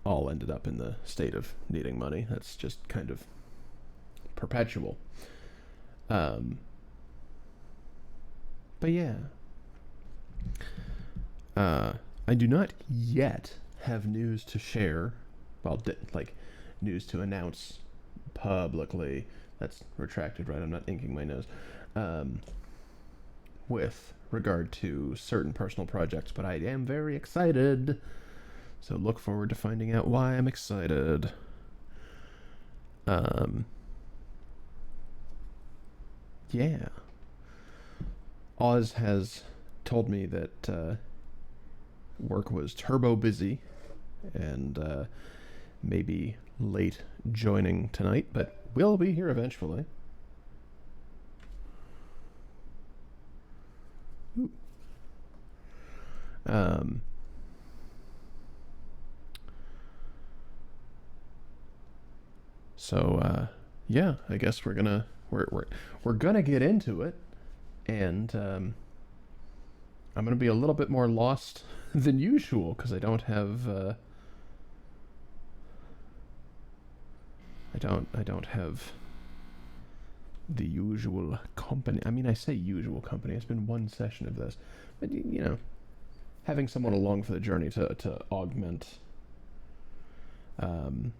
all ended up in the state of needing money. That's just kind of perpetual. Um, but yeah, I do not yet have news to share. Well, like news to announce publicly. That's retracted, right? I'm not inking my nose. Um, with regard to certain personal projects, but I am very excited. So look forward to finding out why I'm excited. Um, yeah. Oz has told me that work was turbo busy and maybe late joining tonight, but we'll be here eventually. Ooh. Um, so yeah, I guess we're gonna get into it, and I'm gonna be a little bit more lost than usual because I don't have I don't have the usual company. I mean, I say usual company. It's been one session of this, but you know, having someone along for the journey to augment um,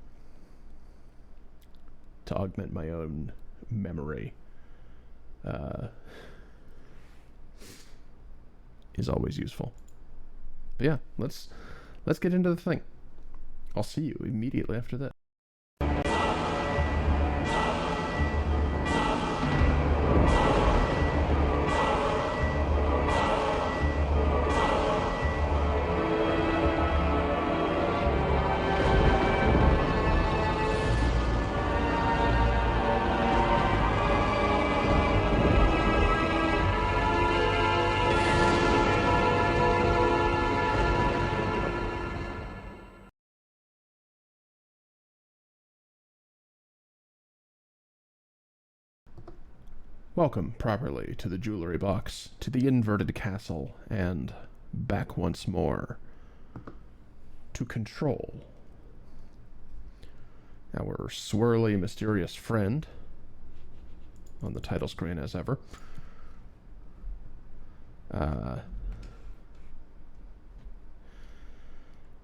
to augment my own memory is always useful. But yeah, let's get into the thing. I'll see you immediately after this. Welcome properly to the jewelry box, to the inverted castle, and back once more to control our swirly, mysterious friend on the title screen as ever.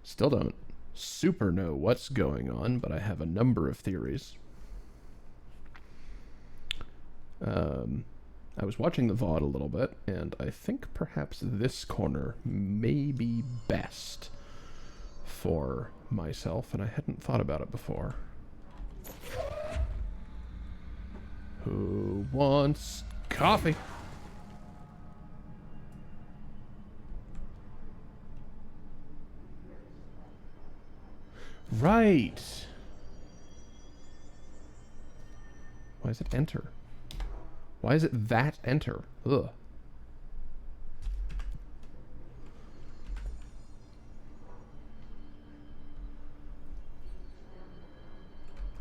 Still don't super know what's going on, but I have a number of theories. I was watching the VOD a little bit, and I think perhaps this corner may be best for myself, and I hadn't thought about it before. Who wants coffee? Right. Why does it enter? Why is it that enter? Ugh.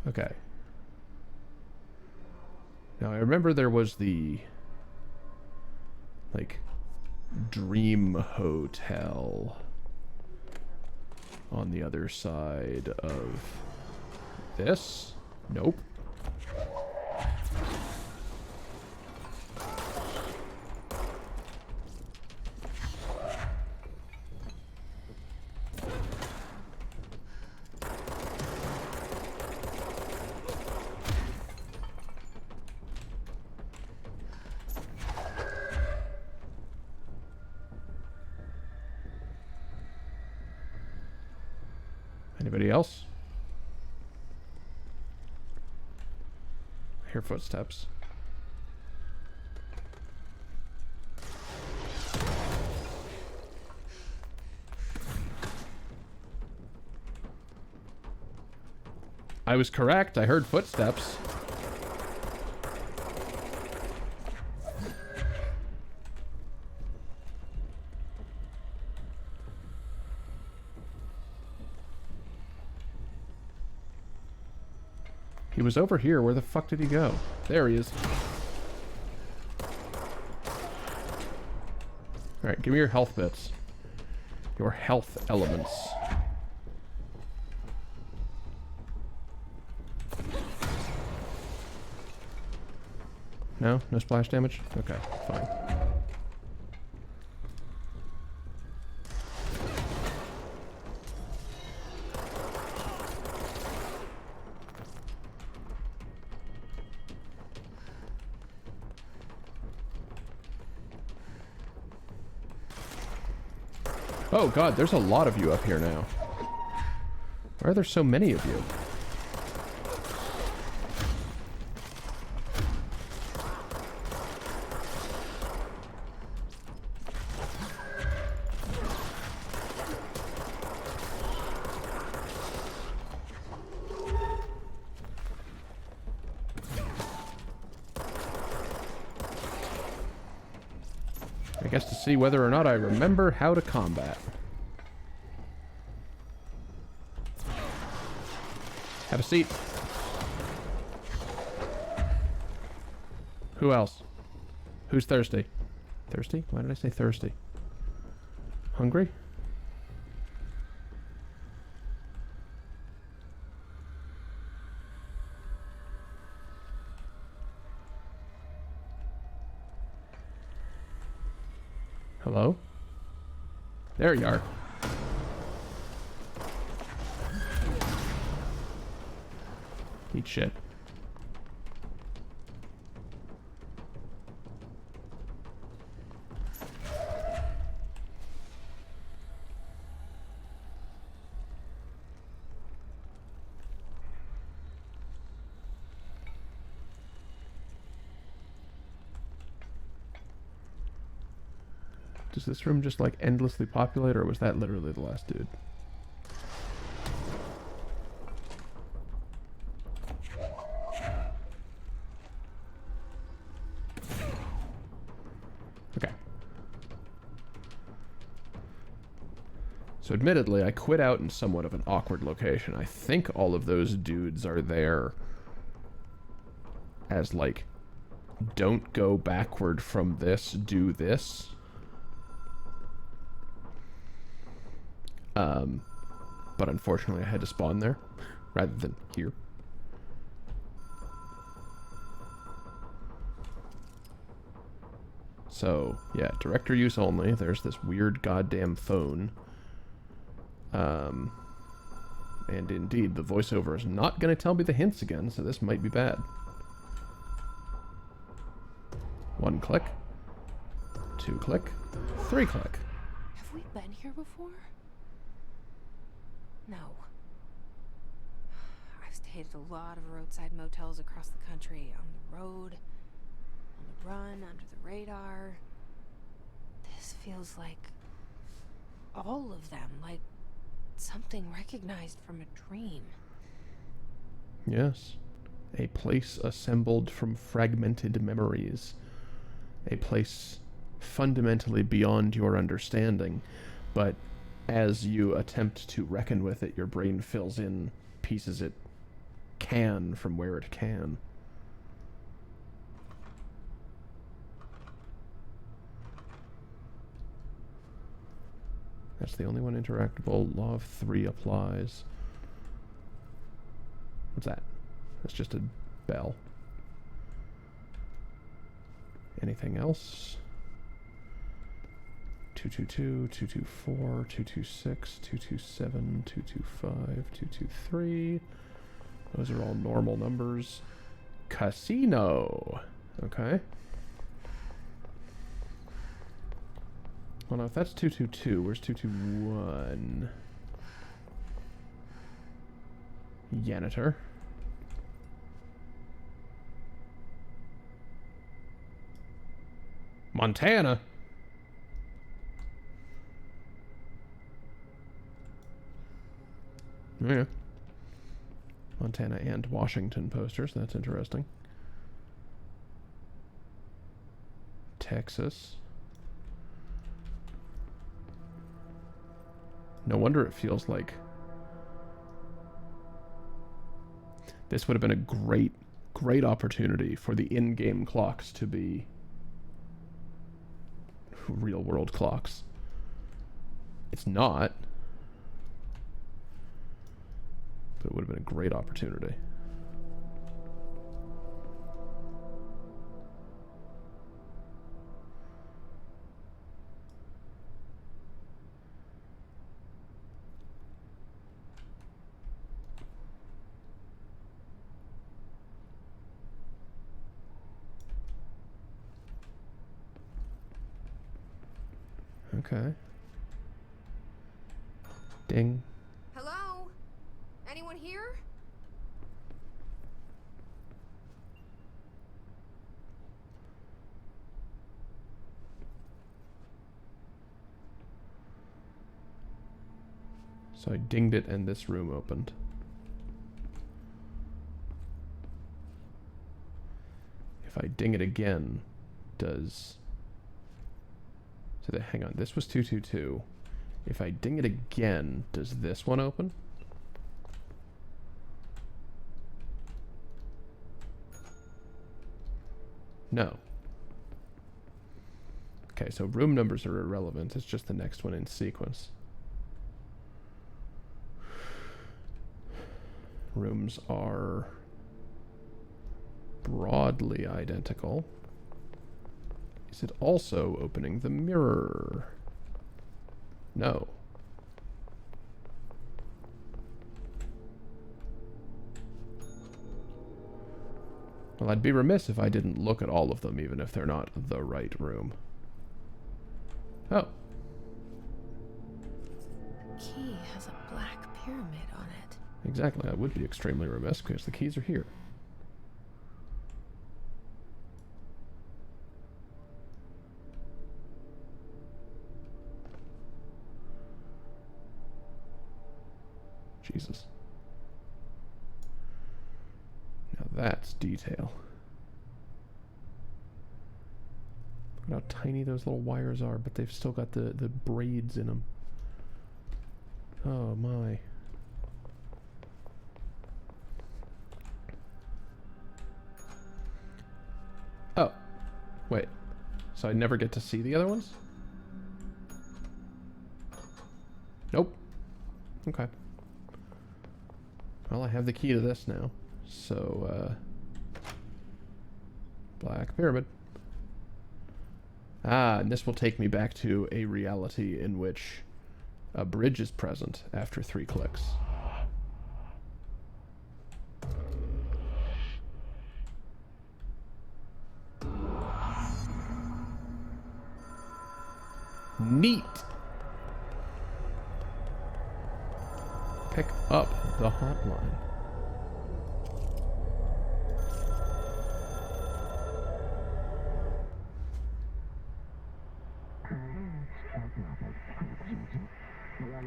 Okay. Now I remember there was the like Dream Hotel on the other side of this. Nope. Anybody else? I hear footsteps. I was correct. I heard footsteps. He was over here. Where the fuck did he go? There he is. Alright, give me your health bits. Your health elements. No? No splash damage? Okay, fine. Oh god, there's a lot of you up here now. Why are there so many of you? I guess to see whether or not I remember how to combat. Have a seat. Who else? Who's thirsty? Thirsty? Why did I say thirsty? Hungry? Hello? There you are. Eat shit. Does this room just like endlessly populate, or was that literally the last dude? Okay. So admittedly, I quit out in somewhat of an awkward location. I think all of those dudes are there as like, don't go backward from this, do this. But unfortunately I had to spawn there rather than here. So, yeah, director use only. There's this weird goddamn phone. And indeed, the voiceover is not going to tell me the hints again, so this might be bad. 1 click. 2 click. 3 click. Have we been here before? No. I've stayed at a lot of roadside motels across the country, on the road, on the run, under the radar. This feels like all of them, like something recognized from a dream. Yes. A place assembled from fragmented memories. A place fundamentally beyond your understanding, but as you attempt to reckon with it, your brain fills in pieces it can from where it can. That's the only one interactable. Law of 3 applies. What's that? That's just a bell. Anything else? 222, 224, 226, 227, 225, 223. Those are all normal numbers. Casino. Okay. Well, now if that's 222, where's 221? Janitor. Montana. Yeah. Montana and Washington posters. That's interesting. Texas. No wonder it feels like this would have been a great opportunity for the in-game clocks to be real-world clocks. It's not. But it would have been a great opportunity. Okay. Ding. Hello? Anyone here? So I dinged it and this room opened. If I ding it again, does... So that, hang on, this was 222. If I ding it again, does this one open? No. Okay, so room numbers are irrelevant. It's just the next one in sequence. Rooms are broadly identical. Is it also opening the mirror? No. Well, I'd be remiss if I didn't look at all of them, even if they're not the right room. Oh. Key has a black pyramid on it. Exactly. I would be extremely remiss because the keys are here. Jesus. Now that's detail. Look at how tiny those little wires are, but they've still got the braids in them. Oh my. Oh. Wait. So I never get to see the other ones? Nope. Okay. Well, I have the key to this now. So, Black Pyramid. Ah, and this will take me back to a reality in which a bridge is present after 3 clicks. Neat! Pick up the hotline.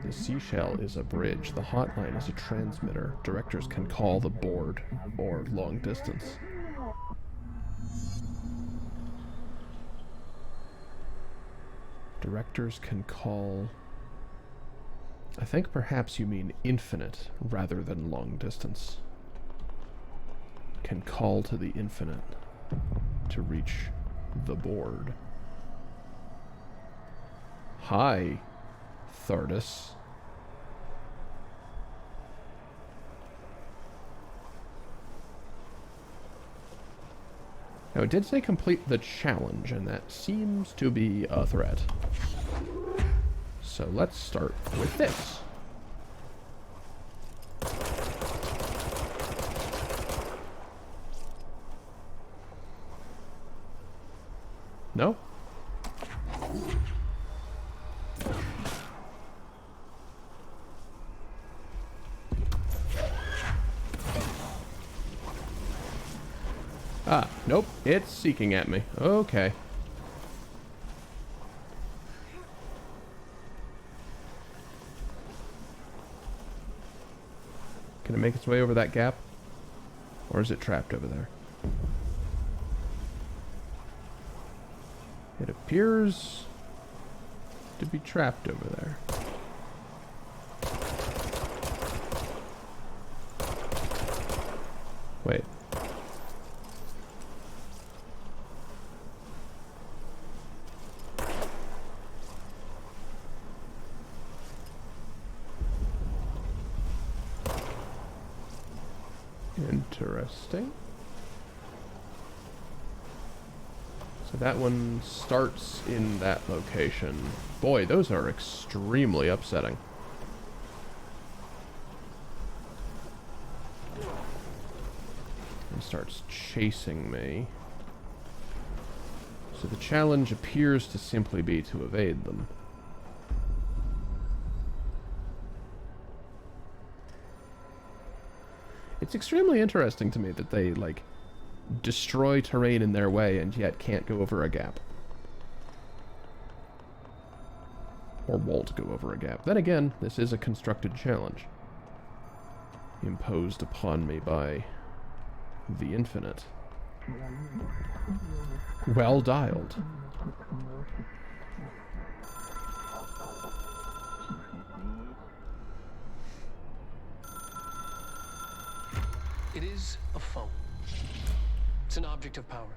The seashell is a bridge. The hotline is a transmitter. Directors can call the board or long distance. Directors can call... I think perhaps you mean infinite rather than long distance. Can call to the infinite to reach the board. Hi, Thardus. Now, it did say complete the challenge, and that seems to be a threat. So let's start with this. No? Ah, nope. It's seeking at me. Okay. Can it make its way over that gap? Or is it trapped over there? It appears to be trapped over there. Wait. Interesting. So that one starts in that location. Boy, those are extremely upsetting. And starts chasing me. So the challenge appears to simply be to evade them. It's extremely interesting to me that they, like, destroy terrain in their way and yet can't go over a gap. Or won't go over a gap. Then again, this is a constructed challenge. Imposed upon me by the infinite. Well dialed. It is a phone. It's an object of power.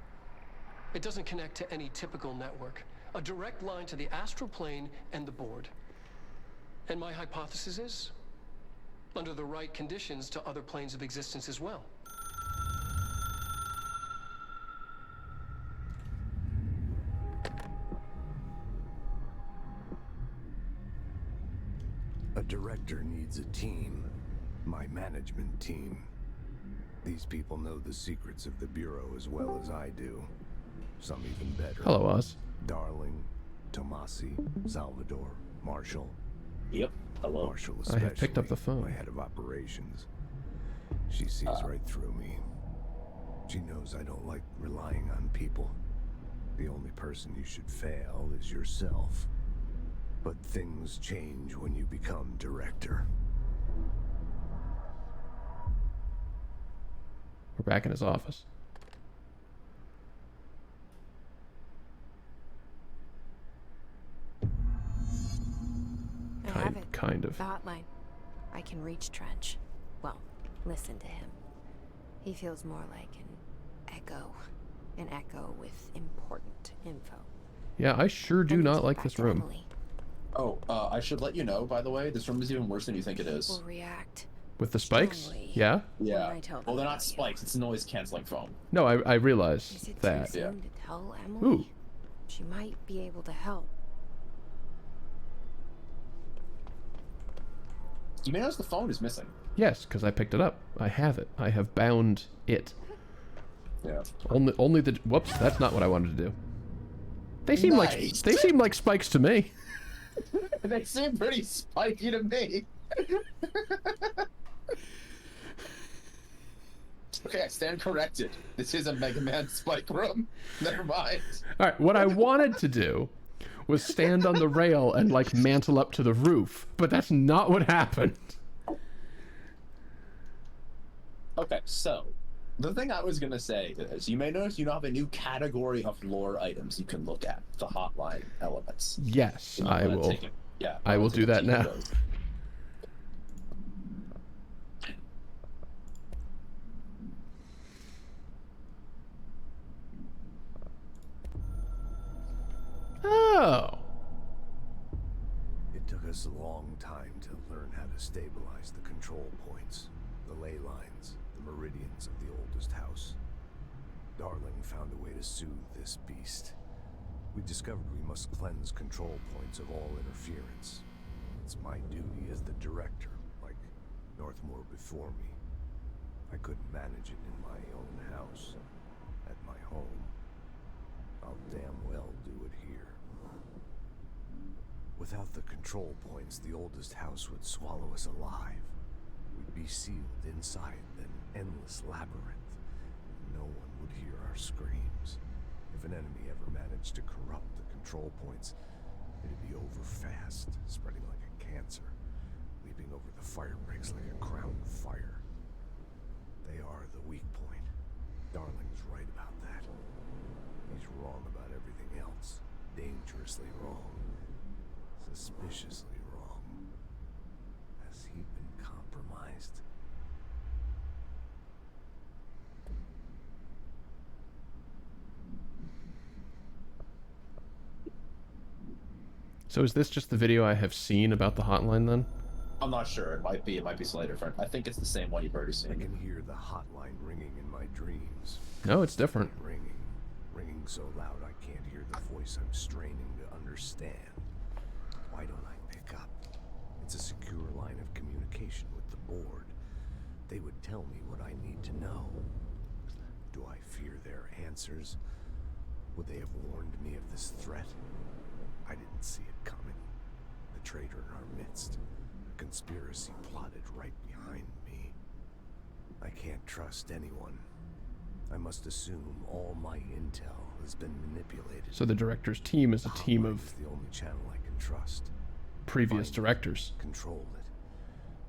It doesn't connect to any typical network. A direct line to the astral plane and the board. And my hypothesis is, under the right conditions, to other planes of existence as well. A director needs a team. My management team. These people know the secrets of the Bureau as well as I do. Some even better. Hello, Oz. Darling, Tomasi, Salvador, Marshall. Yep. Hello. Marshall I especially. have picked up the phone. My head of operations. She sees right through me. She knows I don't like relying on people. The only person you should fail is yourself. But things change when you become director. We're back in his office. I have it. Kind of. The hotline. I can reach Trench. Well, listen to him. He feels more like an echo. An echo with important info. Yeah, I sure do I need to not get like back this to room. Emily. Oh, I should let you know, by the way, this room is even worse than you think it is. Will react. With the spikes? Strongly. Yeah? Yeah. When I tell Well, they're them not about you. spikes. It's a noise-canceling foam. No, I realize Is it that. too Yeah. soon to tell Emily? Ooh. She might be able to help. You may notice the phone is missing. Yes, because I picked it up. I have it. I have bound it. Yeah. Only the... Whoops, that's not what I wanted to do. They seem Nice. they seem like spikes to me. They seem pretty spiky to me. Okay, I stand corrected. This is a Mega Man spike room. Never mind. All right, what I wanted to do was stand on the rail and, like, mantle up to the roof, but that's not what happened. Okay, so the thing I was gonna say is, you may notice you now have a new category of lore items you can look at, the hotline elements. Yes, You I wanna will. take a- yeah, I wanna will take do a that peek at now. those. Oh. It took us a long time to learn how to stabilize the control points, the ley lines, the meridians of the oldest house. Darling found a way to soothe this beast. We discovered we must cleanse control points of all interference. It's my duty as the director, like Northmore before me. I couldn't manage it in my own house, at my home. I'll damn well do it here. Without the control points, the oldest house would swallow us alive. We'd be sealed inside an endless labyrinth. No one would hear our screams. If an enemy ever managed to corrupt the control points, it'd be over fast, spreading like a cancer, leaping over the fire breaks like a crown of fire. They are the weak point. Darling's right about that. He's wrong about everything else. Dangerously wrong. Suspiciously wrong. Has he been compromised? So is this just the video I have seen about the hotline then? I'm not sure. It might be slightly different. I think it's the same one you've already I seen. can hear the hotline ringing in my dreams. No, it's different. Ringing. Ringing so loud I can't hear the voice I'm straining to understand. Why don't I pick up? It's a secure line of communication with the board. They would tell me what I need to know. Do I fear their answers? Would they have warned me of this threat? I didn't see it coming. The traitor in our midst. A conspiracy plotted right behind me. I trust anyone. I must assume all my intel has been manipulated. So the director's team is a The team hotline of is the only channel I can trust. previous Find it, directors. Control it.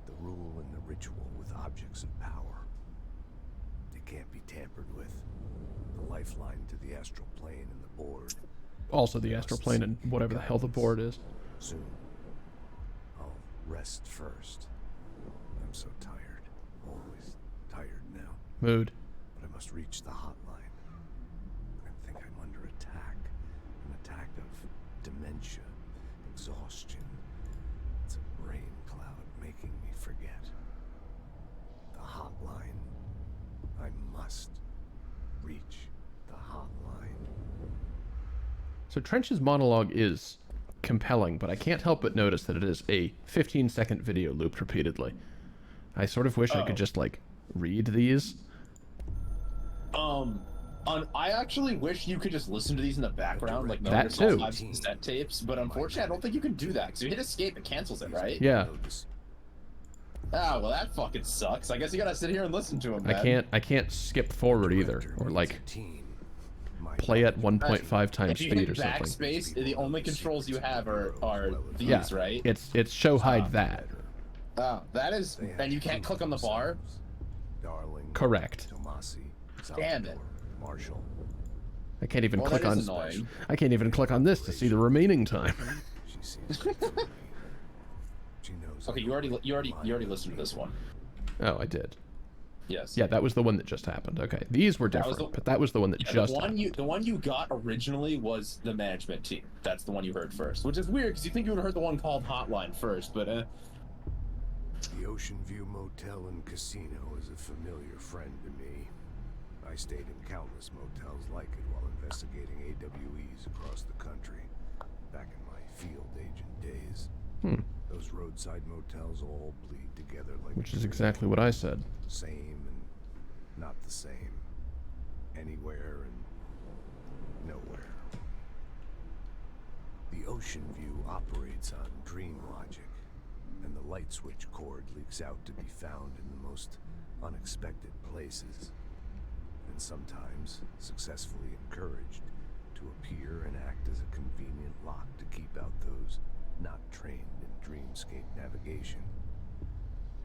The rule and the ritual with objects of power. They can't be tampered with. The lifeline to the astral plane and the board. Also the astral plane and whatever the hell the board is. Soon. I'll rest first. I'm so tired. Always tired now. Mood. But I must reach the hotline. I think I'm under attack. An attack of dementia, exhaustion. It's a brain cloud making me forget. The hotline. I must reach the hotline. So Trench's monologue is compelling, but I can't help but notice that it is a 15-second video looped repeatedly. I sort of wish I could just, like, read these. I actually wish you could just listen to these in the background, like That too. set tapes. But unfortunately, I don't think you can do that because you hit escape, it cancels it, right? Yeah. Ah, well, that fucking sucks. I guess you gotta sit here and listen to them. I can't skip forward either, or like play at 1.5 times If you speed hit or something. backspace, the only controls you have are these, Yeah, right? it's show hide that. Oh, that is, and you can't click on the bar. Darling. Correct. Tomasi. Damn it. Marshall. I can't even Well, click that on. is annoying. I can't even click on this to see the remaining time. She sees me through me. She knows. Okay, you already listened to this one. Oh, I did. Yes. Yeah, that was the one that just happened. Okay, these were That was different, the- but that was the one that Yeah, just the one happened. the one you got originally was the management team. That's the one you heard first, which is weird because you think you would have heard the one called Hotline first, but The Ocean View Motel and Casino is a familiar friend to me. I stayed in countless motels like it while investigating AWEs across the country, back in my field agent days. Those roadside motels all bleed together like Which is a exactly what I said. same and not the same. Anywhere and nowhere. The Ocean View operates on dream logic, and the light switch cord leaks out to be found in the most unexpected places, and sometimes successfully encouraged to appear and act as a convenient lock to keep out those not trained in dreamscape navigation.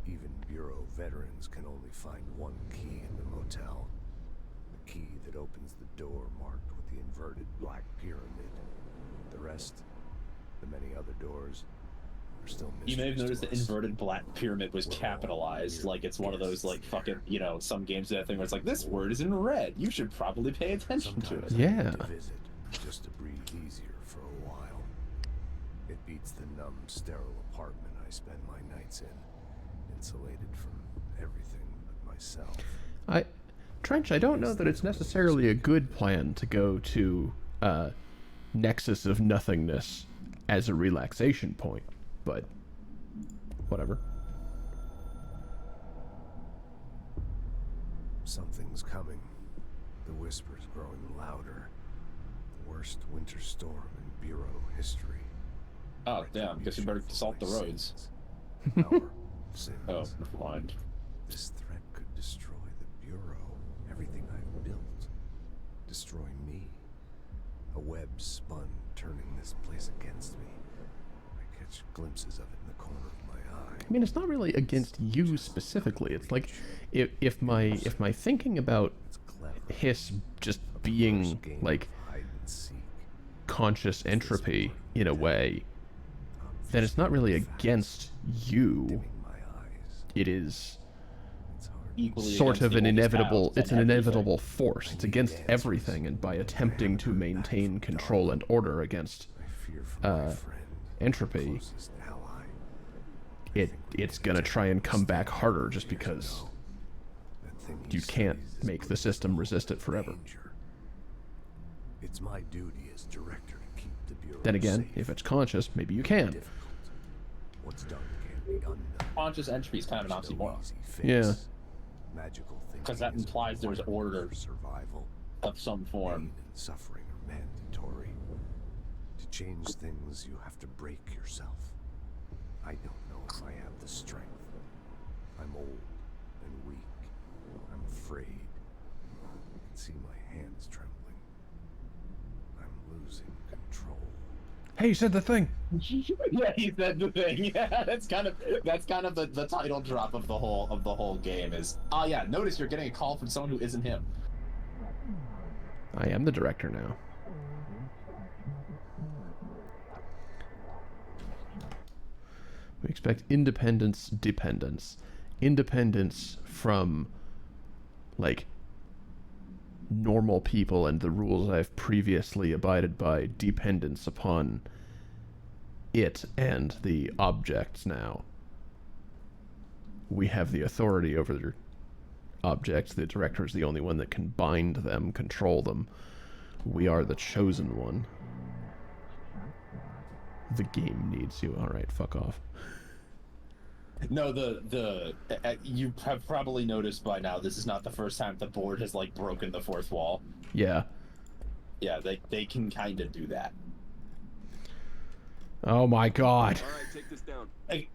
Even Bureau veterans can only find one key in the motel. The key that opens the door marked with the inverted black pyramid. The rest, the many other doors, are still you may have mysteries noticed to the us. inverted black pyramid was We're all capitalized, mere like it's one of those like guests fucking, there. you know, some games do that thing where it's like this word is in red. You should probably pay attention to Sometimes it. I Yeah. need to visit just to breathe easier for a while. It beats the numb, sterile apartment I spend my nights in, insulated from everything but myself. Trench, I don't know that it's necessarily a good plan to go to Nexus of Nothingness as a relaxation point, but whatever. Something's coming. The whispers growing louder. The worst winter storm in Bureau history. Oh damn! Guess you better salt the roads. Our sins. Oh, never mind. This threat could destroy the Bureau, everything I've built. Destroy me. A web spun, turning this place against me. I catch glimpses of it in the corner of my eye. I mean, it's not really against you specifically. It's like if my thinking about It's clever. Hiss just A being perverse game like of hide and seek. conscious entropy in a way, then it's not really against you. Dimming my eyes. It is It's hard. Equally sort against of the an oldest inevitable. house It's and an everything. inevitable force. It's against everything, and by attempting to maintain control and order against I fear for my friend, entropy, closest ally. it's gonna try and come back harder just because That thing he you can't sees is make the system resist it forever. danger. It's my duty as director to keep the Bureau Then again, safe. if it's conscious, maybe you can. Difficult. What's done can't be undone. Conscious entropy is kind of an There's no oxymoron easy fix. Yeah. Magical thinking 'Cause that is implies there's required order. for survival. of some form. Pain and suffering are mandatory. To change things, you have to break yourself. I don't know if I have the strength. I'm old and weak. I'm afraid. I can see my hands trembling. I'm losing control. Hey, you said the thing. Yeah, he said the thing. Yeah, that's kind of the title drop of the whole game is. Oh yeah, notice you're getting a call from someone who isn't him. I am the director now. We expect dependence. Independence from, like, normal people and the rules I've previously abided by, dependence upon it and the objects now. We have the authority over their objects. The director is the only one that can bind them, control them. We are the chosen one. The game needs you. Alright, fuck off. No, you have probably noticed by now, this is not the first time the board has, like, broken the fourth wall. Yeah. Yeah, they can kind of do that. Oh my god. All right, take this down. Hey,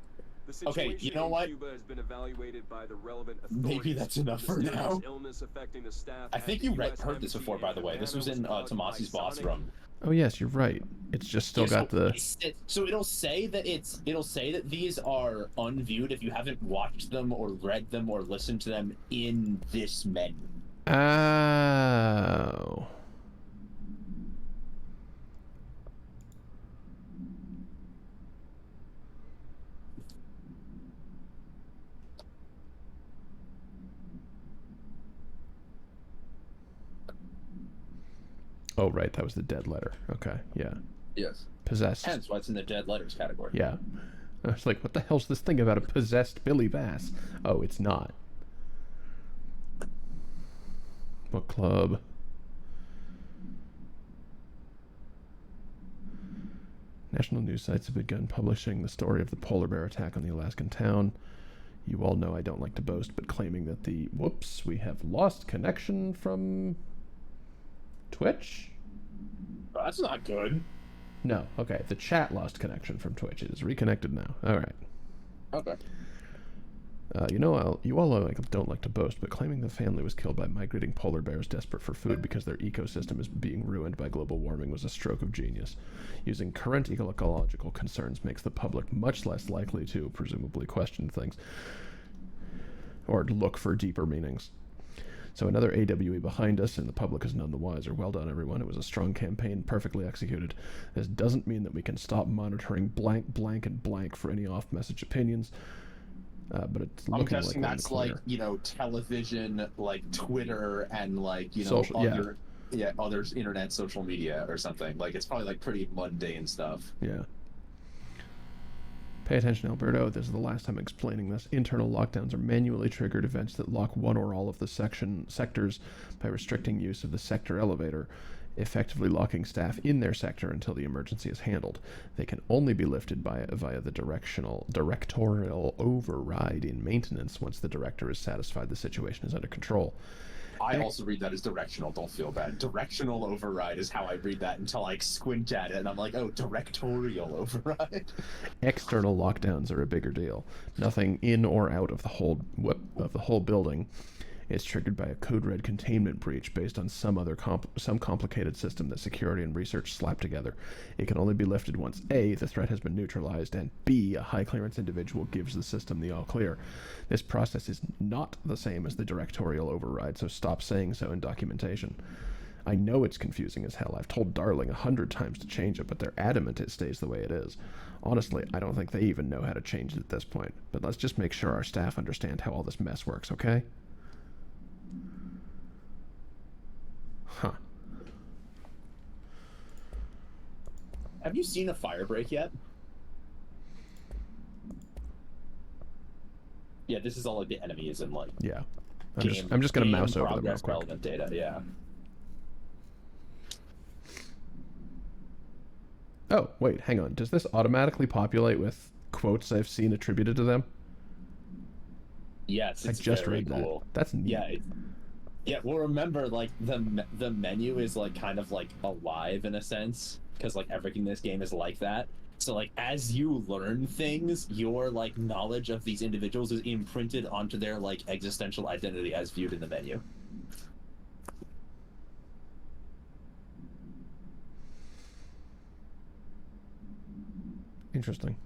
The situation okay, you know in what? Cuba has been evaluated by the relevant authorities. Maybe that's enough for Mysterious now. Illness affecting the staff I at think the you US heard this Embassy before, by the way. This was in caused by Tomasi's boss sonic- room. Oh yes, you're right. It's just still Yeah, got the... So it'll say that these are unviewed if you haven't watched them or read them or listened to them in this menu. Oh. Oh, right, that was the dead letter. Okay, yeah. Yes. Possessed. Hence why it's in the dead letters category. Yeah. I was like, what the hell's this thing about a possessed Billy Bass? Oh, it's not. Book club. National news sites have begun publishing the story of the polar bear attack on the Alaskan town. You all know I don't like to boast, but claiming that the... Whoops, we have lost connection from... Twitch? Oh, that's not good. No, okay. The chat lost connection from Twitch. It is reconnected now. Alright. Okay. You all know I don't like to boast, but claiming the family was killed by migrating polar bears desperate for food because their ecosystem is being ruined by global warming was a stroke of genius. Using current ecological concerns makes the public much less likely to, presumably, question things or look for deeper meanings. So another AWE behind us, and the public is none the wiser. Well done, everyone. It was a strong campaign, perfectly executed. This doesn't mean that we can stop monitoring blank, blank, and blank for any off-message opinions. But it's I'm looking guessing like that's like, television, like Twitter, and like, Social, others internet social media or something. Like, it's probably like pretty mundane stuff. Yeah. Pay attention, Alberto. This is the last time explaining this. Internal lockdowns are manually triggered events that lock one or all of the sectors by restricting use of the sector elevator, effectively locking staff in their sector until the emergency is handled. They can only be lifted via the directorial override in maintenance once the director is satisfied the situation is under control. I also read that as directional. Don't feel bad. Directional override is how I read that until I squint at it and I'm like, oh, directorial override. External lockdowns are a bigger deal. Nothing in or out of the whole building is triggered by a code red containment breach based on some complicated system that security and research slap together. It can only be lifted once A, the threat has been neutralized, and B, a high clearance individual gives the system the all clear. This process is not the same as the directorial override, so stop saying so in documentation. I know it's confusing as hell. I've told Darling 100 times to change it, but they're adamant it stays the way it is. Honestly, I don't think they even know how to change it at this point. But let's just make sure our staff understand how all this mess works, okay? Huh. Have you seen a fire break yet? Yeah, this is all like the enemies and like. Yeah. I'm just gonna mouse over them real quick. Relevant data, yeah. Oh, wait, hang on. Does this automatically populate with quotes I've seen attributed to them? Yes, I it's just very read cool. that. That's neat. Yeah. Yeah, well, remember, like, the menu is, like, kind of, like, alive in a sense, because, like, everything in this game is like that. So like as you learn things, your like knowledge of these individuals is imprinted onto their like existential identity as viewed in the menu. Interesting.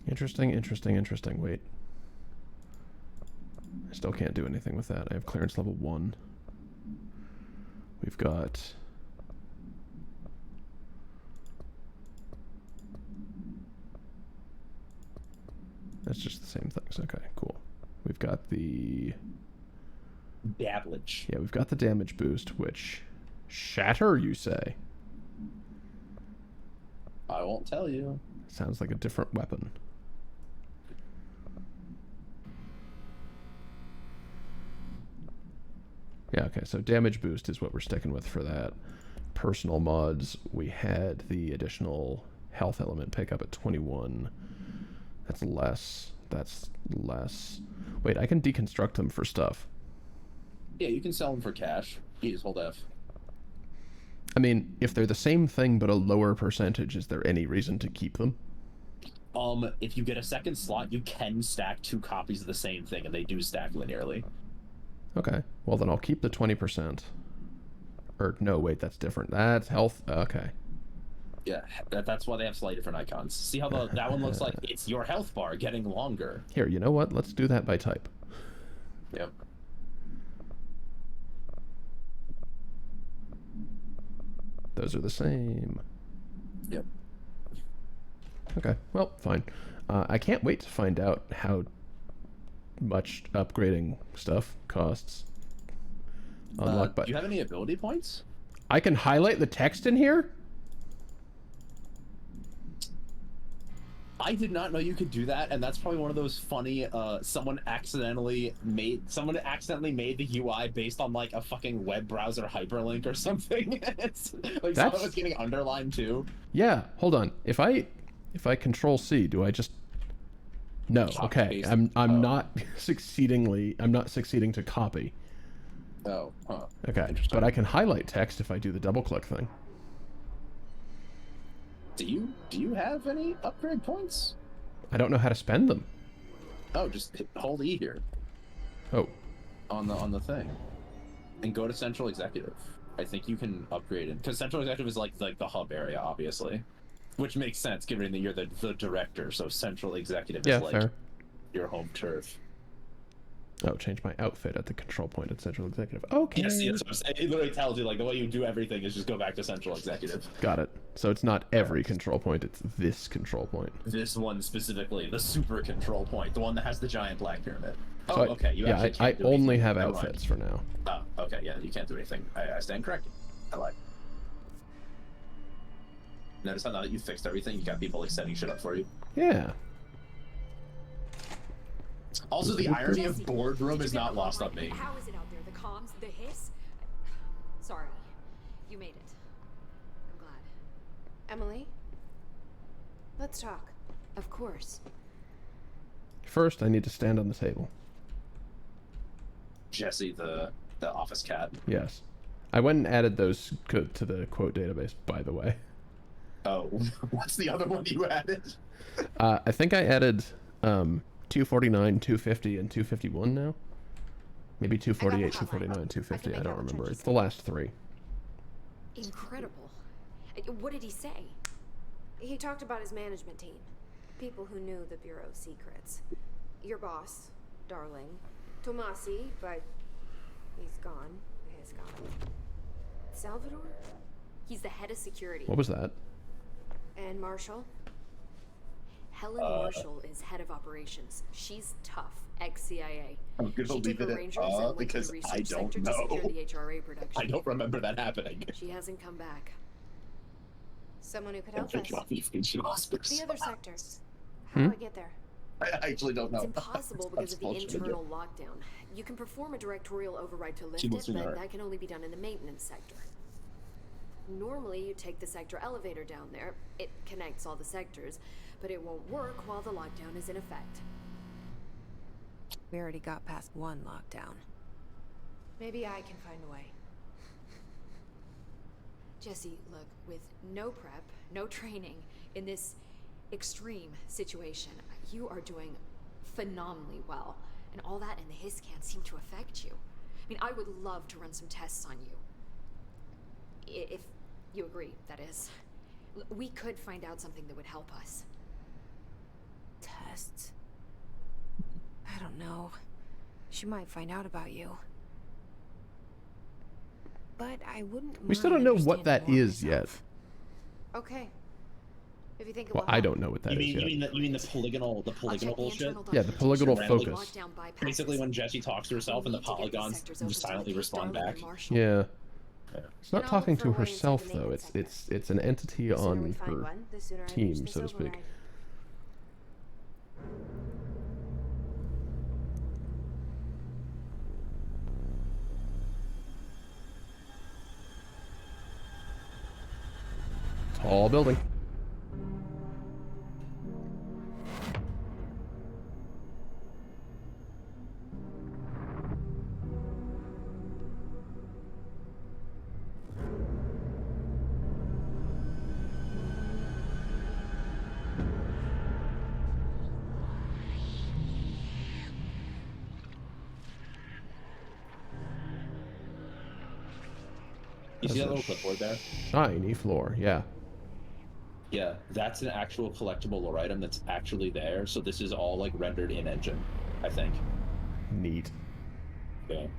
Interesting. Wait. I still can't do anything with that. I have clearance level 1. We've got... That's just the same things. Okay, cool. We've got the... Dabblage. Yeah, we've got the damage boost, which... Shatter, you say? I won't tell you. Sounds like a different weapon. Yeah, okay, so damage boost is what we're sticking with for that. Personal mods, we had the additional health element pick up at 21. That's less. That's less. Wait, I can deconstruct them for stuff. Yeah, you can sell them for cash. You just hold F. I mean, if they're the same thing but a lower percentage, is there any reason to keep them? If you get a second slot, you can stack 2 copies of the same thing, and they do stack linearly. Okay, well then I'll keep the 20%. Or, no, wait, that's different. That's health, okay. Yeah, that's why they have slightly different icons. See how that one looks like? It's your health bar getting longer. Here, you know what? Let's do that by type. Yep. Those are the same. Yep. Okay, well, fine. I can't wait to find out how much upgrading stuff costs. Unlock Do you have any ability points? I can highlight the text in here? I did not know you could do that, and that's probably one of those funny someone accidentally made the UI based on like a fucking web browser hyperlink or something. It's like someone was getting underlined too. Yeah, hold on. If I control C, do I just No, okay. I'm not succeeding to copy. Oh, huh. Okay. But I can highlight text if I do the double click thing. Do you have any upgrade points? I don't know how to spend them. Oh, just hold E here. Oh. On the thing. And go to Central Executive. I think you can upgrade it. Because Central Executive is like the hub area, obviously. Which makes sense given that you're the director, so Central Executive is like fair. your home turf. Oh, change my outfit at the control point at Central Executive. Okay. Yes, that's what I'm saying. It literally tells you like the way you do everything is just go back to Central Executive. Got it. So it's not every control point, it's this control point. This one specifically, the super control point, the one that has the giant black pyramid. So Oh, okay. I only have outfits for now. Oh, okay, yeah, you can't do anything. I stand corrected. I lied. Notice how now that you fixed everything, you got people like setting shit up for you. Yeah. Also, the irony of boardroom is not lost on me. How is it out there? The comms, the hiss? Sorry, you made it. I'm glad. Emily? Let's talk. Of course. First, I need to stand on the table. Jesse, the office cat. Yes. I went and added those to the quote database, by the way. Oh, what's the other one you added? I think I added 249, 250, and 251 now. Maybe 248, 249, 250. I don't remember. It's the last three. Incredible. What did he say? He talked about his management team. People who knew the Bureau's secrets. Your boss, Darling. Tomasi, but he's gone. He's gone. Salvador? He's the head of security. What was that? And Marshall? Helen Marshall is head of operations. She's tough, ex-CIA. I'm gonna She leave took it her at Rangers and went to because the I research don't sector know. to secure the HRA production. I don't remember that happening. She hasn't come back. Someone who could help us. The The other sectors. How do I get there? I actually don't know. It's impossible because of the internal lockdown. You can perform a directorial override to lift She it, looks in but her. that can only be done in the maintenance sector. Normally, you take the sector elevator down there. It connects all the sectors, but it won't work while the lockdown is in effect. We already got past one lockdown. Maybe I can find a way. Jesse, look, with no prep, no training in this extreme situation, you are doing phenomenally well. And all that and the hiss can't seem to affect you. I mean, I would love to run some tests on you. If you agree, that is. We could find out something that would help us. Tests? I don't know. She might find out about you. But I wouldn't We still mind don't know what understanding that more is yet. myself. Okay. If you think it Well, will I help. don't know what that is yet. You mean the polygonal bullshit? Yeah, the polygonal Randomly focus. Basically, when Jesse talks to herself and the polygons just silently respond back. Yeah. It's not And I'll talking look to for one inside herself the though. maintenance It's an entity The sooner we on find her one, the sooner I team, reach the so to Silver speak. Ride. Tall building. You see that That's little a clipboard there? Shiny floor, yeah. Yeah, that's an actual collectible lore item that's actually there. So this is all like rendered in engine, I think. Neat. Okay.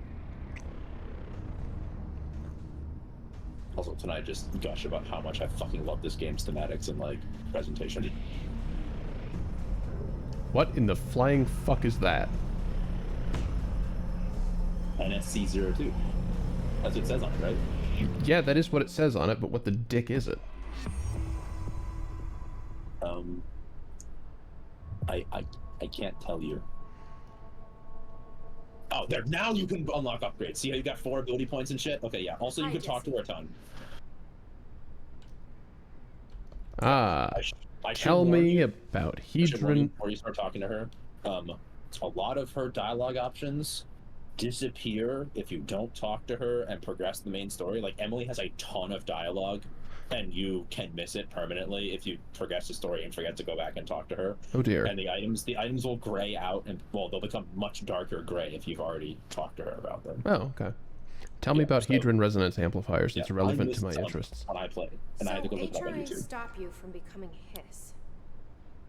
Also, tonight just gush about how much I fucking love this game's thematics and like presentation. What in the flying fuck is that? NSC02. That's what it says on it, right? Yeah, that is what it says on it, but what the dick is it? I can't tell you. Oh, there. Now you can unlock upgrades. See how you got 4 ability points and shit? Okay, yeah. Also, you Hi, can talk to Jesse. her a ton. Ah, I should tell warn me you- about I should warn you Hedron. before you start talking to her. A lot of her dialogue options disappear if you don't talk to her and progress the main story. Like, Emily has a ton of dialogue, and you can miss it permanently if you progress the story and forget to go back and talk to her. Oh dear. And the items will gray out, and well, they'll become much darker gray if you've already talked to her about them. Oh, okay. Tell me Yeah, about so- Hedron resonance amplifiers. Yeah, It's I relevant knew to my this on- interests. when I played, and I had to go look it up on HRA YouTube. stop you from becoming Hiss.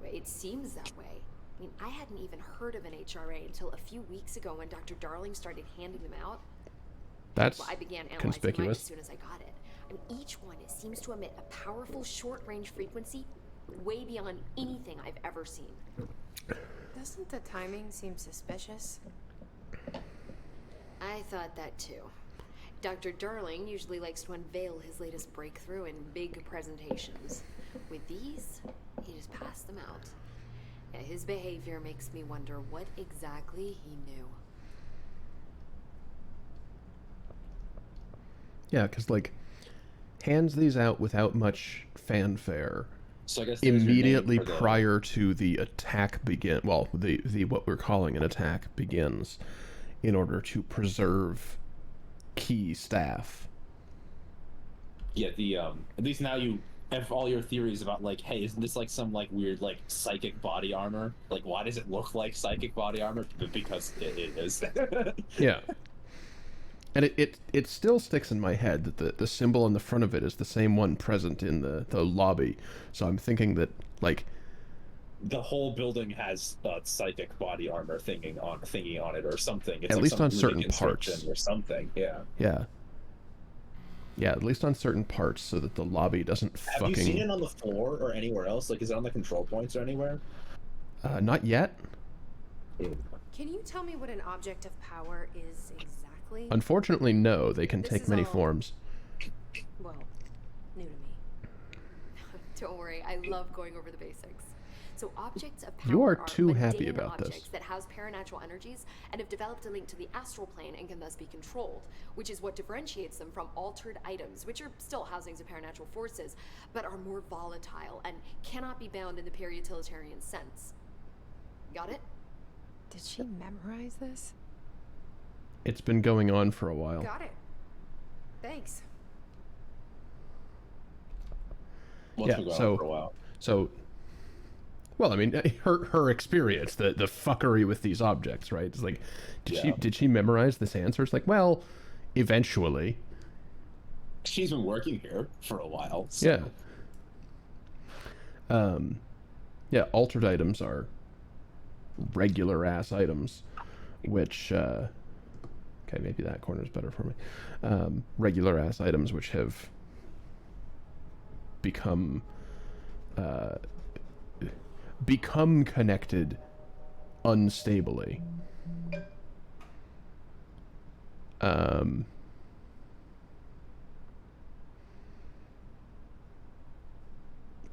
It seems that way. I mean, I hadn't even heard of an HRA until a few weeks ago when Dr. Darling started handing them out. That's Well, I began analyzing mine as conspicuous. soon as I got it. And each one, it seems to emit a powerful short-range frequency way beyond anything I've ever seen. Doesn't the timing seem suspicious? I thought that too. Dr. Darling usually likes to unveil his latest breakthrough in big presentations. With these, he just passed them out. Yeah, his behavior makes me wonder what exactly he knew. Yeah, because like hands these out without much fanfare So I guess there's your name immediately for the- prior to the attack begin. Well, the what we're calling an attack begins, in order to preserve key staff. Yeah, at least now you have all your theories about like, hey, isn't this like some like weird like psychic body armor? Like, why does it look like psychic body armor? Because it is. Yeah. And it still sticks in my head that the symbol on the front of it is the same one present in the lobby. So I'm thinking that like The whole building has psychic body armor thingy on it or something. It's At like least some on runic certain inscription parts. or something. Yeah. yeah, at least on certain parts, so that the lobby doesn't Have you seen fucking it on the floor or anywhere else? Like, is it on the control points or anywhere? not yet. Can you tell me what an object of power is exactly? Unfortunately, no. They can This take is many all- forms. Well, new to me. Don't worry, I love going over the basics. So objects of power You are too happy mundane about this. objects that house paranatural energies and have developed a link to the astral plane and can thus be controlled, which is what differentiates them from altered items, which are still housings of paranatural forces, but are more volatile and cannot be bound in the pure utilitarian sense. Got it? Did she memorize this? It's been going on for a while. Got it. Thanks. What's Yeah, been going so- on for a while? So, well, I mean, her experience, the fuckery with these objects, right? It's like, Yeah. did she memorize this answer? It's like, well, eventually, She's been working here for a while. So. yeah. Yeah, altered items are regular ass items, which, okay, maybe that corner's better for me. Regular ass items which have become connected unstably.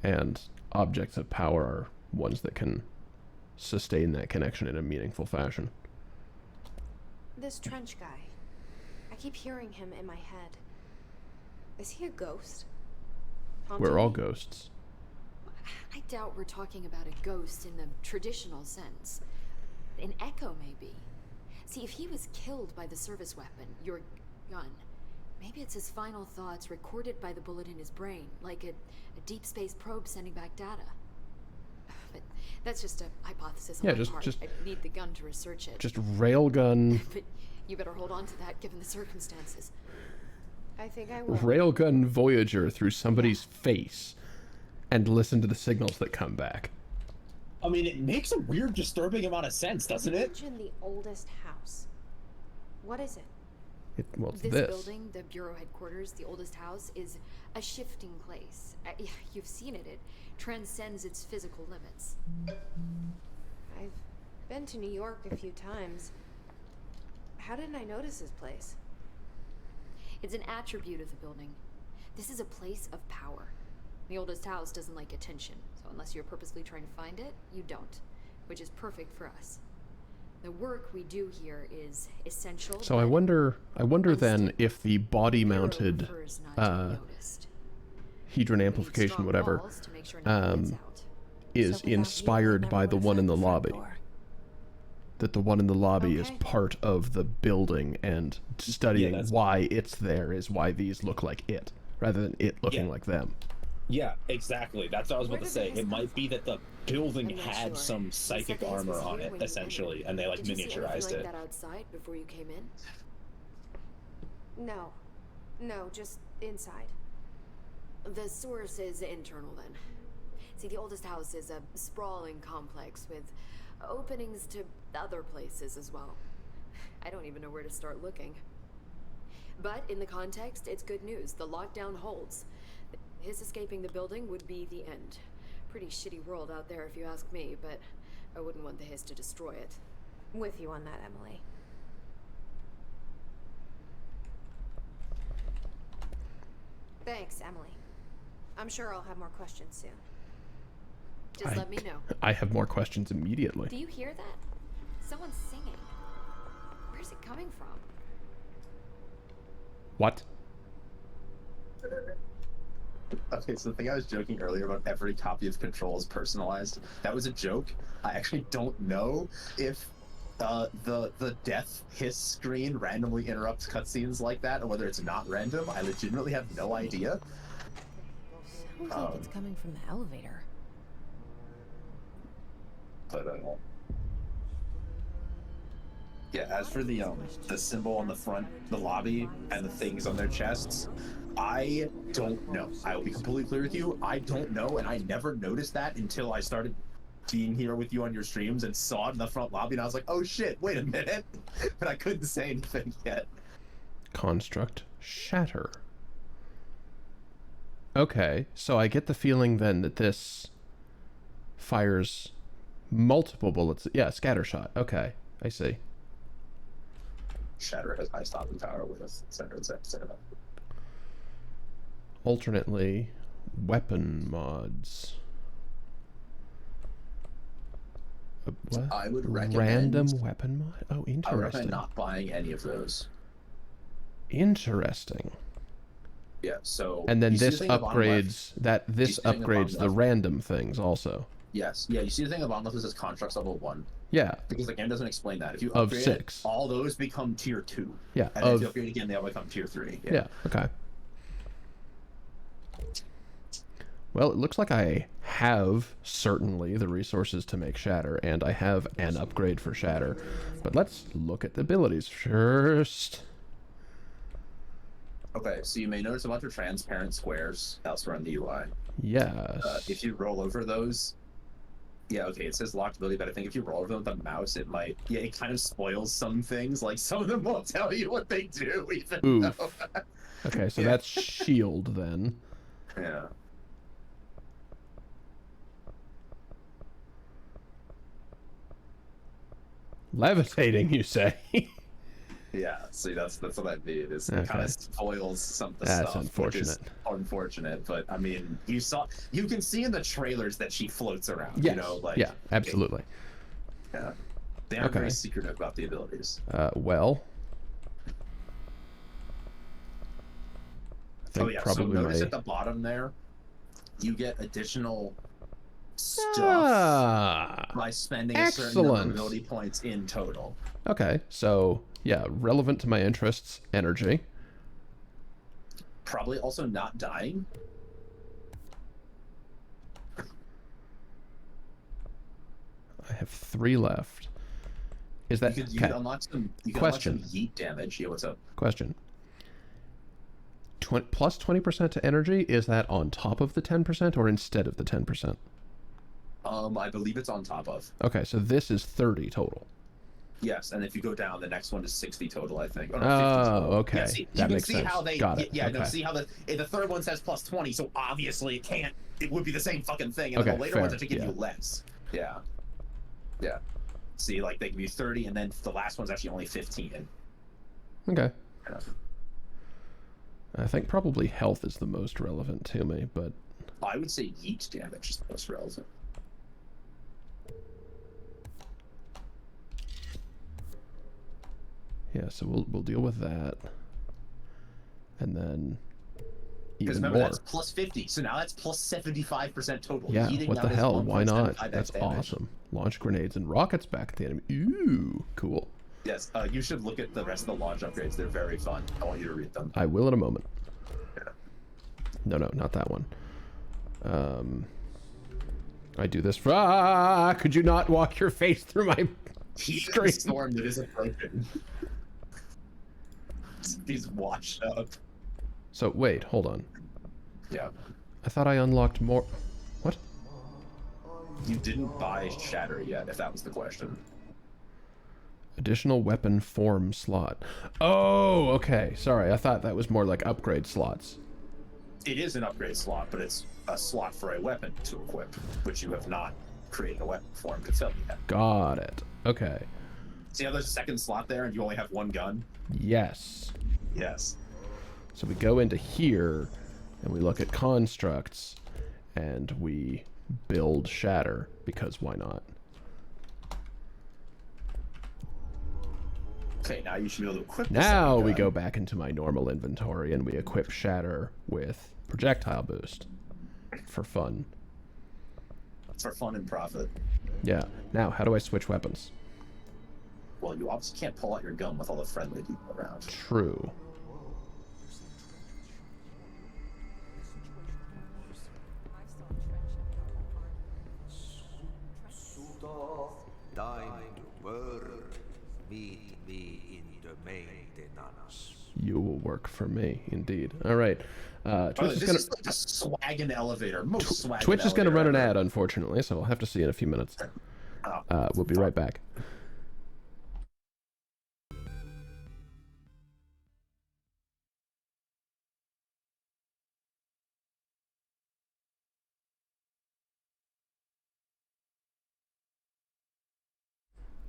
And objects of power are ones that can sustain that connection in a meaningful fashion. This trench guy. I keep hearing him in my head. Is he a ghost? Haunting We're all me? ghosts. I doubt we're talking about a ghost in the traditional sense. An echo, maybe. See, if he was killed by the service weapon, your gun, maybe it's his final thoughts recorded by the bullet in his brain, like a deep space probe sending back data. But that's just a hypothesis on Yeah, my just- part. just- I need the gun to research it. Just railgun, But you better hold on to that, given the circumstances. I think I will. railgun Voyager through somebody's face, and listen to the signals that come back. I mean, it makes a weird, disturbing amount of sense, doesn't it? Imagine the oldest house. What is it? Well, it's This this. building, the bureau headquarters, the oldest house, is a shifting place. Yeah, you've seen it. It transcends its physical limits. I've been to New York a few times. How didn't I notice this place? It's an attribute of the building. This is a place of power. The oldest house doesn't like attention, so unless you're purposely trying to find it, you don't, which is perfect for us. The work we do here is essential. So I but wonder then unstable. if the Bureau body-mounted prefers not to be noticed. hedron We need amplification, strong whatever, walls to make sure nothing gets um, out. is So without you, I inspired never by the would've one in found the front lobby. door. That the one in the lobby is Okay. part of the building, and studying that's- why it's there is why these look like it, rather than it looking Yeah. like them. Yeah, exactly. That's what I was Where about to did say. this It come might from? be that the building I'm not had sure. some You psychic said the house armor was on here it, when you essentially, entered. and they like Did you see anything miniaturized like it. that outside before you came in? No. No, just inside. The source is internal then. See, the oldest house is a sprawling complex with openings to other places as well. I don't even know where to start looking. But in the context, it's good news. The lockdown holds. His escaping the building would be the end. Pretty shitty world out there if you ask me, but I wouldn't want the Hiss to destroy it. With you on that, Emily. Thanks, Emily. I'm sure I'll have more questions soon. Just let me know. I have more questions immediately. Do you hear that? Someone's singing. Where's it coming from? What? Okay, so the thing I was joking earlier about every copy of Control is personalized, that was a joke. I actually don't know if the death hiss screen randomly interrupts cutscenes like that, or whether it's not random. I legitimately have no idea. Sounds like it's coming from the elevator. But yeah, as for the symbol on the front, the lobby, and the things on their chests, I don't know. I will be completely clear with you. I don't know, and I never noticed that until I started being here with you on your streams and saw it in the front lobby, and I was like, oh shit, wait a minute. But I couldn't say anything yet. Construct shatter. Okay, so I get the feeling then that this fires multiple bullets. Yeah, scatter shot. Okay, I see. Shatter has high stopping power with us, etc., etc. Alternately, weapon mods. What? I would recommend Random weapon mod? Oh, I would recommend interesting. not buying any of those. Interesting. Yeah, so And then you see the this thing at the bottom left? upgrades that this see the thing at the bottom upgrades the left? random things also. Yes, yeah, you see the thing at the bottom left that says constructs level 1. Yeah. Because the game doesn't explain that. If you Of upgrade 6. it, all those become tier 2. Yeah. And then if you upgrade again, they all become tier 3. Yeah. Okay. Well, it looks like I have certainly the resources to make Shatter, and I have an upgrade for Shatter. But let's look at the abilities first. Okay, so you may notice a bunch of transparent squares elsewhere in the UI. Yes. If you roll over those, yeah, okay, it says locked ability, but I think if you roll over them with the mouse, it might, yeah, it kind of spoils some things. Like, some of them won't tell you what they do, even Oof. though. Okay, so Yeah. that's shield then. Yeah. Levitating, you say? Yeah, see, that's what I mean. Is Okay. it kind of spoils some of the That's stuff, which is unfortunate. unfortunate. But I mean, you can see in the trailers that she floats around. Yes. You know, like Yeah, absolutely. Yeah, they are Okay. very secretive about the abilities. Well, I think Oh yeah, probably so notice my... at the bottom there, you get additional stuff by spending a certain number of excellent. ability points in total. Okay, so, yeah, relevant to my interests, energy. Probably also not dying. I have 3 left. Is that... You could okay, unlock some. You can Question. unlock some yeet damage. Yeah, what's up? question. Plus 20% to energy, is that on top of the 10% or instead of the 10%? I believe it's on top of. Okay, so this is 30 total. Yes, and if you go down, the next one is 60 total, I think. Oh, no, 50 Oh, total. okay. Yeah, see, That you can makes see sense. how they. Got it. Yeah, no, Okay. see how the third one says plus 20, so obviously it can't. It would be the same fucking thing, and Okay, then the later fair, ones actually give yeah. you less. Yeah. Yeah. See, like they give you 30, and then the last one's actually only 15. Okay. Yeah. I think probably health is the most relevant to me, but... I would say yeet damage is the most relevant. Yeah, so we'll deal with that. And then... Because even remember, more. that's plus 50, so now that's plus 75% total. Yeah, Yeeting what now the does hell? Why not? 1.75x That's damage. awesome. Launch grenades and rockets back at the enemy. Ooh, cool. Yes, you should look at the rest of the launch upgrades. They're very fun. I want you to read them. I will in a moment. Yeah. No, not that one. I do this for... Ah! Could you not walk your face through my He's the screen? storm that isn't broken. He's washed up. So, wait, hold on. Yeah. I thought I unlocked more... What? You didn't buy Shatter yet, if that was the question. Additional weapon form slot. Oh, okay. Sorry, I thought that was more like upgrade slots. It is an upgrade slot, but it's a slot for a weapon to equip, which you have not created a weapon form to fill yet. Got it. Okay. See how there's a second slot there and you only have one gun? Yes. Yes. So we go into here, and we look at constructs, and we build Shatter, because why not? Okay, now you should be able to equip this Now second we gun. go back into my normal inventory, and we equip Shatter with projectile boost. For fun. For fun and profit. Yeah. Now, how do I switch weapons? Well, you obviously can't pull out your gun with all the friendly people around. True. Time to work. Meet me in the maintenance. You will work for me, indeed. All right. By the way, Twitch is this gonna is like a swaggin' elevator. Most swaggin' Twitch is gonna run an elevator ad, unfortunately, so we'll have to see in a few minutes. ever. We'll be right back.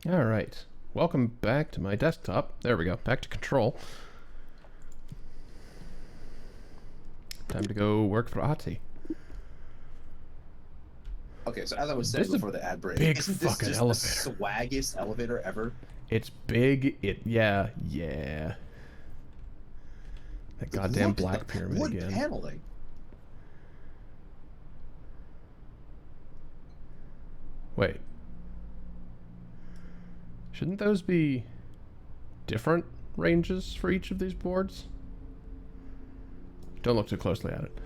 All right. Welcome back to my desktop. There we go. Back to control. Time to go work for Ati. Okay, so as I was This saying is a before the ad break, big isn't this fucking just elevator. the swaggiest elevator ever? It's big. Yeah. That goddamn Look at black the pyramid wood again. paneling. Wait. Shouldn't those be different ranges for each of these boards? Don't look too closely at it.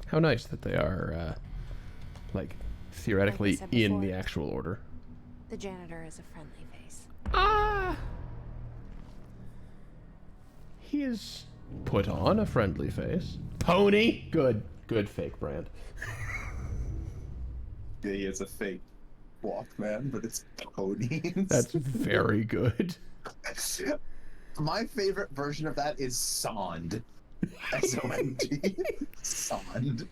How nice that they are, like, theoretically Like I said in the before. actual order. The janitor is a friendly face. Ah! He is put on a friendly face. Pony! Good. Good fake brand. Yeah, it's a fake Walkman, but it's ponies. That's very good. My favorite version of that is Sond. S-O-N-D. Sond.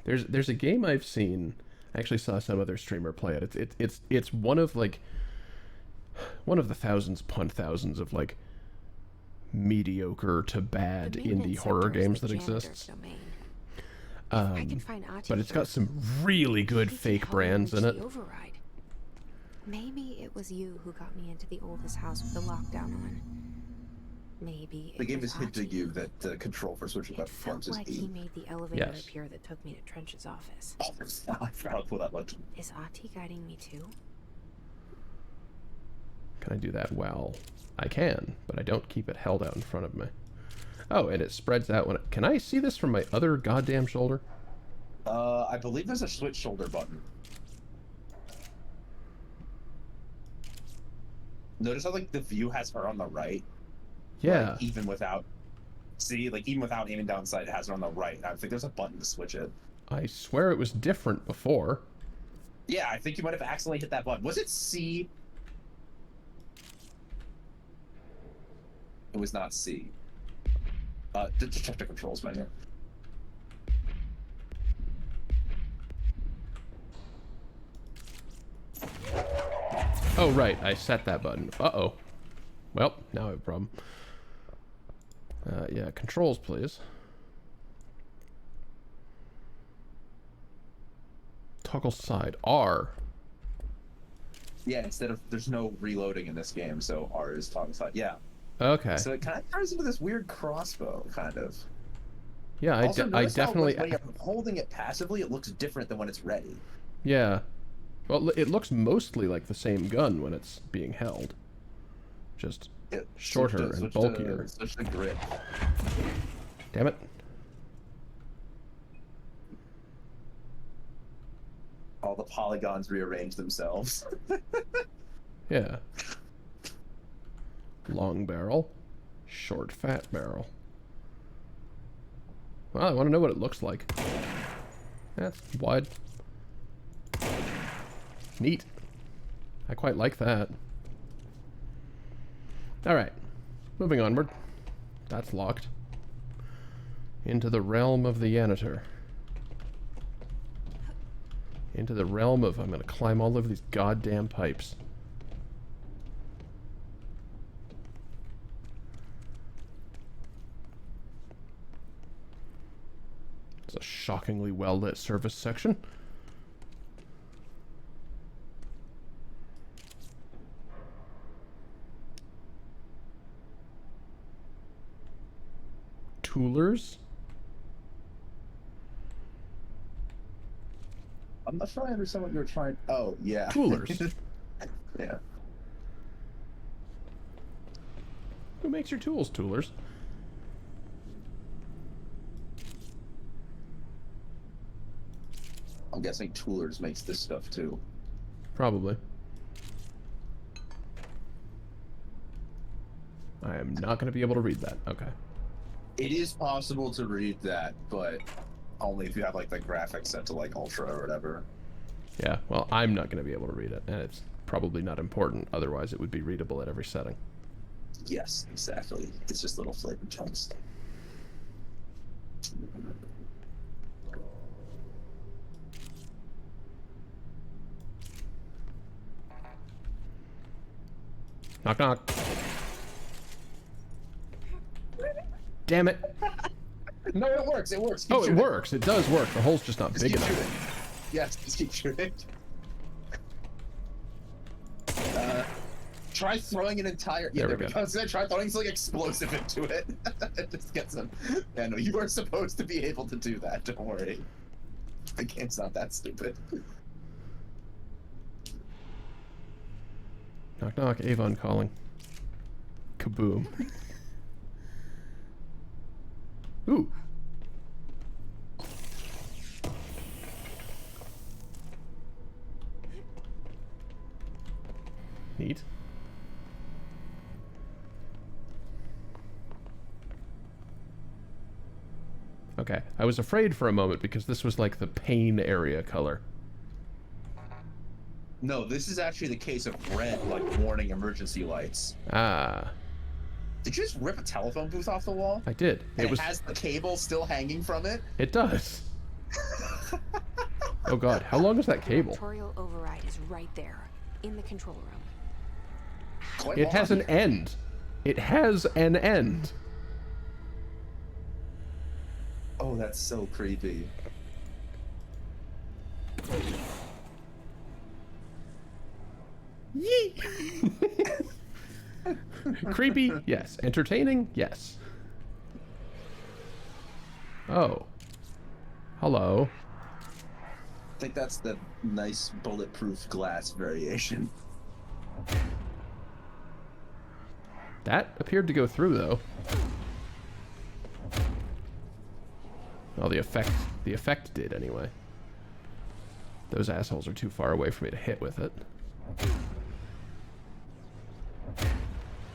There's a game I've seen. I actually saw some other streamer play it. It's one of the thousands upon thousands of like mediocre to bad The indie maintenance horror center is games the that janitor's exists. domain. I can find Ati But it's got first. some really good He can fake help brands in manage it. the override. Maybe it was you who got me into the oldest house with the lockdown on. Maybe The it game was is hint to Ati. you that the control for switching It weapon forms felt is like he E. made the elevator Yes. appear that took me to Trench's office. Oh, I forgot to pull that button. Is Ati guiding me too? Can I do that? Well, I can, but I don't keep it held out in front of me. Oh, and it spreads out when can I see this from my other goddamn shoulder? I believe there's a switch shoulder button. Notice how like the view has her on the right. Yeah. Like, even without, see, like even without aiming down sight, it has her on the right. I think there's a button to switch it. I swear it was different before. Yeah, I think you might have accidentally hit that button. Was it C? It was not C. Just check the controls menu. Oh, right. I set that button. Uh-oh. Well, now I have a problem. Yeah, controls, please. Toggle side. R. Yeah, instead of there's no reloading in this game, so R is toggle side. Yeah. Okay. So it kind of turns into this weird crossbow, kind of. Yeah, I Also, notice how, definitely... when you're holding it passively, it looks different than when it's ready. Yeah. Well, it looks mostly like the same gun when it's being held. Just Yeah, shorter and bulkier. Switch the grip. Damn it. All the polygons rearrange themselves. Yeah. Long barrel. Short fat barrel. Well, I want to know what it looks like. That's wide. Neat. I quite like that. Alright. Moving onward. That's locked. Into the realm of the janitor. Into the realm of I'm going to climb all over these goddamn pipes. It's a shockingly well-lit service section. Toolers. I'm not sure I understand what you're trying. Oh, yeah. Toolers. Yeah. Who makes your tools, toolers? I'm guessing Toolers makes this stuff too. Probably. I am not going to be able to read that. Okay. It is possible to read that, but only if you have like the graphics set to like ultra or whatever. Yeah, well, I'm not going to be able to read it, and it's probably not important. Otherwise, it would be readable at every setting. Yes, exactly. It's just little flavor chunks. Knock, knock. Damn it. No, it works. It works. Keep Oh, it shooting. works. It does work. The hole's just not Just big keep enough. shooting. Yes, just keep shooting. Try throwing an entire. Yeah, There there we we go. Try throwing something explosive into it. It just gets them. Yeah, no, you are supposed to be able to do that. Don't worry. The game's not that stupid. Knock knock, Avon calling. Kaboom. Ooh. Neat. Okay, I was afraid for a moment because this was like the pain area color. No, this is actually the case of red, like warning emergency lights. Ah, Did you just rip a telephone booth off the wall? I did. And it has the cable still hanging from it? It does. Oh god, how long is that cable? Tutorial override is right there, in the control room. Quite It long. has an end. It has an end. Oh, that's so creepy. Yee! Creepy? Yes. Entertaining? Yes. Oh. Hello. I think that's the nice bulletproof glass variation. That appeared to go through, though. Well, the effect did, anyway. Those assholes are too far away for me to hit with it.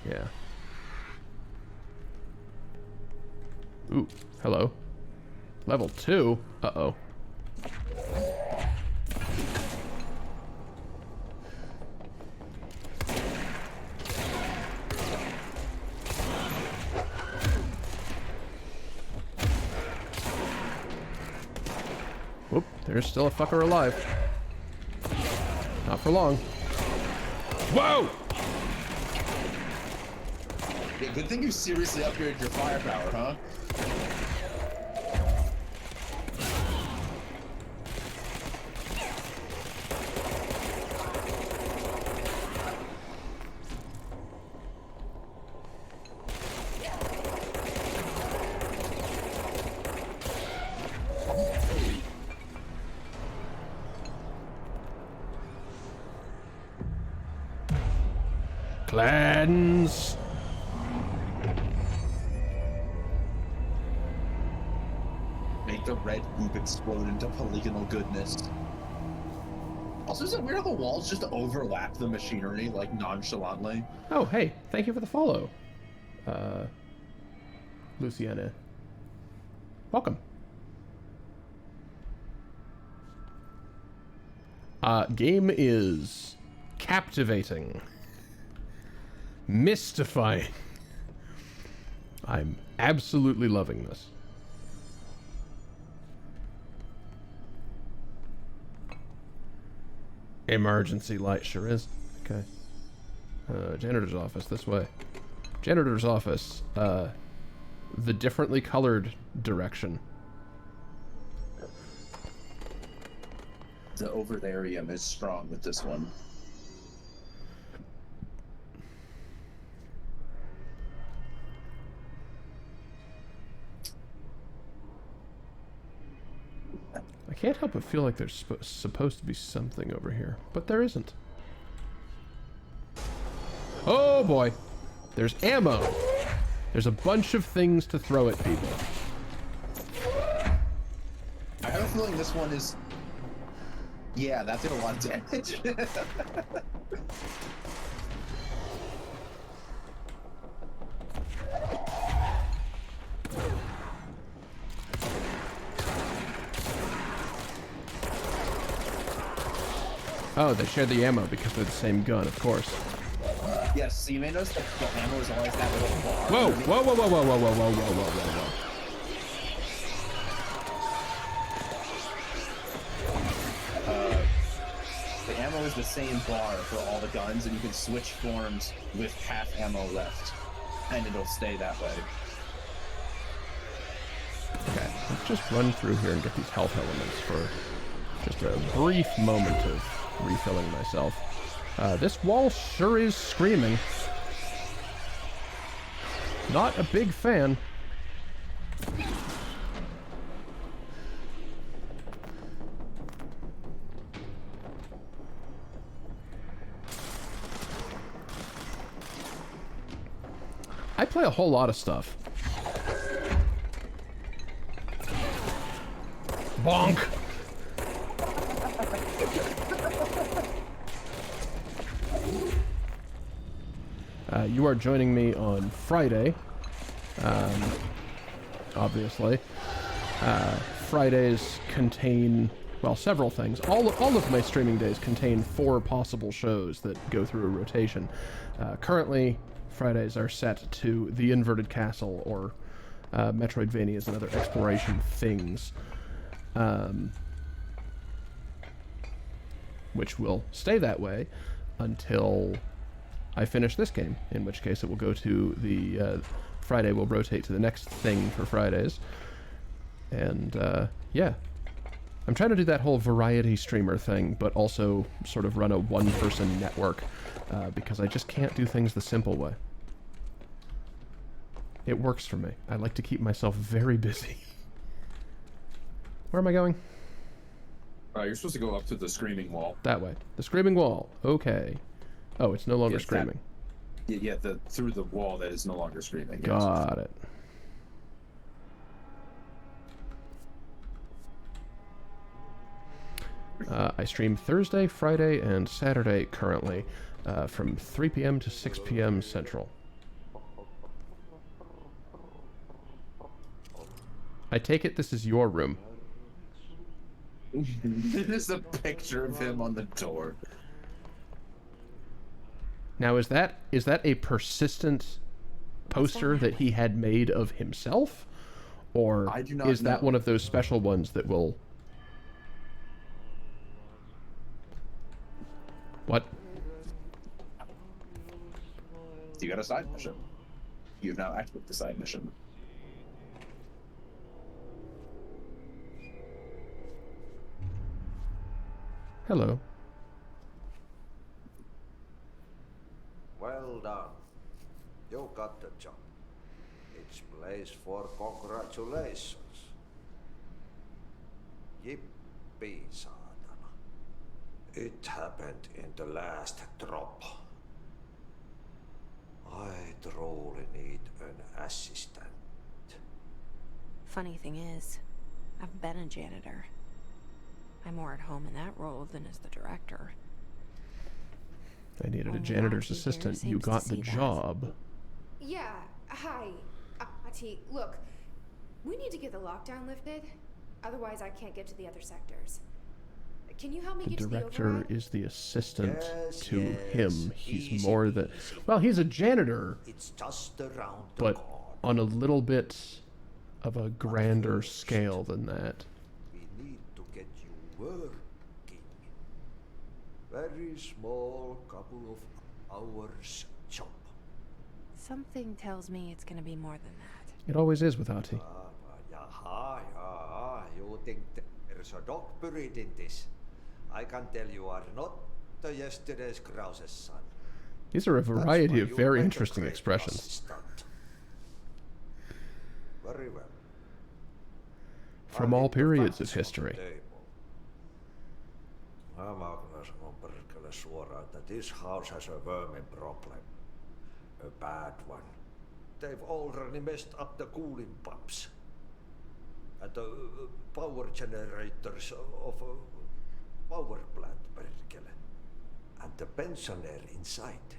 Yeah. Ooh, hello. Level 2? Uh-oh. Whoop, there's still a fucker alive. Not for long. Whoa! Yeah, good thing you seriously upgraded your firepower, huh? Cleanse! Make the red goop explode into polygonal goodness. Also, is it weird how the walls just overlap the machinery, like, nonchalantly? Oh, hey, thank you for the follow. Luciana. Welcome. Game is captivating. Mystifying. I'm absolutely loving this. Emergency light sure is. Okay. Janitor's office, this way. Janitor's office, the differently colored direction. The over-therium is strong with this one. I can't help but feel like there's supposed to be something over here, but there isn't. Oh boy! There's ammo! There's a bunch of things to throw at people. I have a feeling this one is... Yeah, that did a lot of damage. Oh, they share the ammo because they're the same gun, of course. Yes, so you may notice that the ammo is always that little bar. Whoa! Whoa, whoa, whoa, whoa, whoa, whoa, whoa, whoa, whoa, whoa, whoa. The ammo is the same bar for all the guns, and you can switch forms with half ammo left, and it'll stay that way. Okay, let's just run through here and get these health elements for just a brief moment of refilling myself. This wall sure is screaming. Not a big fan. I play a whole lot of stuff. Bonk! You are joining me on Friday, obviously. Fridays contain, well, several things. All of my streaming days contain 4 possible shows that go through a rotation. Currently, Fridays are set to The Inverted Castle, or Metroidvanias and other exploration things, which will stay that way until I finish this game, in which case it will go to the Friday will rotate to the next thing for Fridays. And yeah, I'm trying to do that whole variety streamer thing, but also sort of run a one-person network, because I just can't do things the simple way. It works for me. I like to keep myself very busy. Where am I going? You're supposed to go up to the screaming wall. That way. The screaming wall. Okay. Oh, it's no longer Yes, screaming. Yeah, through the wall that is no longer screaming. Yes. Got it. I stream Thursday, Friday, and Saturday currently, from 3 p.m. to 6 p.m. Central. I take it this is your room. There's a picture of him on the door. Now, is that a persistent poster that he had made of himself? Or I do not is that know. one of those special ones that will... What? You got a side mission. You've now activated the side mission. Hello. Well done. You got the job. It's place for congratulations. Yippee, saatana. It happened in the last drop. I truly need an assistant. Funny thing is, I've been a janitor. I'm more at home in that role than as the director. I needed a Only janitor's Ati here assistant. You seems to got the see that. job. Yeah, hi. Ati, look. We need to get the lockdown lifted. Otherwise, I can't get to the other sectors. Can you help me The get to the director override? is the assistant Yes, to yes, him. He's easy more than... peasy. Well, he's a janitor, It's just around the but corner. on a little bit of a grander scale than that. We need to get you working. Very small couple of hours job. Something tells me it's gonna be more than that. It always is with Ati. Jaha, you think there's a dog buried in this? I can tell you are not the yesterday's Krause's son. These are a That's variety why of you very make a interesting great expressions. assistant. Very well. From I'll all leave the periods of facts on the history. table. Mä kyllä sanon perkele suoraan, että this house has a vermin problem. A bad one. They've already messed up the cooling pumps. And the power generators of a power plant, perkele. And the pensioner inside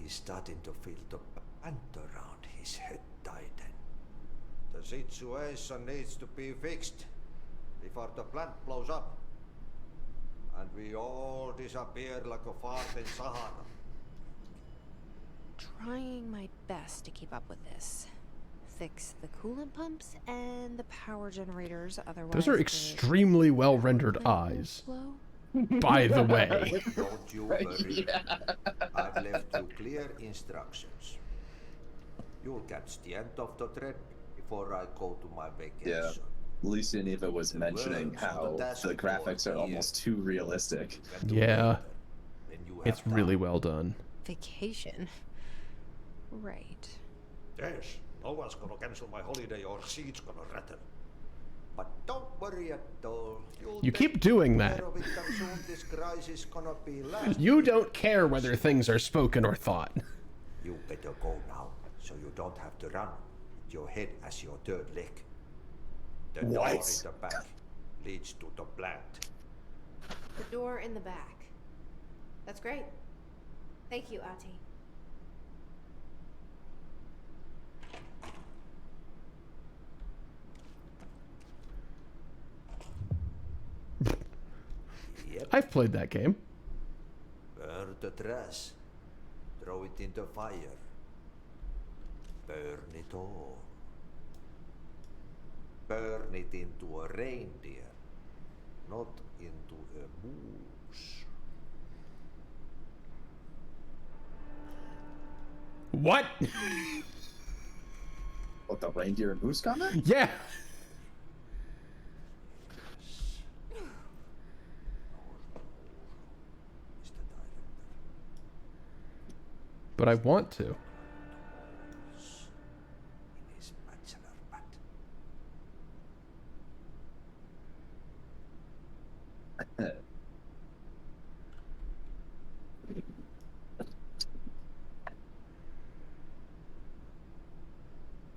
is starting to feel the band around his head tighten. The situation needs to be fixed before the plant blows up. And we all disappear like a fart in Sahara. Trying my best to keep up with this. Fix the coolant pumps and the power generators, otherwise... Those are the extremely well-rendered power plant will eyes, blow. by the way. Don't you worry. I've left you clear instructions. You'll catch the end of the thread before I go to my vacation. Yeah. Lisa Neva was mentioning how the graphics are almost too realistic. Yeah. It's really well done. Vacation. Right. Yes, no one's gonna cancel my holiday or seat's gonna rattle. But don't worry at all. You keep doing that. Care of it, and soon this crisis is gonna be last. You don't care whether things are spoken or thought. You better go now, so you don't have to run with your head as your third leg. The door in the back leads to the plant. The door in the back. That's great. Thank you, Ati. Yep. I've played that game. Burn the trash. Throw it in the fire. Burn it all. Burn it into a reindeer, not into a moose. What? What, the reindeer and moose comment? Yeah. But I want to. In his bachelor pad.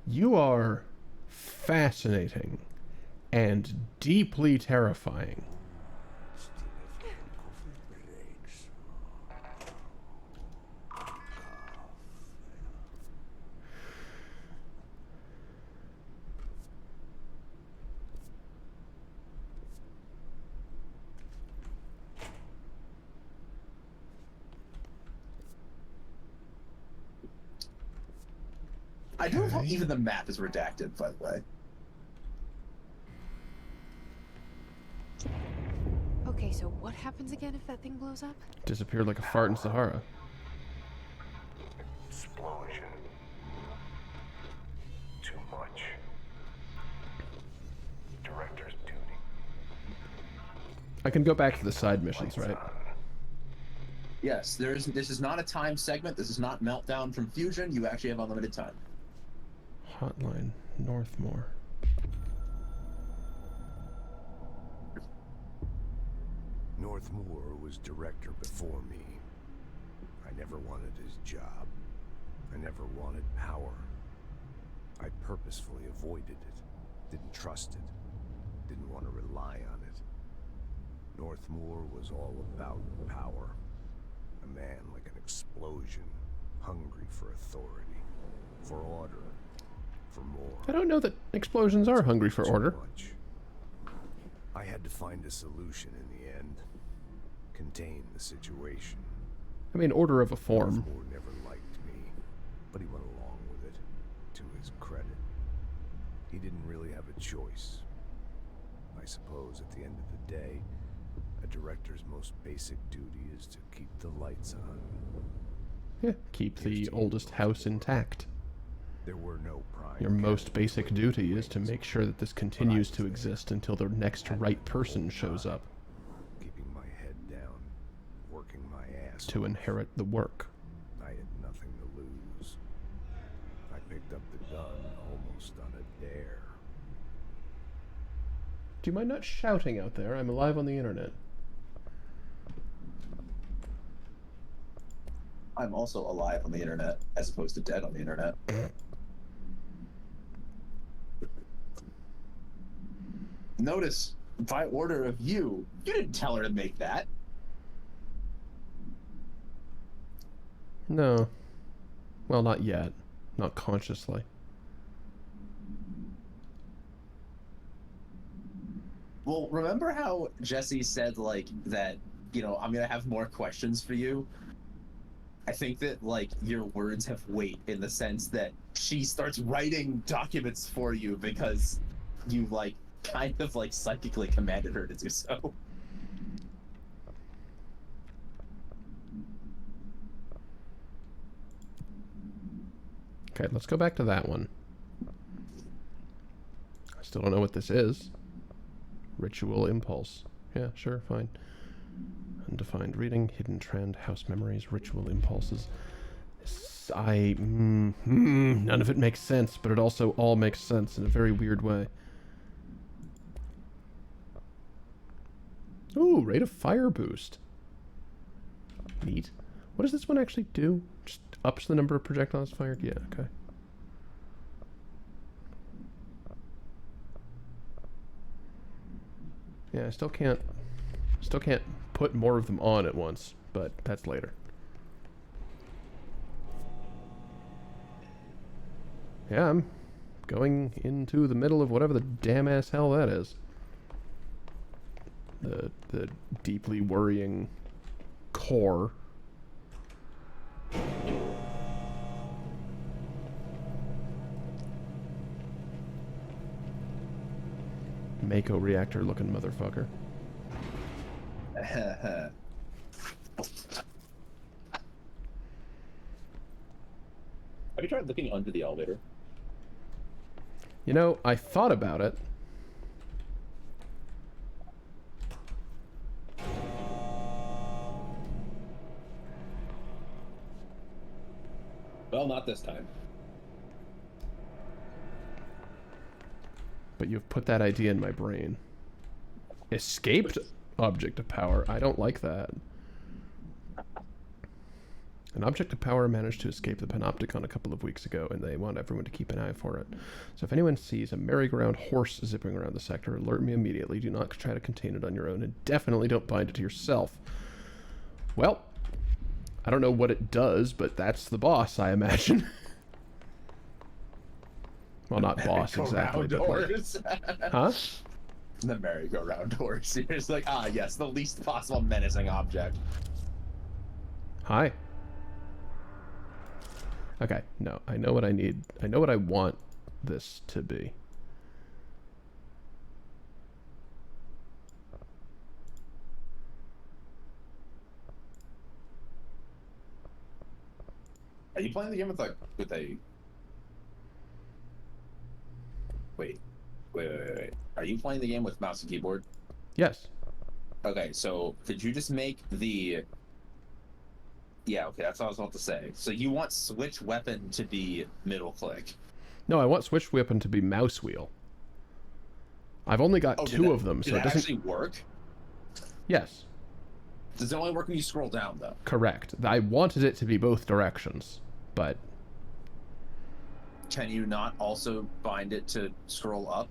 You are fascinating and deeply terrifying. Still a few coffee breaks. I do love even the map is redacted, by the way. Okay, so what happens again if that thing blows up? Disappeared like a fart in Sahara. Explosion. Too much. Director's duty. I can go back to the side missions, right? Yes, this is not a time segment. This is not Meltdown from Fusion. You actually have unlimited time. Hotline Northmore. Northmore was director before me. I never wanted his job. I never wanted power. I purposefully avoided it. Didn't trust it. Didn't want to rely on it. Northmore was all about power. A man like an explosion, hungry for authority, for order, for more. I don't know that explosions are hungry for Too order. much. I had to find a solution in the end. Contain the situation. I mean, order of a form. Northmore never liked me, but he went along with it, to his credit. He didn't really have a choice. I suppose at the end of the day, a director's most basic duty is to keep the lights on. Yeah, keep the oldest house intact. There were no prime. Your most basic duty is to make sure that this continues to exist until the next right person shows up Keeping my head down, working my ass to inherit the work. I had nothing to lose. I picked up the gun almost on a dare. Do you mind not shouting out there? I'm live on the internet. I'm also alive on the internet, as opposed to dead on the internet. Notice, by order of you didn't tell her to make that. No. Well, not yet. Not consciously. Well, remember how Jesse said, like, that, you know, I'm gonna have more questions for you? I think that, like, your words have weight in the sense that she starts writing documents for you because you, like, kind of, like, psychically commanded her to do so. Okay, let's go back to that one. I still don't know what this is. Ritual impulse. Yeah, sure, fine. undefined reading, hidden trend, house memories, ritual impulses. None of it makes sense, but it also all makes sense in a very weird way. Ooh, rate of fire boost. Neat. What does this one actually do? Just ups the number of projectiles fired? Yeah, okay. Yeah, I still can't put more of them on at once, but that's later. Yeah, I'm going into the middle of whatever the damn ass hell that is. The deeply worrying core. Mako reactor looking motherfucker. Have you tried looking under the elevator? You know, I thought about it. Well, not this time. But you've put that idea in my brain. Escaped object of power. I don't like that. An object of power managed to escape the Panopticon a couple of weeks ago, and they want everyone to keep an eye for it. So if anyone sees a merry-go-round horse zipping around the sector, alert me immediately. Do not try to contain it on your own, and definitely don't bind it to yourself. Well, I don't know what it does, but that's the boss, I imagine. Well, not boss exactly, but like... Huh? The merry-go-round horse. You're just like, ah, yes, the least possible menacing object. Hi. Okay, no, I know what I need. I know what I want this to be. Are you playing the game with a Wait. Are you playing the game with mouse and keyboard? Yes. Okay, so could you just make the... Yeah, okay, that's what I was about to say. So you want switch weapon to be middle click. No, I want switch weapon to be mouse wheel. I've only got two of them, so it doesn't... actually work? Yes. Does it only work when you scroll down, though? Correct. I wanted it to be both directions, but... Can you not also bind it to scroll up?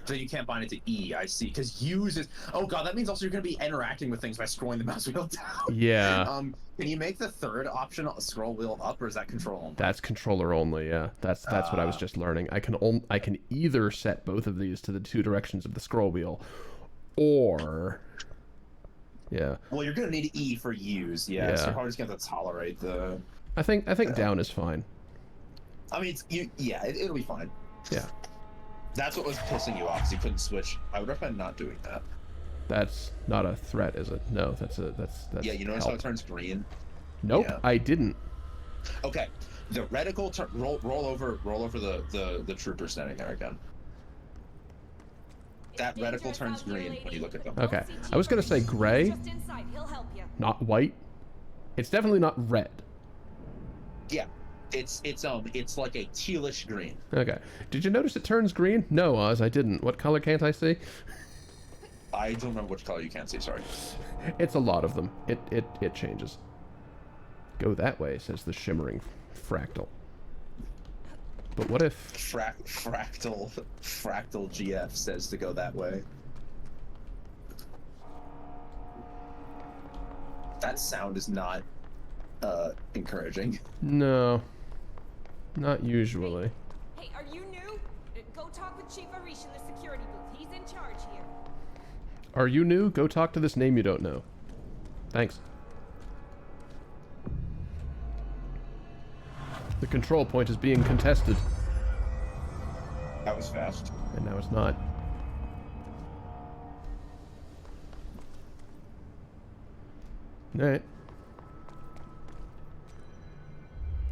So you can't bind it to E, I see. Because use is... Oh god, that means also you're going to be interacting with things by scrolling the mouse wheel down. Yeah. Can you make the third option scroll wheel up, or is that control only? That's controller only, yeah. That's what I was just learning. I can either set both of these to the two directions of the scroll wheel, or... Yeah. Well, you're going to need E for use, yeah. So you're probably just going to have to tolerate the... I think down is fine. I mean, it'll be fine. Yeah. That's what was pissing you off, because you couldn't switch. I would recommend not doing that. That's not a threat, is it? No, that's Yeah, you notice how it turns green? Nope, yeah. I didn't. Okay, the reticle roll over the trooper standing there again. That reticle turns green when you look at them. Okay, I was gonna say gray, not white. It's definitely not red. Yeah. It's like a tealish green. Okay. Did you notice it turns green? No, Oz, I didn't. What color can't I see? I don't remember which color you can't see, sorry. It's a lot of them. It changes. Go that way, says the shimmering fractal. But what if... Fractal GF says to go that way. That sound is not encouraging. No. Not usually. Hey, are you new? Go talk with Chief Arish in the security booth. He's in charge here. Are you new? Go talk to this name you don't know. Thanks. The control point is being contested. That was fast. And now it's not. Alright.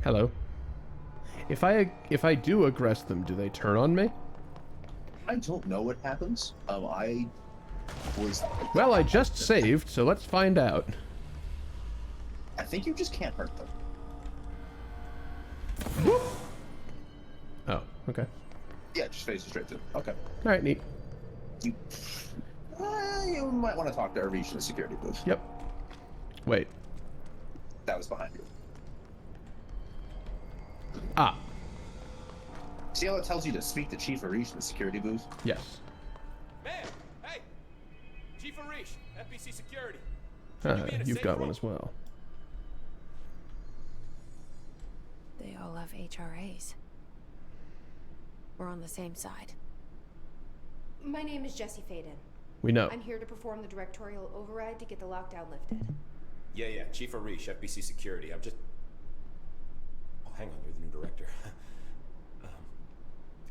Hello. If I do aggress them, do they turn on me? I don't know what happens. I was... Well, I just saved, so let's find out. I think you just can't hurt them. Oh, okay. Yeah, just face it straight to them. Okay. Alright, neat. You might want to talk to Arish in the security booth. Yep. Wait. That was behind you. Ah. See how it tells you to speak to Chief Arish in the security booth? Yes. Man, hey! Chief Arish, FBC Security. You've got one as well. They all have HRAs. We're on the same side. My name is Jesse Faden. We know. I'm here to perform the directorial override to get the lockdown lifted. Yeah, Chief Arish, FBC Security. I'm just... Oh, hang on, you're the new director.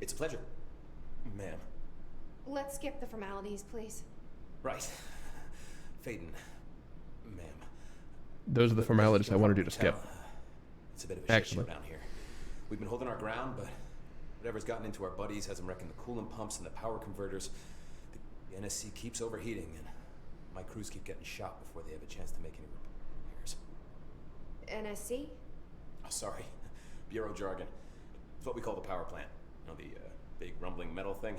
It's a pleasure, ma'am. Let's skip the formalities, please. Right. Faden, ma'am. Those are the formalities I wanted you to skip. It's a bit of a shit show down here. We've been holding our ground, but whatever's gotten into our buddies has them wrecking the coolant pumps and the power converters. The NSC keeps overheating, and my crews keep getting shot before they have a chance to make any repairs. NSC? Oh, sorry. Bureau jargon. It's what we call the power plant. You know, the big rumbling metal thing.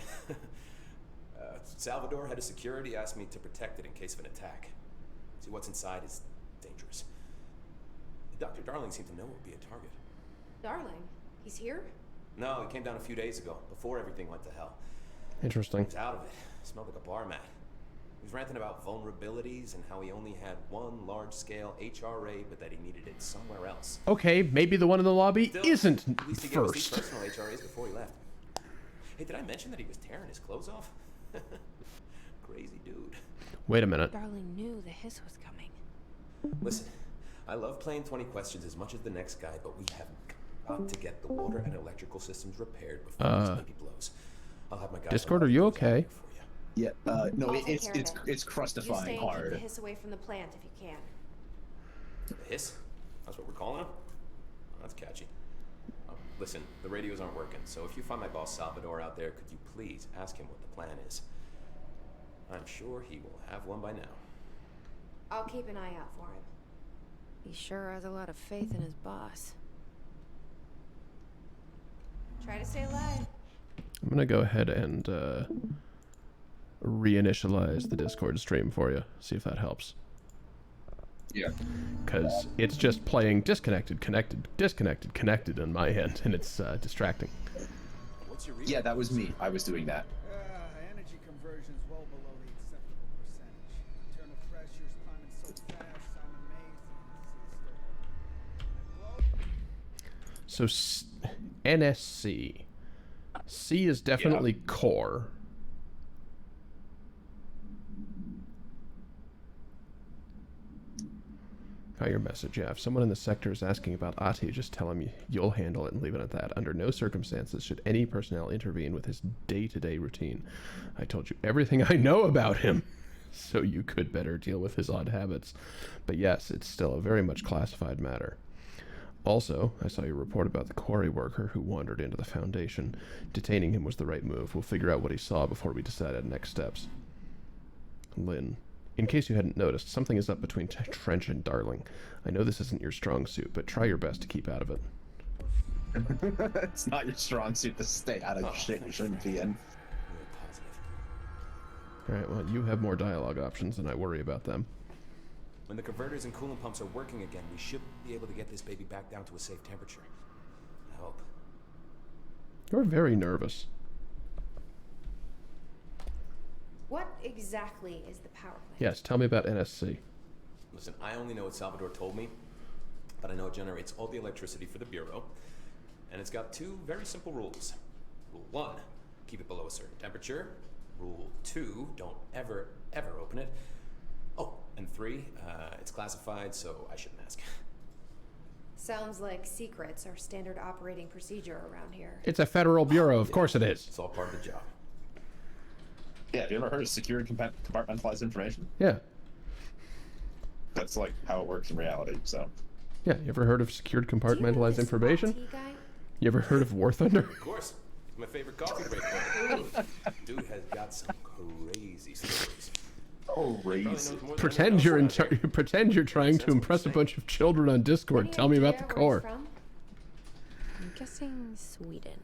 Salvador, head of security, asked me to protect it in case of an attack. See, what's inside is dangerous. Dr. Darling seemed to know it would be a target. Darling? He's here? No, he came down a few days ago, before everything went to hell. Interesting. He was out of it. Smelled like a bar mat. He was ranting about vulnerabilities and how he only had one large-scale HRA, but that he needed it somewhere else. Okay, maybe the one in the lobby isn't At least he gave us these first. personal HRAs before he left. Hey, did I mention that he was tearing his clothes off? Crazy dude. Wait a minute. Darling knew the hiss was coming. Listen, I love playing 20 questions as much as the next guy, but we have got to get the water and electrical systems repaired before this baby blows. I'll have my guys. Discord, are you okay? Yeah, no, I'll take it's care of it. it's crustifying You stay and keep hard. the hiss away from the plant if you can. The hiss? That's what we're calling him? Oh, that's catchy. Listen, the radios aren't working, so if you find my boss Salvador out there, could you please ask him what the plan is? I'm sure he will have one by now. I'll keep an eye out for him. He sure has a lot of faith in his boss. Try to stay alive. I'm gonna go ahead and reinitialize the Discord stream for you. See if that helps. Yeah. Because it's just playing disconnected, connected, disconnected, connected on my end, and it's distracting. What's your Yeah, that was me. I was doing that. Energy conversion's well below the acceptable percentage. Internal pressures climbing so fast, I'm amazed. So NSC. C is definitely core. Got your message, yeah. If someone in the sector is asking about Ati, just tell him you'll handle it and leave it at that. Under no circumstances should any personnel intervene with his day-to-day routine. I told you everything I know about him, so you could better deal with his odd habits. But yes, it's still a very much classified matter. Also, I saw your report about the quarry worker who wandered into the Foundation. Detaining him was the right move. We'll figure out what he saw before we decide on next steps. Lynn. In case you hadn't noticed, something is up between Trench and Darling. I know this isn't your strong suit, but try your best to keep out of it. It's not your strong suit to stay out of shit you shouldn't be in. Alright, well, you have more dialogue options, and I worry about them. When the converters and coolant pumps are working again, we should be able to get this baby back down to a safe temperature. I hope. You're very nervous. What exactly is the power plant? Yes, tell me about NSC. Listen, I only know what Salvador told me, but I know it generates all the electricity for the Bureau, and it's got two very simple rules. Rule 1, keep it below a certain temperature. Rule 2, don't ever, ever open it. Oh, and 3, it's classified, so I shouldn't ask. Sounds like secrets are standard operating procedure around here. It's a federal bureau, of course it is. It's all part of the job. Yeah, have you ever heard of secure compartmentalized information? Yeah. That's like how it works in reality, so. Yeah, you ever heard of secured compartmentalized information? You ever heard of War Thunder? Of course. It's my favorite coffee break. Dude has got some crazy stories. Crazy. Pretend you're pretend you're trying to impress a bunch of children on Discord. Tell me about the core. I'm guessing Sweden.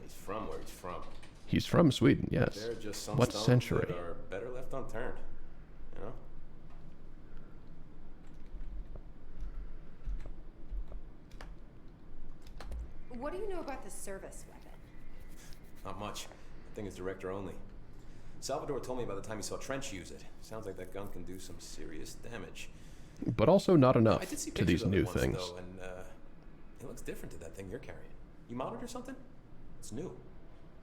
He's from where he's from. He's from Sweden, yes. There are just some What stones century? that are better left unturned. You know? What do you know about the service weapon? Not much. The thing is director only. Salvador told me by the time he saw Trench use it. Sounds like that gun can do some serious damage. But also not enough I did see to these pictures of it new once, things. Though, and it looks different to that thing you're carrying. You modded or something? It's new.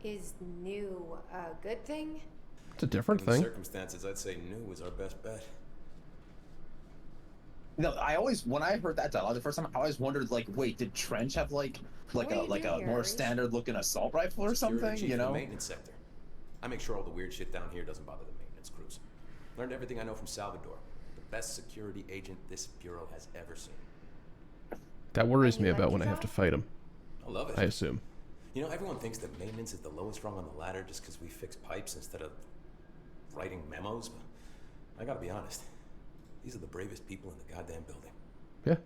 Is new a good thing? It's a different Given the thing. circumstances, I'd say new is our best bet. No, I always, when I heard that dialogue the first time, I always wondered, like, wait, did Trench have like a more standard looking assault rifle or Security something? chief You of the know? maintenance sector. I make sure all the weird shit down here doesn't bother the maintenance crews. Learned everything I know from Salvador. The best security agent this bureau has ever seen. That worries me about when I have to fight him. I love it. I assume. You know, everyone thinks that maintenance is the lowest rung on the ladder just because we fix pipes instead of writing memos, but I gotta be honest. These are the bravest people in the goddamn building. Yeah.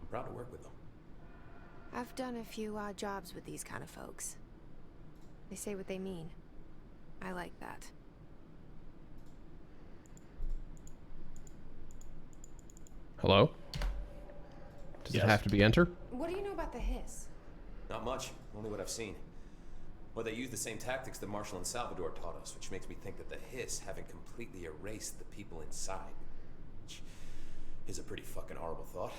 I'm proud to work with them. I've done a few odd jobs with these kind of folks. They say what they mean. I like that. Hello? Does it have to be enter? What do you know about the hiss? Not much, only what I've seen. Well, they use the same tactics that Marshall and Salvador taught us, which makes me think that the hiss haven't completely erased the people inside. Which is a pretty fucking horrible thought.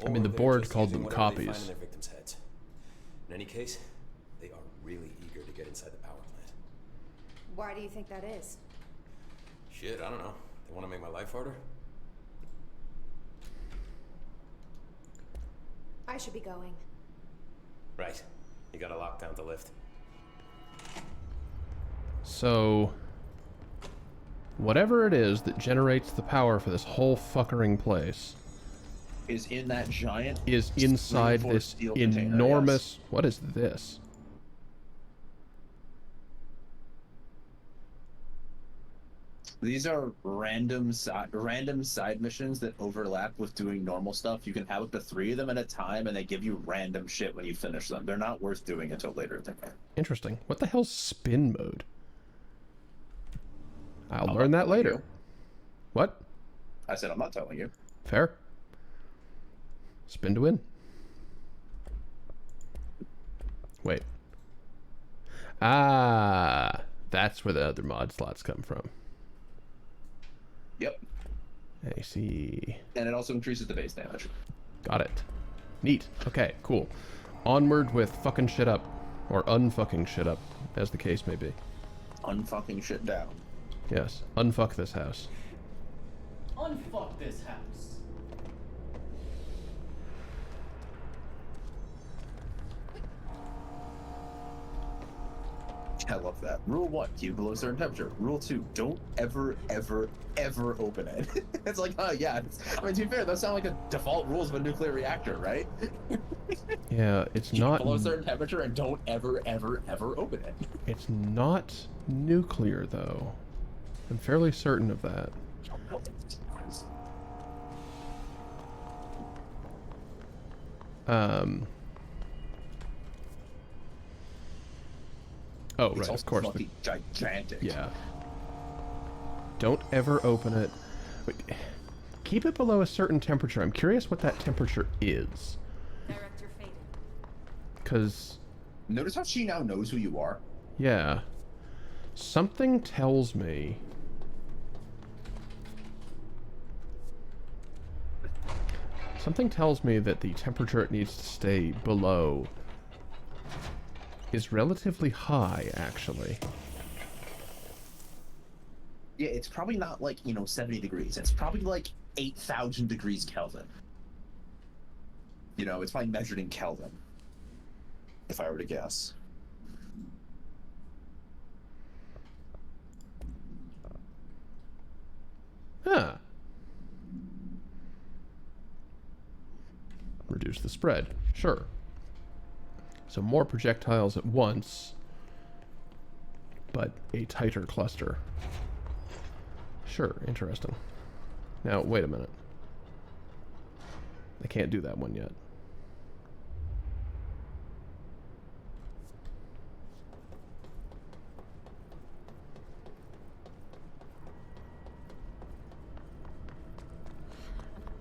I mean, the Or they're board just called using them whatever they copies. find in their victims' heads. In any case, they are really eager to get inside the power plant. Why do you think that is? Shit, I don't know. They want to make my life harder? I should be going. Right. You got a lockdown to lift. So, whatever it is that generates the power for this whole fuckering place Is in that giant. is inside reinforced this steel container, enormous... What is this? These are random side missions that overlap with doing normal stuff. You can have up to 3 of them at a time, and they give you random shit when you finish them. They're not worth doing until later in the game. Interesting. What the hell's spin mode? I'll learn that later. you. What? I said I'm not telling you. Fair. Spin to win. Wait. Ah, that's where the other mod slots come from. Yep. I see. And it also increases the base damage. Got it. Neat. Okay, cool. Onward with fucking shit up. Or unfucking shit up, as the case may be. Unfucking shit down. Yes. Unfuck this house. Unfuck this house. I love that. Rule 1, keep it below a certain temperature. Rule 2, don't ever, ever, ever open it. It's like, oh yeah. I mean, to be fair, those sound like the default rules of a nuclear reactor, right? Yeah, it's Keep not... it below a certain temperature and don't ever, ever, ever open it. It's not nuclear, though. I'm fairly certain of that. Oh, It's right, also of course. fucking gigantic. Yeah. Don't ever open it. Wait, keep it below a certain temperature. I'm curious what that temperature is. Director Faden. Because... Notice how she now knows who you are? Yeah. Something tells me... Something tells me that the temperature it needs to stay below is relatively high, actually. Yeah, it's probably not like, 70 degrees. It's probably like 8,000 degrees Kelvin. It's probably measured in Kelvin. If I were to guess. Huh. Reduce the spread. Sure. So more projectiles at once but a tighter cluster. Sure, interesting. Now, wait a minute. I can't do that one yet.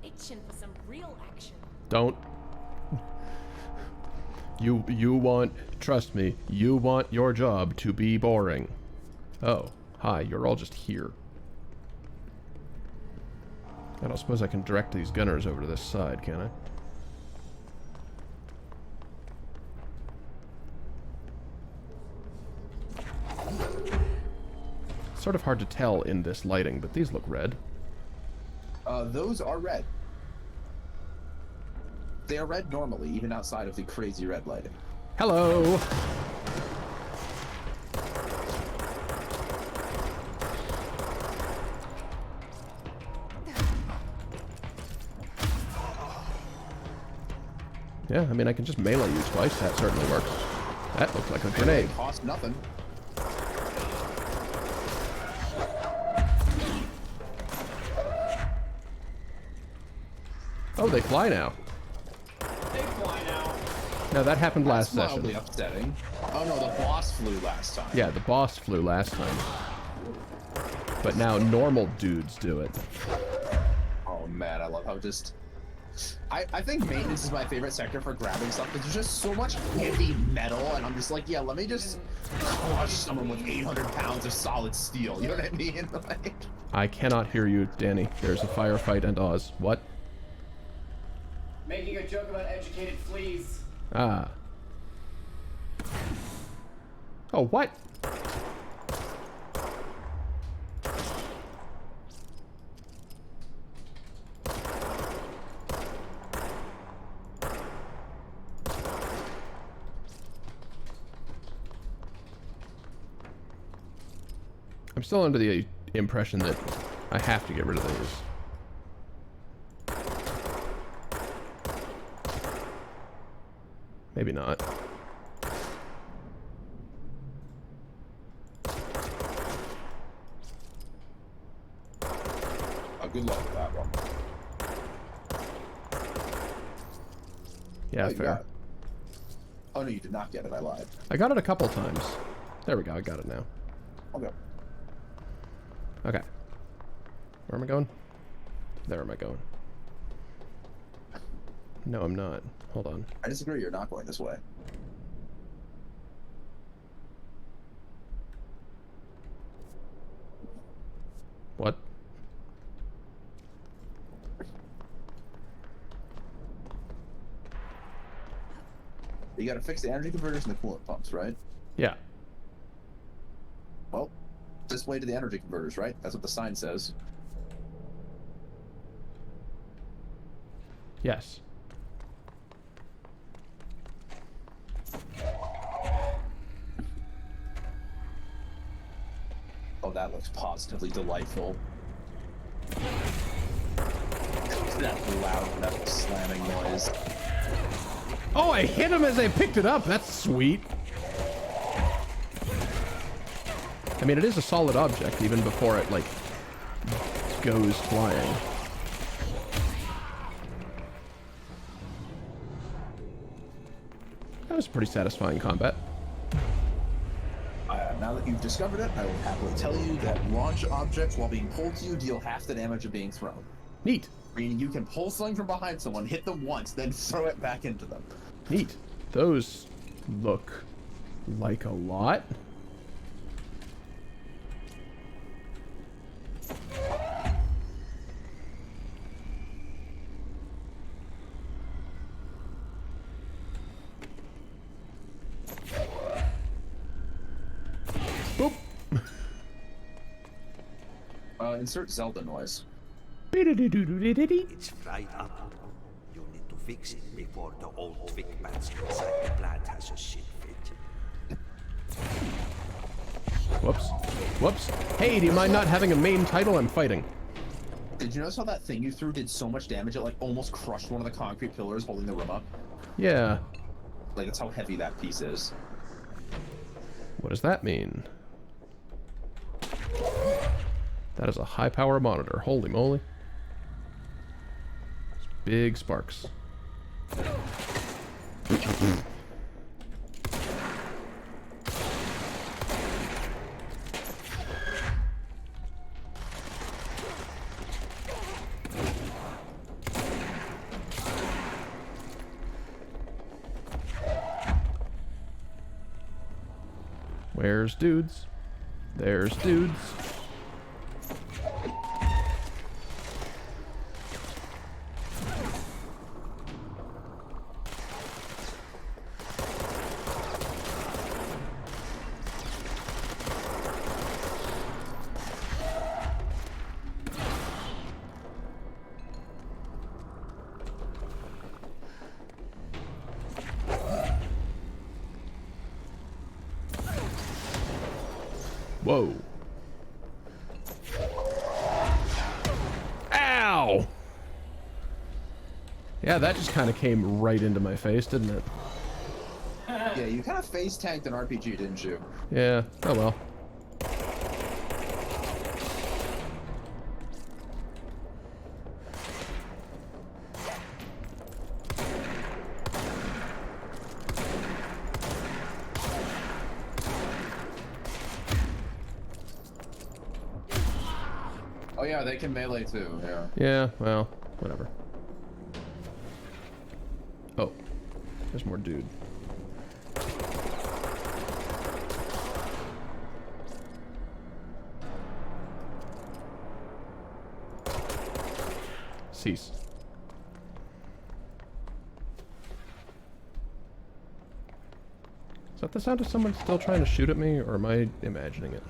Itching for some real action. Don't. You want, trust me, you want your job to be boring. Oh, hi, you're all just here. I don't suppose I can direct these gunners over to this side, can I? Sort of hard to tell in this lighting, but these look red. Those are red. They are red normally, even outside of the crazy red lighting. Hello! Yeah, I mean, I can just melee you twice. That certainly works. That looked like a grenade. It cost nothing. Oh, they fly now. They fly now. No, that happened last That's session. mildly upsetting. Oh no, the boss flew last time. Yeah, the boss flew last time. But now normal dudes do it. Oh man, I love how just... I think maintenance is my favorite sector for grabbing stuff because there's just so much heavy metal, and I'm just like, yeah, let me just crush someone with 800 pounds of solid steel. You know what I mean? Like... I cannot hear you, Danny. There's a firefight and Oz. What? Making a joke about educated fleas. Ah. Oh, what? I'm still under the impression that I have to get rid of these. Maybe not. Good luck with that one. Yeah, you fair. got it. Oh no, you did not get it. I lied. I got it a couple times. There we go. I got it now. Okay. Okay. Where am I going? There am I going. No, I'm not. Hold on. I disagree. You're not going this way. What? You gotta fix the energy converters and the coolant pumps, right? Yeah. Well, this way to the energy converters, right? That's what the sign says. Yes. Oh, that looks positively delightful. That loud metal slamming noise. Oh, I hit him as I picked it up. That's sweet. I mean, it is a solid object even before it, like, goes flying. That was pretty satisfying combat. Now that you've discovered it, I will happily tell you that launch objects, while being pulled to you, deal half the damage of being thrown. Neat. Meaning you can pull something from behind someone, hit them once, then throw it back into them. Neat. Those look like a lot. Boop. Insert Zelda noise. It's fried up. You need to fix it before the old twig bats inside the plant has a shit fit. Whoops. Whoops. Hey, do you mind not having a main title? I'm fighting. Did you notice how that thing you threw did so much damage it like almost crushed one of the concrete pillars holding the room up? Yeah. Like that's how heavy that piece is. What does that mean? That is a high power monitor. Holy moly. Big sparks. Where's dudes? There's dudes. Whoa. Ow! Yeah, that just kind of came right into my face, didn't it? Yeah, you kind of face tanked an RPG, didn't you? Yeah, oh well. Oh yeah, they can melee too, yeah. Yeah, well, whatever. Oh, there's more dude. Cease. Is that the sound of someone still trying to shoot at me, or am I imagining it?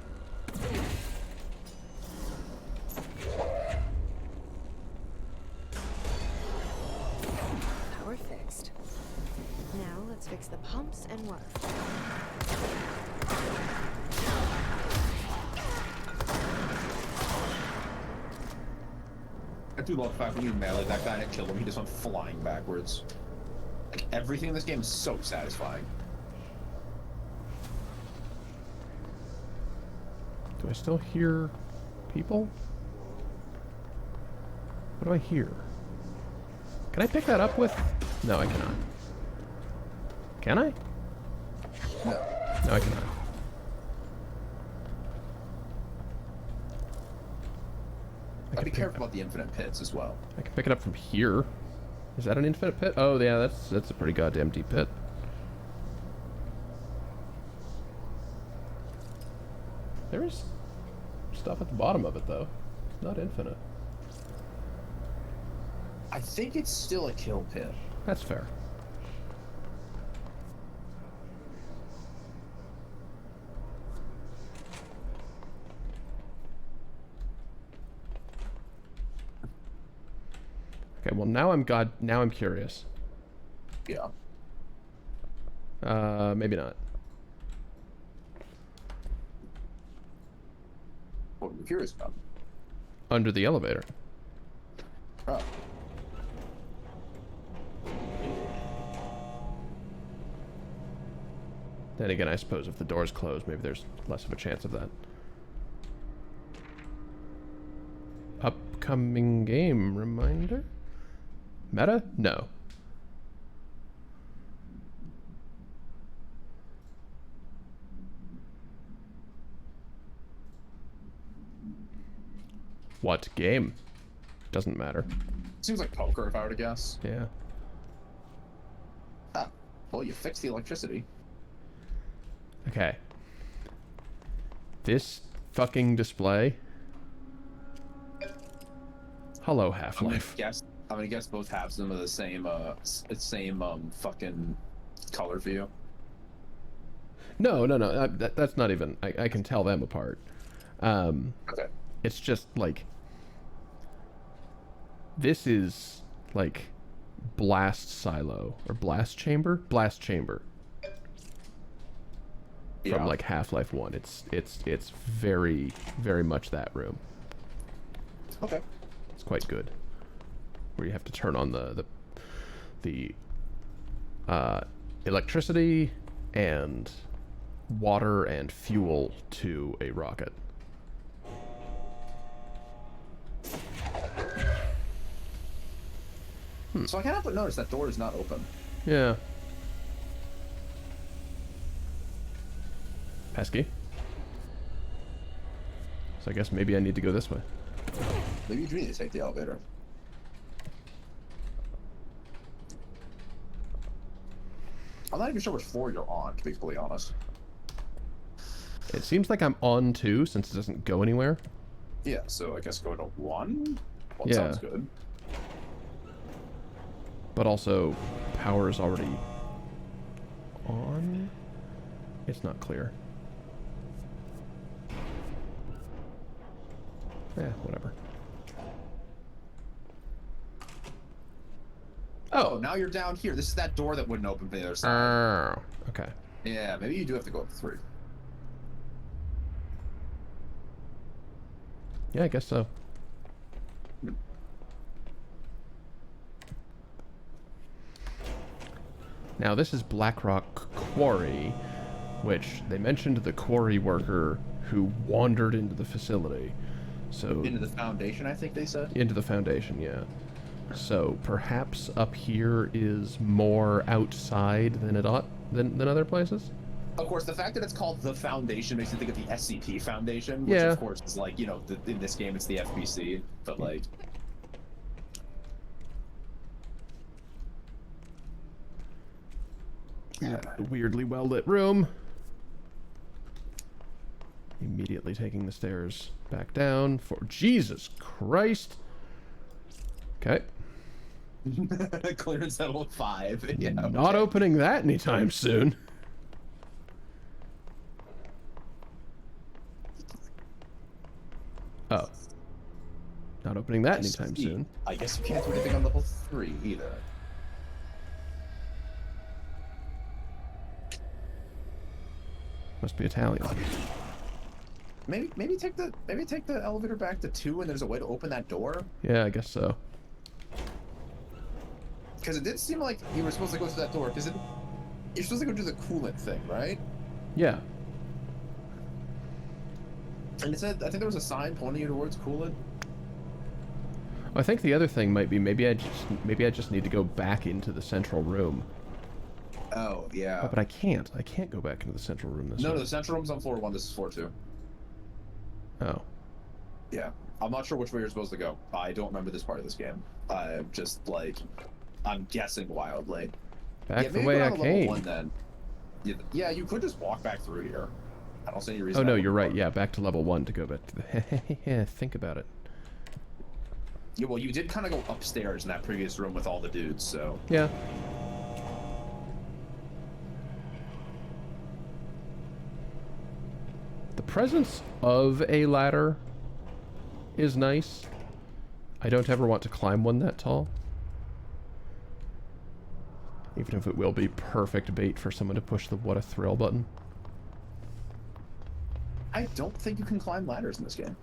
Power fixed. Now let's fix the pumps and work. I do love the fact when you melee that guy and kill him, he just went flying backwards. Like, everything in this game is so satisfying. Do I still hear people? What do I hear? Can I pick that up with? No, I cannot. Can I? No. No, I cannot. I'd be careful about the infinite pits as well. I can pick it up from here. Is that an infinite pit? Oh, yeah, that's a pretty goddamn deep pit. There is stuff at the bottom of it, though. It's not infinite. I think it's still a kill pit. That's fair. Okay, well now I'm curious. Yeah. Maybe not. What are you curious about? Under the elevator. Oh. Then again, I suppose if the door's closed, maybe there's less of a chance of that. Upcoming game reminder? Meta? No. What game? Doesn't matter. Seems like poker if I were to guess. Yeah. Ah, well, you fixed the electricity. Okay. This fucking display. Hello, Half-Life. I'm gonna guess both halves of them are the same fucking color view. No. That's not even. I can tell them apart. Okay. It's just like this is like blast silo or blast chamber from like Half-Life 1. It's very much that room. Okay. It's quite good. Where you have to turn on the electricity and water and fuel to a rocket. So I can't help but notice that door is not open. Yeah. Pesky. So I guess maybe I need to go this way. Maybe you do need to take the elevator. I'm not even sure which floor you're on, to be completely honest. It seems like I'm on 2 since it doesn't go anywhere. Yeah, so I guess go to 1? Well, Yeah. sounds good. But also, power is already on. It's not clear. Yeah, whatever. Oh, now you're down here. This is that door that wouldn't open from the other side. Oh, okay. Yeah, maybe you do have to go up to 3. Yeah, I guess so. Now, this is Blackrock Quarry, which they mentioned the quarry worker who wandered into the facility. So Into the foundation, I think they said? into the foundation, yeah. So perhaps up here is more outside than it ought than other places. Of course, the fact that it's called the Foundation makes me think of the SCP Foundation, which Yeah. of course is like, you know, in this game it's the FBC, but like... Weirdly well lit room. Immediately taking the stairs back down for Jesus Christ. Okay. Clearance level 5. Yeah, Not opening that anytime soon. Oh. Not opening that anytime soon. I guess you can't do anything on level 3 either. Must be Italian. Maybe take the elevator back to 2 and there's a way to open that door. Yeah, I guess so. Because it did seem like you were supposed to go through that door. Because you're supposed to go do the coolant thing, right? Yeah. And it said, I think there was a sign pointing you towards coolant. I think the other thing might be maybe I just need to go back into the central room. Oh yeah. Oh, but I can't. I can't go back into the central room this No, way. the central room's on floor 1. This is floor 2. Oh. Yeah. I'm not sure which way you're supposed to go. I don't remember this part of this game. I'm just like, I'm guessing wildly. Back yeah, the maybe way go I down to level came. 1 then. Yeah, you could just walk back through here. I don't see any reason. Oh I no, wouldn't you're right. walk. Yeah, back to level 1 to go back to the. Yeah, think about it. Yeah, well, you did kind of go upstairs in that previous room with all the dudes, so. Yeah. The presence of a ladder is nice. I don't ever want to climb one that tall. Even if it will be perfect bait for someone to push the what a thrill button. I don't think you can climb ladders in this game.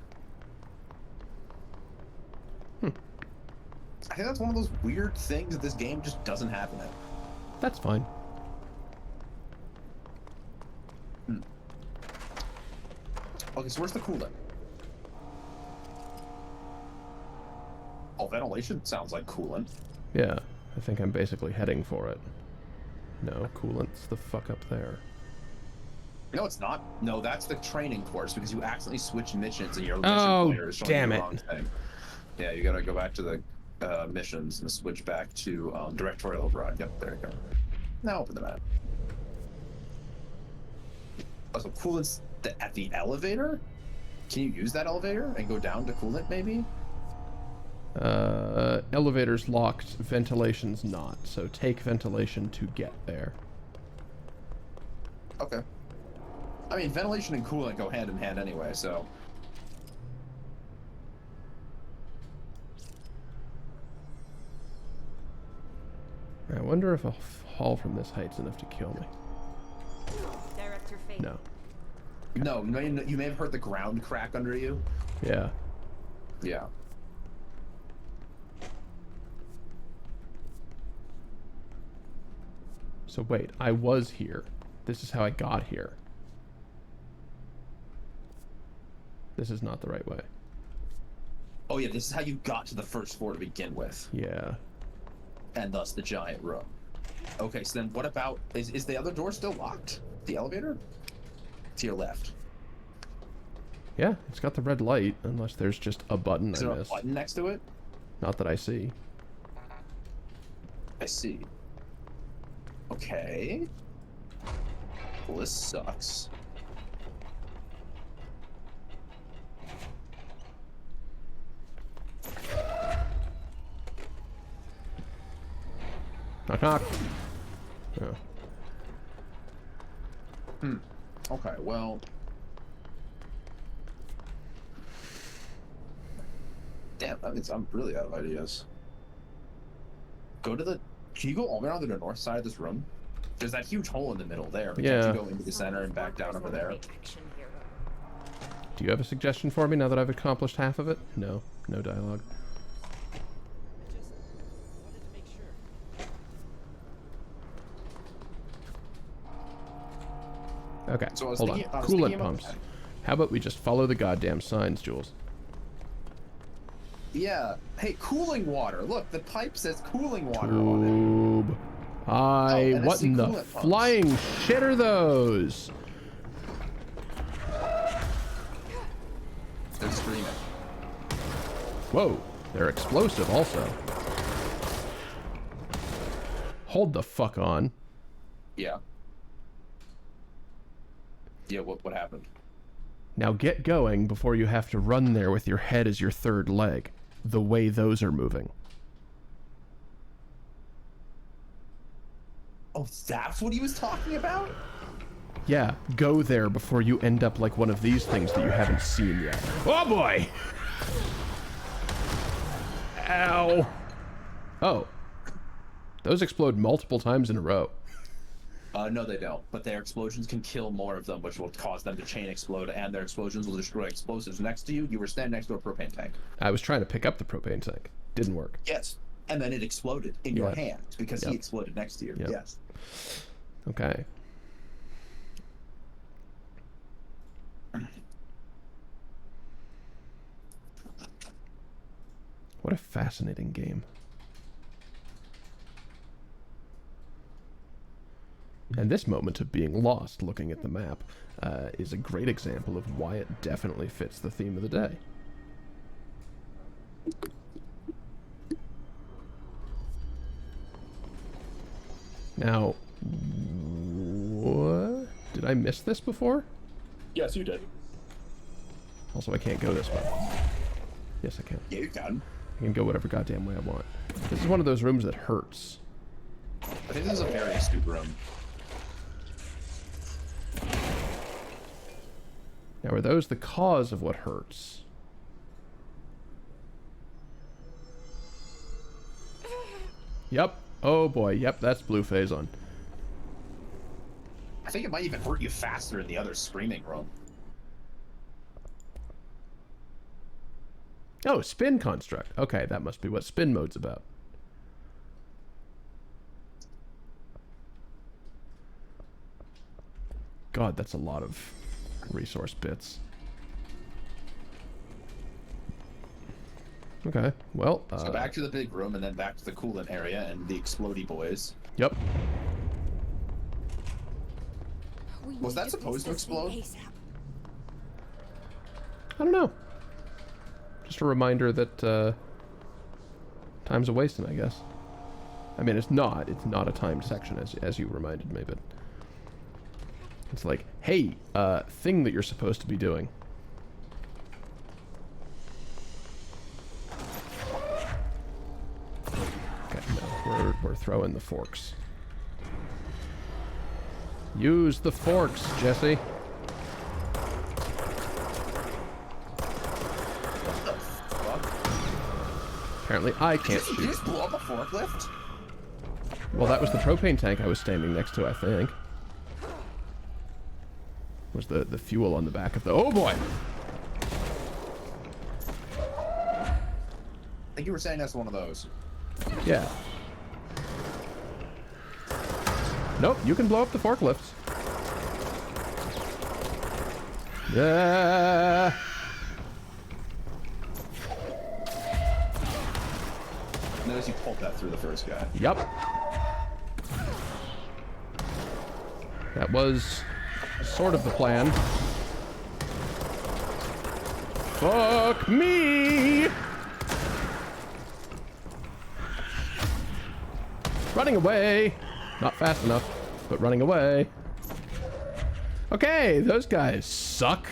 I think that's one of those weird things that this game just doesn't have in it. That's fine. Okay, so where's the coolant? Oh, ventilation sounds like coolant. Yeah, I think I'm basically heading for it. No, coolant's the fuck up there. No, it's not. No, that's the training course because you accidentally switched missions and your mission Oh, player is showing damn you it. the wrong thing. Yeah, you gotta go back to the missions and switch back to directorial override. Yep, there you go. Now open the map. Oh, so coolant's at the elevator? Can you use that elevator and go down to coolant maybe? Elevator's locked, ventilation's not, so take ventilation to get there. Okay. I mean, ventilation and coolant go hand in hand anyway, so. I wonder if a fall from this height's enough to kill me. Direct your fate. No. No, you may have heard the ground crack under you. Yeah. Yeah. So wait, I was here. This is how I got here. This is not the right way. Oh yeah, this is how you got to the first floor to begin with. Yeah. and thus the giant room. Okay, so then what about, is the other door still locked? The elevator? To your left. Yeah, it's got the red light, unless there's just a button Is I there a missed. button next to it? Not that I see. I see. Okay. Well, this sucks. Knock knock. Oh. Okay, well. Damn, that means I'm really out of ideas. Go to the. Can you go all the way around to the north side of this room? There's that huge hole in the middle there. But Yeah. Can't you go into the center and back down over there? Do you have a suggestion for me now that I've accomplished half of it? No. No dialogue. Okay, So I was hold on. thinking- I was Coolant thinking about pumps. that. How about we just follow the goddamn signs, Jules? Yeah. Hey, cooling water. Look, the pipe says cooling water on Tube. And I what see in the coolant pumps. flying shit are those? it. They're screaming. Whoa, they're explosive also. Hold the fuck on. Yeah. Yeah, what happened? Now get going before you have to run there with your head as your third leg. The way those are moving. Oh, that's what he was talking about? Yeah, go there before you end up like one of these things that you haven't seen yet. Oh boy! Ow! Oh. Those explode multiple times in a row. No, they don't. But their explosions can kill more of them, which will cause them to chain explode, and their explosions will destroy explosives next to you. You were standing next to a propane tank. I was trying to pick up the propane tank. Didn't work. Yes. And then it exploded in your Yeah. hand because Yep. he exploded next to you. Yep. Yes. Okay. What a fascinating game. And this moment of being lost looking at the map is a great example of why it definitely fits the theme of the day. Now, what? Did I miss this before? Yes, you did. Also, I can't go this way. Yes, I can. Yeah, you can. I can go whatever goddamn way I want. This is one of those rooms that hurts. I think this is a very astute room. Now, are those the cause of what hurts? Yep. Oh boy. Yep, that's blue phase on. I think it might even hurt you faster in the other screaming room. Oh, spin construct. Okay, that must be what spin mode's about. God, that's a lot of resource bits. Okay, well, So back to the big room and then back to the coolant area and the explodey boys. Yep. Was that supposed to explode? I don't know. Just a reminder that time's a wasting, I guess. I mean, it's not a timed section as you reminded me, but it's like, hey, thing that you're supposed to be doing. Okay, no, we're throwing the forks. Use the forks, Jesse. Apparently I can't Did you shoot. just blow up a forklift? Well, that was the propane tank I was standing next to, I think. Was the fuel on the back of the... Oh, boy! I think you were saying that's one of those. Yeah. Nope, you can blow up the forklifts. Yeah. Notice you pulled that through the first guy. Yup. That was sort of the plan. Fuck me! Running away! Not fast enough, but running away. Okay, those guys suck.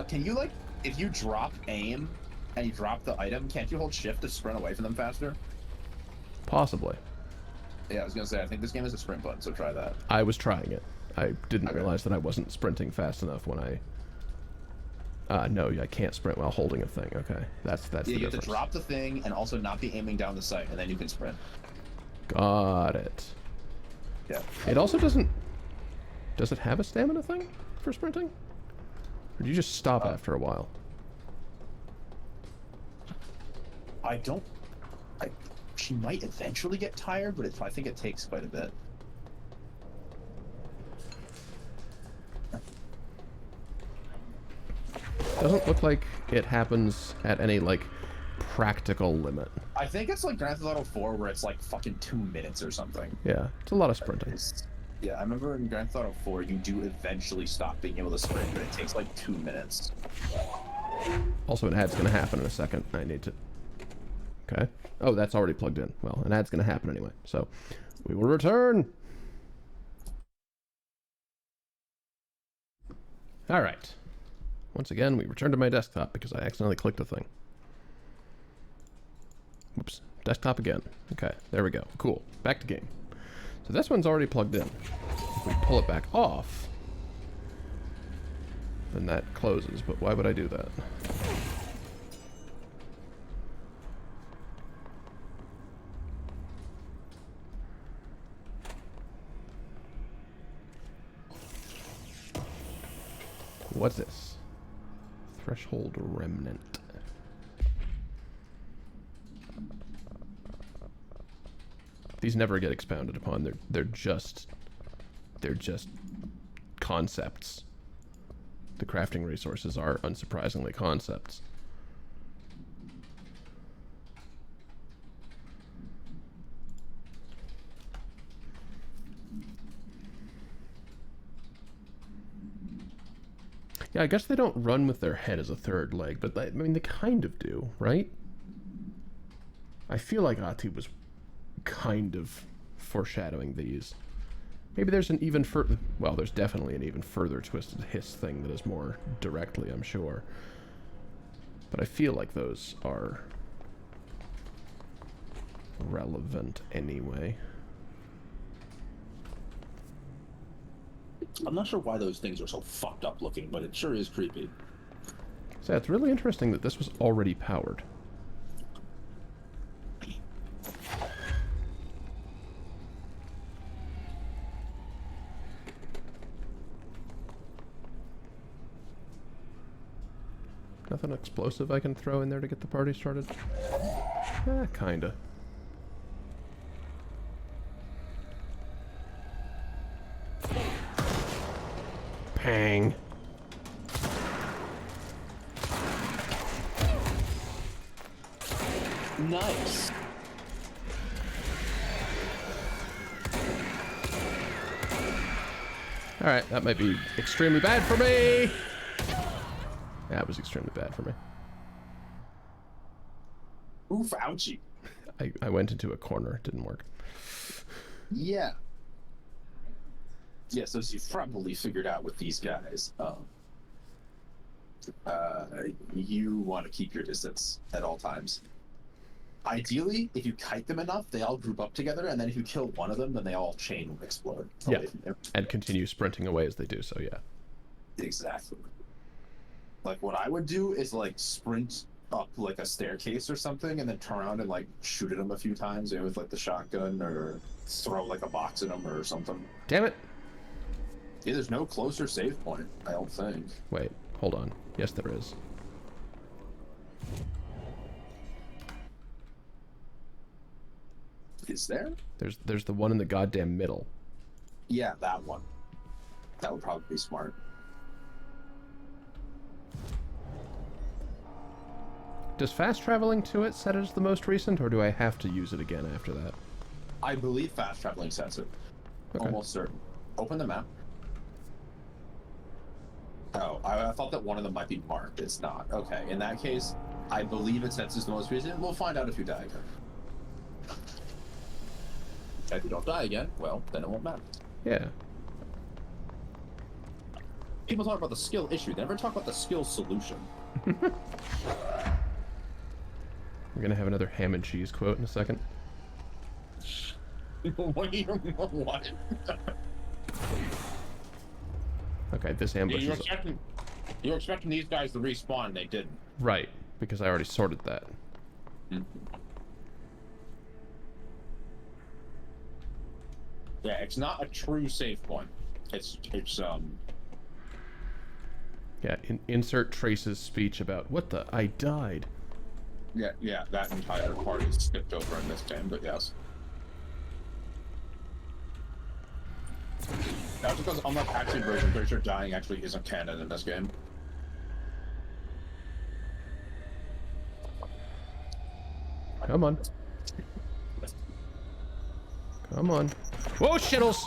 Can you, like, if you drop aim and you drop the item, can't you hold shift to sprint away from them faster? Possibly. Yeah, I was gonna say, I think this game is a sprint button, so try that. I was trying it. I didn't realize that I wasn't sprinting fast enough when I... no, I can't sprint while holding a thing. Okay, that's Yeah, the you have difference. to drop the thing and also not be aiming down the sight, and then you can sprint. Got it. Yeah. It also doesn't... Does it have a stamina thing for sprinting? Or do you just stop after a while? I don't... She might eventually get tired, but I think it takes quite a bit. Doesn't look like it happens at any, like, practical limit. I think it's like Grand Theft Auto 4 where it's like fucking 2 minutes or something. Yeah, it's a lot of sprinting. Yeah, I remember in Grand Theft Auto 4 you do eventually stop being able to sprint, but it takes like 2 minutes. Also, an ad's gonna happen in a second. I need to... Okay. Oh, that's already plugged in. Well, an ad's gonna happen anyway, so we will return. Alright. Once again, we return to my desktop because I accidentally clicked a thing. Whoops. Desktop again. Okay, there we go. Cool. Back to game. So this one's already plugged in. If we pull it back off, then that closes, but why would I do that? What's this? Threshold Remnant. These never get expounded upon. They're just concepts. The crafting resources are unsurprisingly concepts. Yeah, I guess they don't run with their head as a third leg, but I mean, they kind of do, right? I feel like Ati was kind of foreshadowing these. Maybe there's an even further... Well, there's definitely an even further Twisted Hiss thing that is more directly, I'm sure. But I feel like those are relevant anyway. I'm not sure why those things are so fucked up looking, but it sure is creepy. So it's really interesting that this was already powered. Nothing explosive I can throw in there to get the party started? Kinda. Pang. Nice. Alright, that might be extremely bad for me! That was extremely bad for me. Ooh, ouchie. I went into a corner, it didn't work. Yeah. Yeah, so as you've probably figured out with these guys, you want to keep your distance at all times. Ideally, if you kite them enough, they all group up together, and then if you kill one of them, then they all chain and explode. Yeah, and continue sprinting away as they do so, yeah. Exactly. Like, what I would do is, like, sprint up, like, a staircase or something, and then turn around and, like, shoot at them a few times, you know, with, like, the shotgun, or throw, like, a box at them or something. Damn it! Yeah, there's no closer save point, I don't think. Wait, hold on. Yes, there is. Is there? There's the one in the goddamn middle. Yeah, that one. That would probably be smart. Does fast traveling to it set it as the most recent, or do I have to use it again after that? I believe fast traveling sets it. Okay. Almost certain. Open the map. Oh, I thought that one of them might be marked. It's not. Okay, in that case, I believe it sets as the most recent. We'll find out if you die again. If you don't die again, well, then it won't matter. Yeah. People talk about the skill issue. They never talk about the skill solution. We're gonna have another ham and cheese quote in a second. What? Okay, this ambush is... You were expecting these guys to respawn, they didn't. Right, because I already sorted that. Yeah, it's not a true save point. It's Yeah, insert Trace's speech about, what the, I died. Yeah, that entire part is skipped over in this game, but yes. That's because unlike Action Version, I'm pretty sure dying actually isn't canon in this game. Come on. Come on. Whoa, shittles!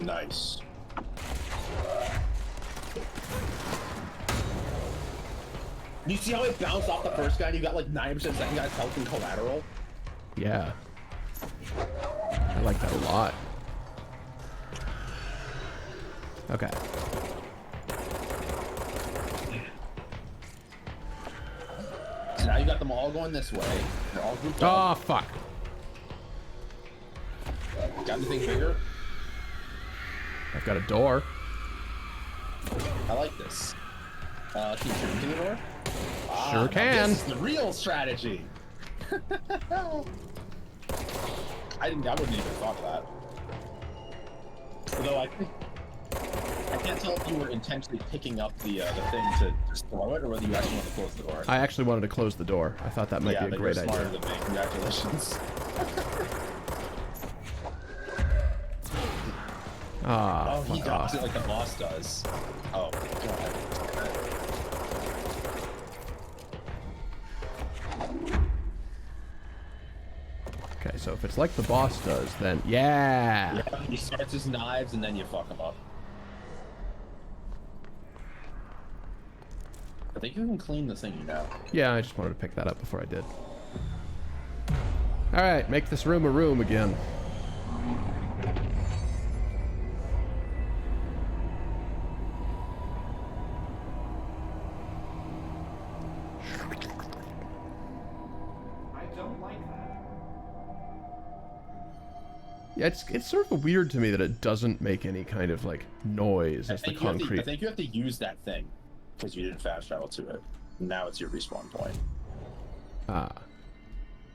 Nice. You see how it bounced off the first guy and you got like 9% second guy's health and collateral? Yeah. I like that a lot. Okay. So now you got them all going this way. They're all grouped up. Oh, fuck. Got anything bigger? I've got a door. I like this. Can you shoot into the door? Sure can. This is the real strategy. I wouldn't even thought of that. Although I can't tell if you were intentionally picking up the thing to just throw it, or whether you actually want to close the door. I actually wanted to close the door. I thought that might be a great idea. Smarter than me. Congratulations. Ah, oh, he fuck drops off. it like the boss does. Oh, God. Okay, so if it's like the boss does, then yeah. Yeah, he starts his knives and then you fuck him up. I think you can clean the thingy now. Yeah, I just wanted to pick that up before I did. Alright, make this room a room again. I don't like that. Yeah, it's sort of weird to me that it doesn't make any kind of like noise as the concrete. I think you have to use that thing because you didn't fast travel to it. Now it's your respawn point. Ah.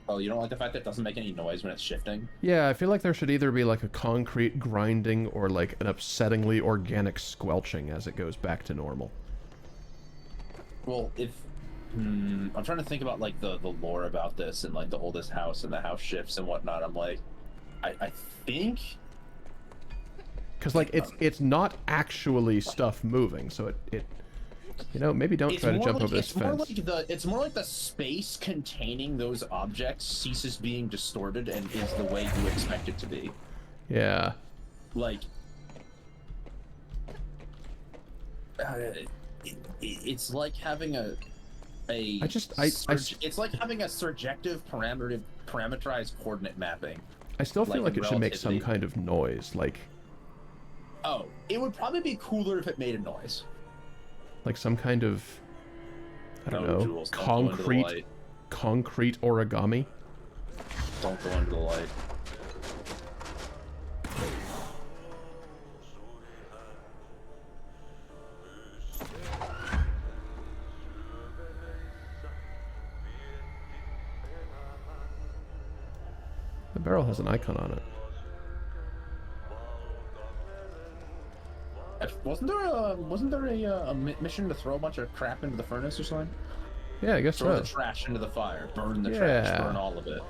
Oh, you don't like the fact that it doesn't make any noise when it's shifting? Yeah, I feel like there should either be like a concrete grinding or like an upsettingly organic squelching as it goes back to normal. Well, if I'm trying to think about like the lore about this and like the oldest house and the house shifts and whatnot. I'm like, I think because like it's not actually stuff moving, so it you know, maybe don't try to jump over this fence. It's more like the space containing those objects ceases being distorted and is the way you expect it to be. Yeah. Like, it's like having it's like having a surjective parameterized coordinate mapping. I still feel like it should make some relativity. kind of noise, like Oh, it would probably be cooler if it made a noise. like some kind of, I don't know, Jules, don't go into the light. concrete origami. Don't go into the light. The barrel has an icon on it. Wasn't there a mission to throw a bunch of crap into the furnace or something? Yeah, I guess Throw so. the trash into the fire, burn the Yeah. trash, burn all of it.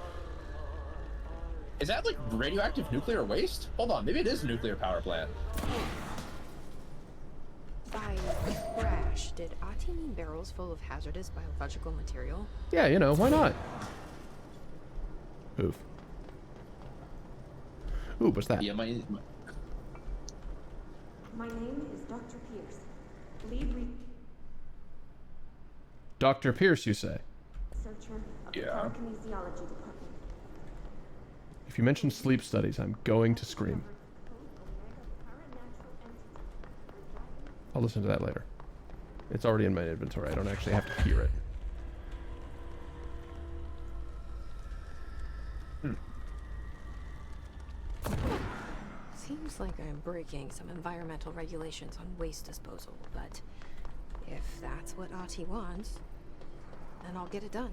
Is that like radioactive nuclear waste? Hold on, maybe it is a nuclear power plant. By crash, did Ati mean barrels full of hazardous biological material? Yeah, you know, why not? Oof. Ooh, what's that? Yeah, My name is Dr. Pierce, Dr. Pierce, you say? researcher of the Kinesiology Department. If you mention sleep studies, I'm going to scream. I'll listen to that later. It's already in my inventory. I don't actually have to hear it. Seems like I'm breaking some environmental regulations on waste disposal, but if that's what Ati wants, then I'll get it done.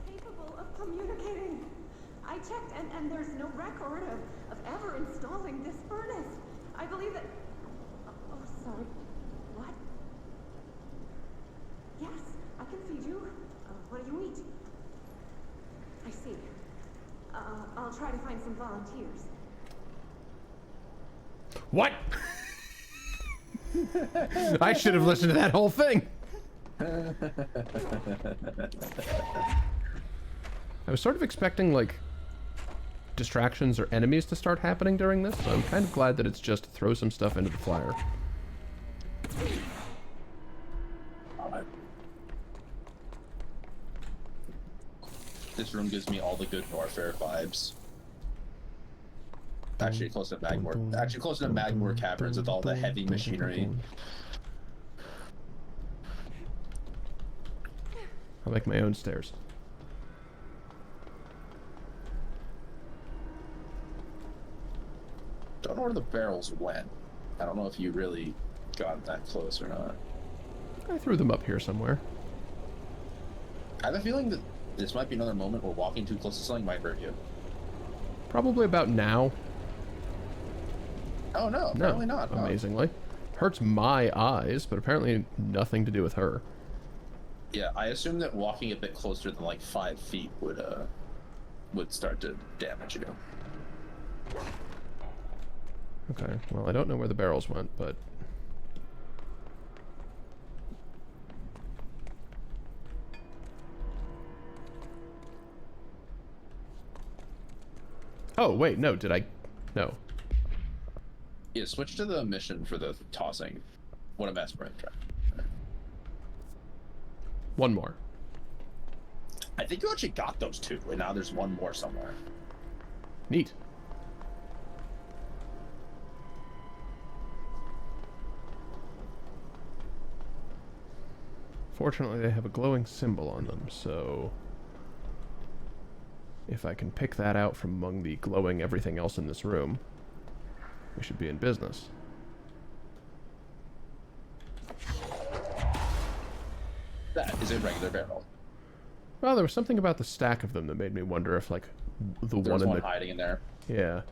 Capable of communicating. I checked, and there's no record of ever installing this furnace. I believe that. Oh, sorry. What? Yes, I can feed you. What do you eat? I see. I'll try to find some volunteers. What? I should have listened to that whole thing. I was sort of expecting, like, distractions or enemies to start happening during this, so I'm kind of glad that it's just throw some stuff into the flyer. This room gives me all the good Norfair vibes. Actually close to Magmore. Actually close to Magmore Caverns with all the heavy machinery. I'll make my own stairs. Don't know where the barrels went. I don't know if you really got that close or not. I threw them up here somewhere. I have a feeling that this might be another moment where walking too close to something might hurt you. Probably about now. Oh no, apparently not. Amazingly. Hurts my eyes, but apparently nothing to do with her. Yeah, I assume that walking a bit closer than like 5 feet would start to damage you. Okay, well, I don't know where the barrels went, but... Oh, wait, no, did I... No. Yeah, switch to the mission for the tossing. What a mess we're in. One more. I think you actually got those two, and now there's one more somewhere. Neat. Fortunately, they have a glowing symbol on them, so... If I can pick that out from among the glowing everything else in this room, we should be in business. That is a regular barrel. Well, there was something about the stack of them that made me wonder if, like, the There's one in one the... hiding in there. Yeah.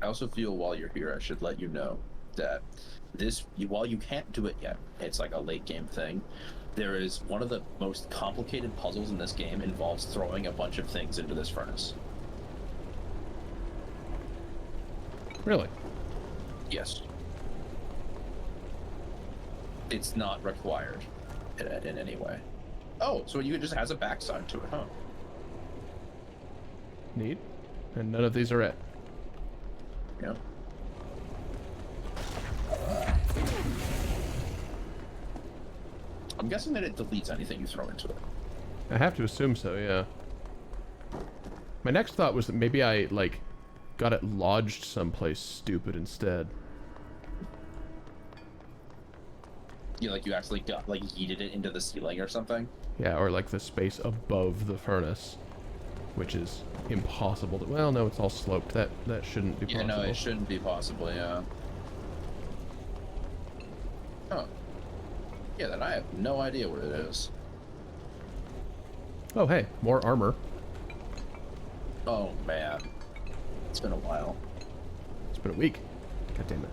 I also feel while you're here, I should let you know that while you can't do it yet, it's like a late game thing. There is one of the most complicated puzzles in this game involves throwing a bunch of things into this furnace. Really? Yes. It's not required in any way. Oh, so it just has a backside to it, huh? Neat. And none of these are it. Yeah. I'm guessing that it deletes anything you throw into it. I have to assume so, yeah. My next thought was that maybe I, like, got it lodged someplace stupid instead. Yeah, like you actually got, like, yeeted it into the ceiling or something? Yeah, or like the space above the furnace, which is impossible to... Well, no, it's all sloped. That shouldn't be possible. Yeah, no, it shouldn't be possible, yeah. Oh. Yeah, then I have no idea what it is. Oh, hey, more armor. Oh, man. It's been a while. It's been a week. God damn it.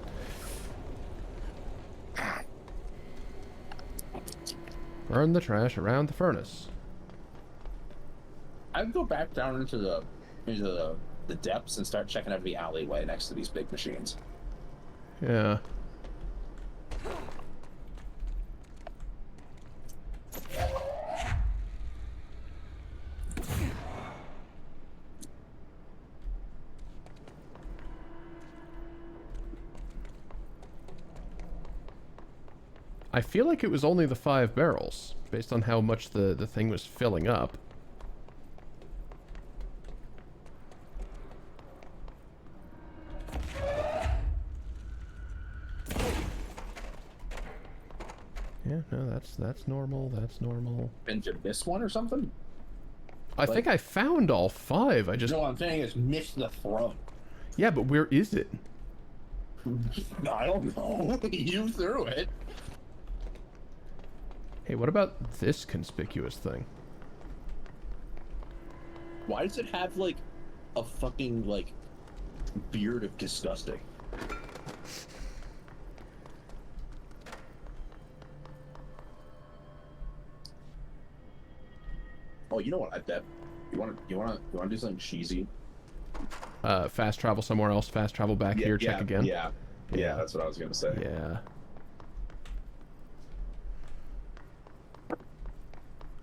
Burn the trash around the furnace. I'd go back down into the depths and start checking every alleyway next to these big machines. Yeah. I feel like it was only the 5 barrels, based on how much the thing was filling up. Yeah, no, that's normal, that's normal. And you miss one or something? I think I found all 5, I just... No, what I'm saying is miss the throne. Yeah, but where is it? I don't know. You threw it. Hey, what about this conspicuous thing? Why does it have, like, a fucking, like, beard of disgusting? Oh, you know what I bet? You wanna do something cheesy? Fast travel somewhere else, fast travel back here, check again? Yeah, that's what I was gonna say. Yeah.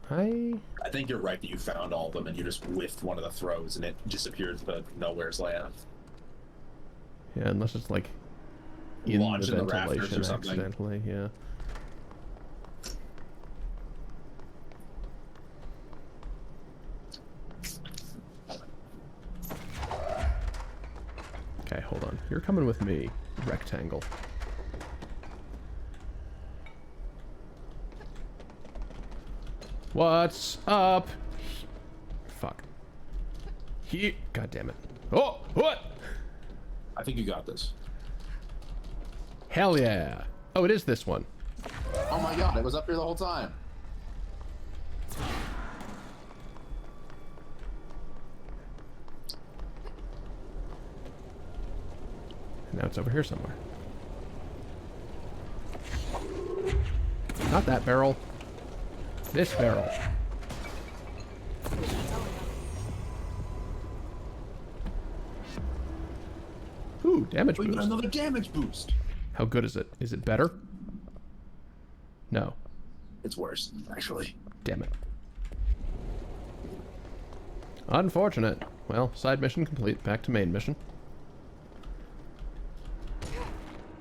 I think you're right that you found all of them and you just whiffed one of the throws and it disappeared to nowhere's land. Yeah, unless it's like in Launch the in the rafters ventilation or something. accidentally, yeah. Okay, hold on. You're coming with me, rectangle. What's up? Fuck. Here. God damn it. Oh, what? I think you got this. Hell yeah. Oh, it is this one. Oh my god, it was up here the whole time. Now it's over here somewhere. Not that barrel. This barrel. Ooh, damage We boost. got another damage boost. How good is it? Is it better? No. It's worse, actually. Damn it. Unfortunate. Well, side mission complete. Back to main mission.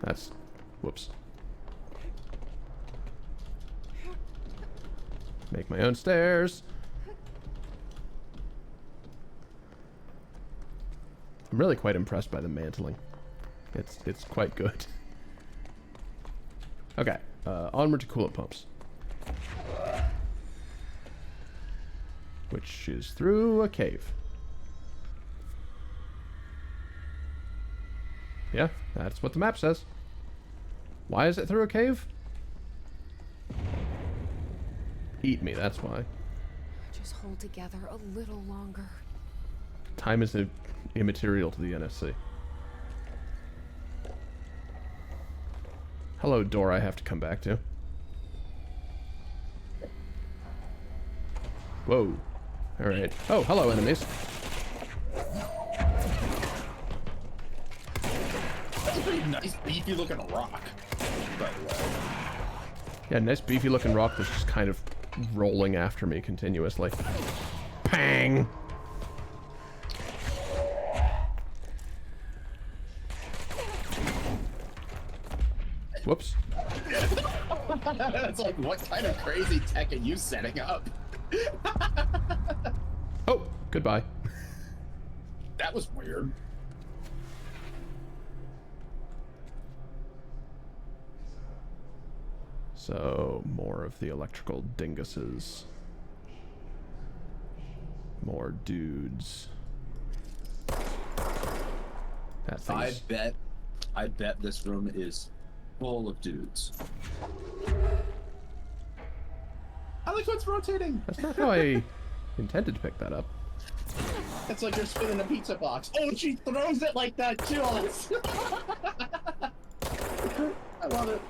That's... Whoops. Make my own stairs. I'm really quite impressed by the mantling. It's quite good. Okay, onward to coolant pumps. Which is through a cave. Yeah, that's what the map says. Why is it through a cave? Eat me, that's why. Just hold together a little longer. Time is immaterial to the NSC. Hello, door I have to come back to. Whoa. Alright. Oh, hello, enemies. That's a pretty nice, beefy looking rock, by the way. Yeah, nice beefy looking rock that's just kind of rolling after me continuously. Pang! Whoops. It's like, what kind of crazy tech are you setting up? Oh, goodbye. That was weird. So, more of the electrical dinguses. More dudes. That thing is... I bet this room is full of dudes. like how it's rotating. That's not how I intended to pick that up. It's like you're spinning a pizza box. Oh, she throws it like that too. I love it.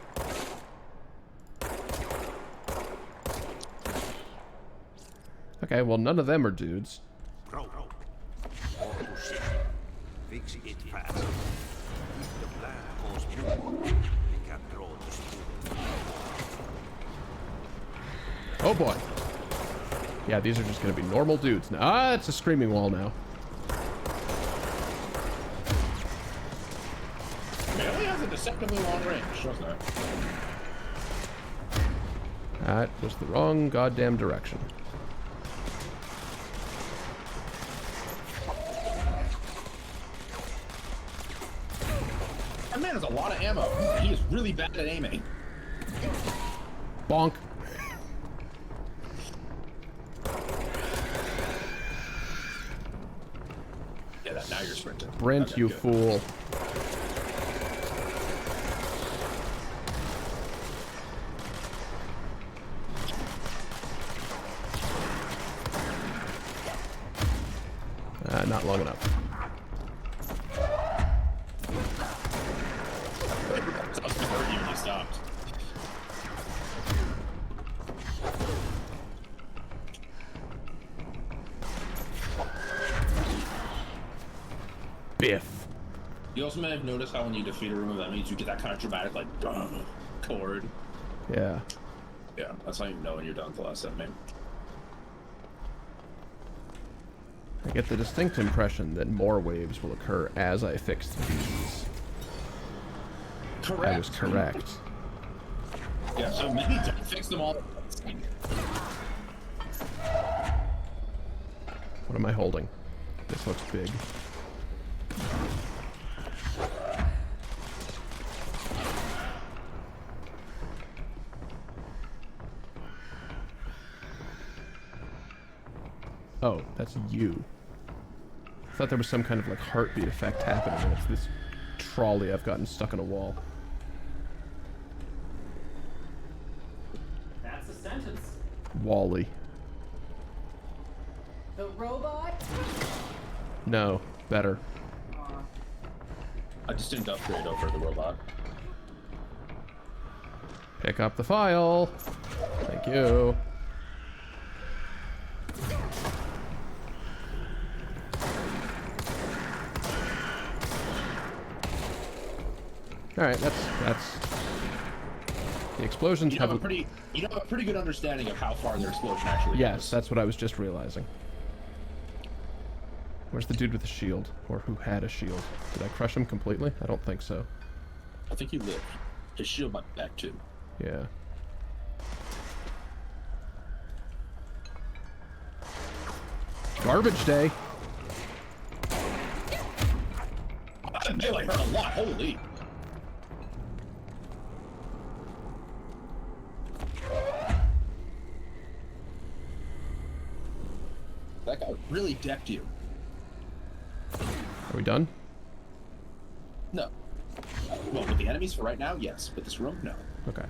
Okay, well, none of them are dudes. All to ship. Fix it fast. If the plan goes wrong, we can throw the spoon. Oh boy. Yeah, these are just gonna be normal dudes now. Ah, it's a screaming wall now. It only has a deceptively long range, doesn't it? That was the wrong goddamn direction. That man has a lot of ammo. He is really bad at aiming. Bonk. Yeah, now you're sprinting. Brent, Okay, you good. fool. Not long enough. That was before you when you stopped. Biff. You also may have noticed how when you defeat a room of enemies, you get that kind of dramatic, like, chord. Yeah. Yeah, that's how you know when you're done with the last enemy. I get the distinct impression that more waves will occur as I fix these. Correct. I was correct. Yeah, so maybe don't fix them all. What am I holding? This looks big. Oh, that's you. I thought there was some kind of like heartbeat effect happening, and it's this trolley I've gotten stuck in a wall. That's a sentence. Wally. The robot? No, better. I just didn't upgrade over the robot. Pick up the file. Thank you. All right, that's the explosions You have a pretty good understanding of how far their explosion actually Yes, goes. that's what I was just realizing. Where's the dude with the shield? Or who had a shield? Did I crush him completely? I don't think so. I think he lived. His shield went back too. Yeah. Garbage day. That melee hurt a lot. Holy. That guy really decked you. Are we done? No. Well, with the enemies for right now, yes. But this room, no. Okay.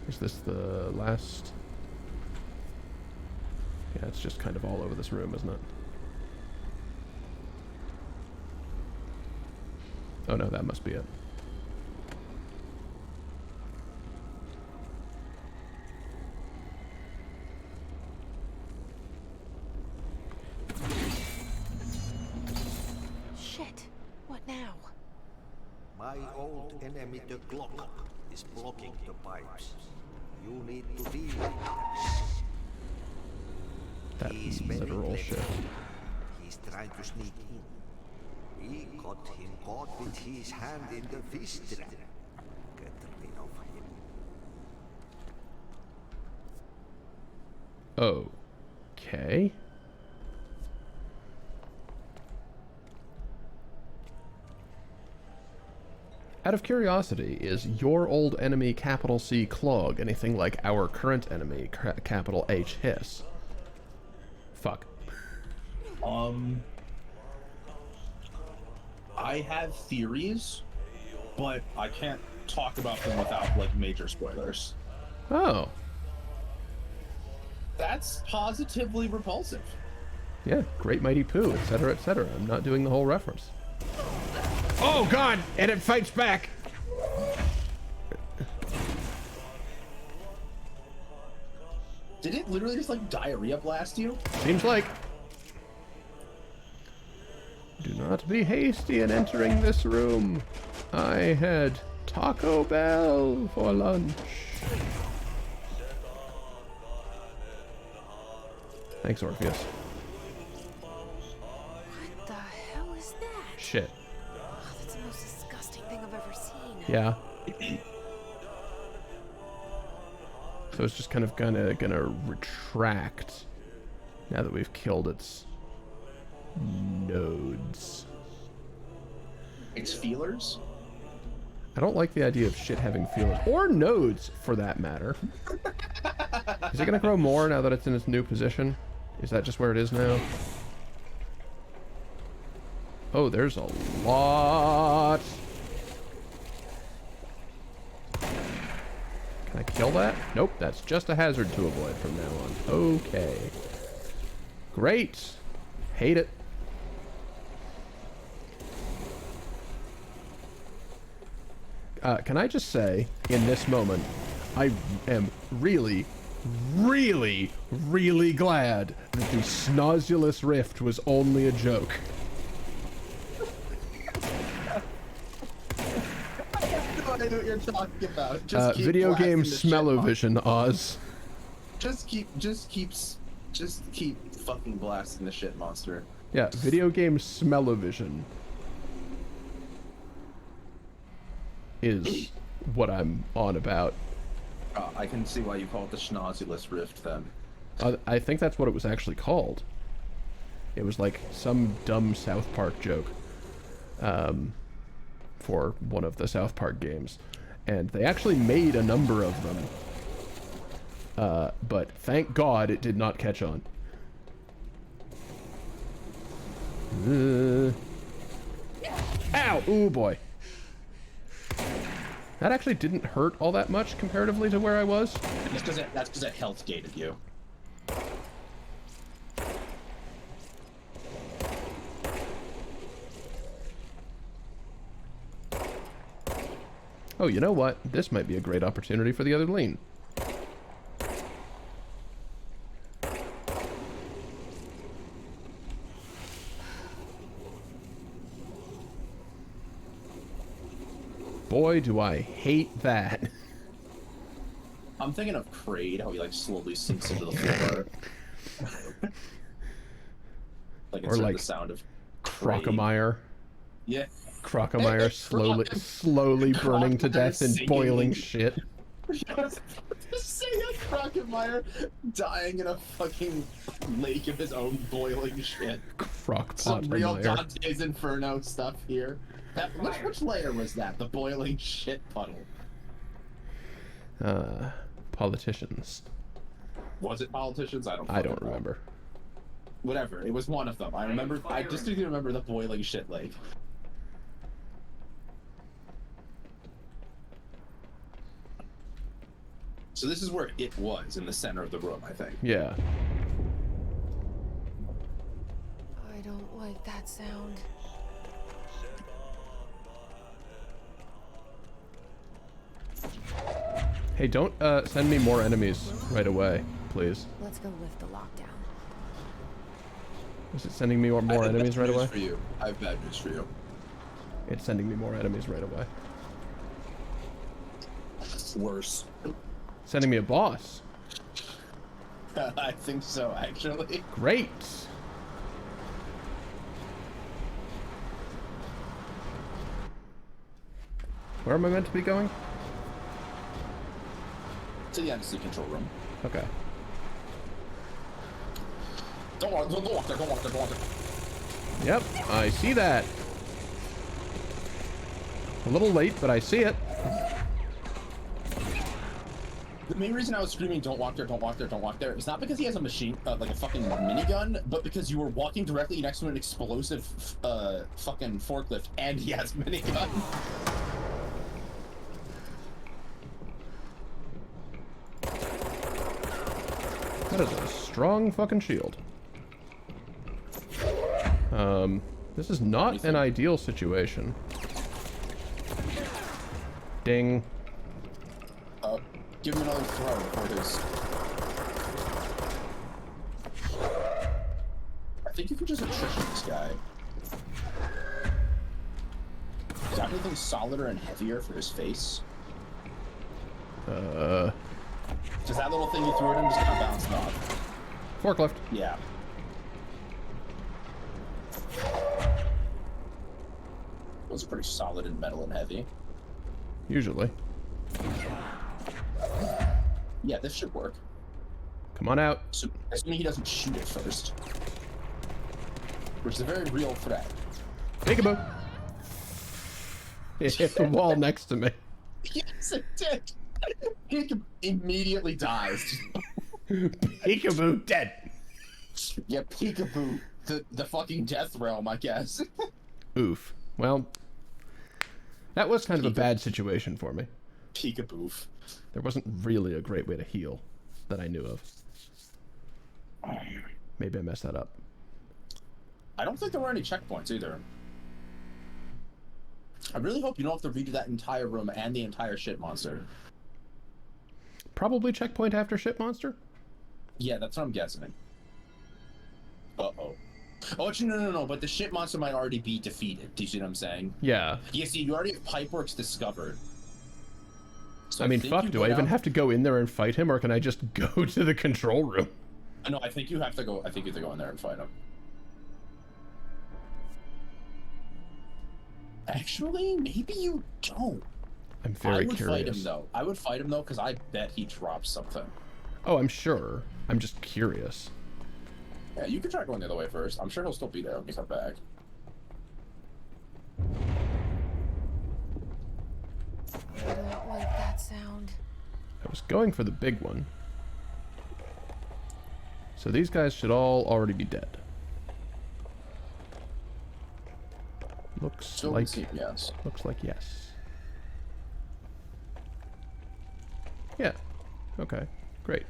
Is this the last? Yeah, it's just kind of all over this room, isn't it? Oh no, that must be it. Shit. What now? My old enemy, the Glock, is blocking the pipes. You need to deal with that. That He's very literal clever. shit. He's trying to sneak in. We got him caught with his hand in the fish trap. Get rid of him. Okay. Out of curiosity, is your old enemy capital C Clog anything like our current enemy capital H Hiss? Fuck. I have theories, but I can't talk about them without like major spoilers. Oh. That's positively repulsive. Yeah, Great Mighty Pooh, etc., etc. I'm not doing the whole reference. Oh god! And it fights back! Did it literally just like diarrhea blast you? Seems like. Do not be hasty in entering this room. I had Taco Bell for lunch. Thanks, Orpheus. What the hell is that? Shit. Oh, that's the most disgusting thing I've ever seen. Yeah. So it's just kind of gonna retract now that we've killed its nodes. Its feelers? I don't like the idea of shit having feelers. Or nodes, for that matter. Is it gonna grow more now that it's in its new position? Is that just where it is now? Oh, there's a lot. Can I kill that? Nope, that's just a hazard to avoid from now on. Okay. Great. Hate it. Can I just say, in this moment, I am really, really, really glad that the Snozulus Rift was only a joke. I have no idea what you're talking about. Just keep Video blasting game the shit smell-o-vision, Oz. Just keep fucking blasting the shit monster. Yeah, video game smell-o-vision is what I'm on about. I can see why you call it the Schnozulus Rift then. I think that's what it was actually called. It was like some dumb South Park joke for one of the South Park games. And they actually made a number of them. But thank God it did not catch on. Ow! Ooh boy. That actually didn't hurt all that much comparatively to where I was. That's because it health gated you. Oh, you know what? This might be a great opportunity for the other lean. Boy, do I hate that. I'm thinking of Kraid, how he like slowly sinks into the floor. Like it's like the sound of Crocomire. Yeah. Crocomire slowly burning to death in boiling shit. Just say a Crocomire dying in a fucking lake of his own boiling shit. Some real Crocpot-omire. Dante's Inferno stuff here. Which layer was that? The boiling shit puddle. Politicians. Was it politicians? I don't remember. Whatever. It was one of them. I remember. I distinctly remember the boiling shit lake. So this is where it was, in the center of the room, I think. Yeah. I don't like that sound. Hey, don't send me more enemies right away, please. Let's go lift the lockdown. Is it sending me more enemies right away? For you. I have bad news for you. It's sending me more enemies right away. Worse. Sending me a boss. I think so, actually. Great. Where am I meant to be going? To the embassy control room. Okay. Don't walk there, don't walk there, don't walk there. Yep, I see that. A little late, but I see it. The main reason I was screaming, don't walk there, don't walk there, don't walk there, is not because he has a machine, like a fucking minigun, but because you were walking directly next to an explosive, fucking forklift, and he has minigun. That is a strong fucking shield. This is not an ideal situation. Ding. Give him another throw for his... I think you can just attrition this guy. Is that anything solider and heavier for his face? Does that little thing you threw at him just kind of bounce off? Forklift. Yeah. Those are pretty solid and metal and heavy. Usually. Yeah, this should work. Come on out. So, assuming he doesn't shoot it first. Which is a very real threat. Peekaboo. It hit the wall next to me. Yes, it did. Peekaboo immediately dies. Peekaboo dead. Yeah, Peekaboo. The fucking death realm, I guess. Oof. Well, that was kind of a bad situation for me. Peekaboo. There wasn't really a great way to heal that I knew of. Maybe I messed that up. I don't think there were any checkpoints either. I really hope you don't have to redo that entire room and the entire shit monster. Probably checkpoint after shit monster? Yeah, that's what I'm guessing. Uh-oh. Oh, actually, no, but the shit monster might already be defeated. Do you see what I'm saying? Yeah. Yeah, see, you already have Pipeworks discovered. So I mean, fuck, do I even have to go in there and fight him, or can I just go to the control room? No, I think you have to go. I think you have to go in there and fight him. Actually, maybe you don't. I'm very curious. I would fight him though. I would fight him though, because I bet he drops something. Oh, I'm sure. I'm just curious. Yeah, you can try going the other way first. I'm sure he'll still be there when we come back. I don't like that sound. I was going for the big one. So these guys should all already be dead. Looks Still like yes. Looks like yes. Yeah. Okay. Great.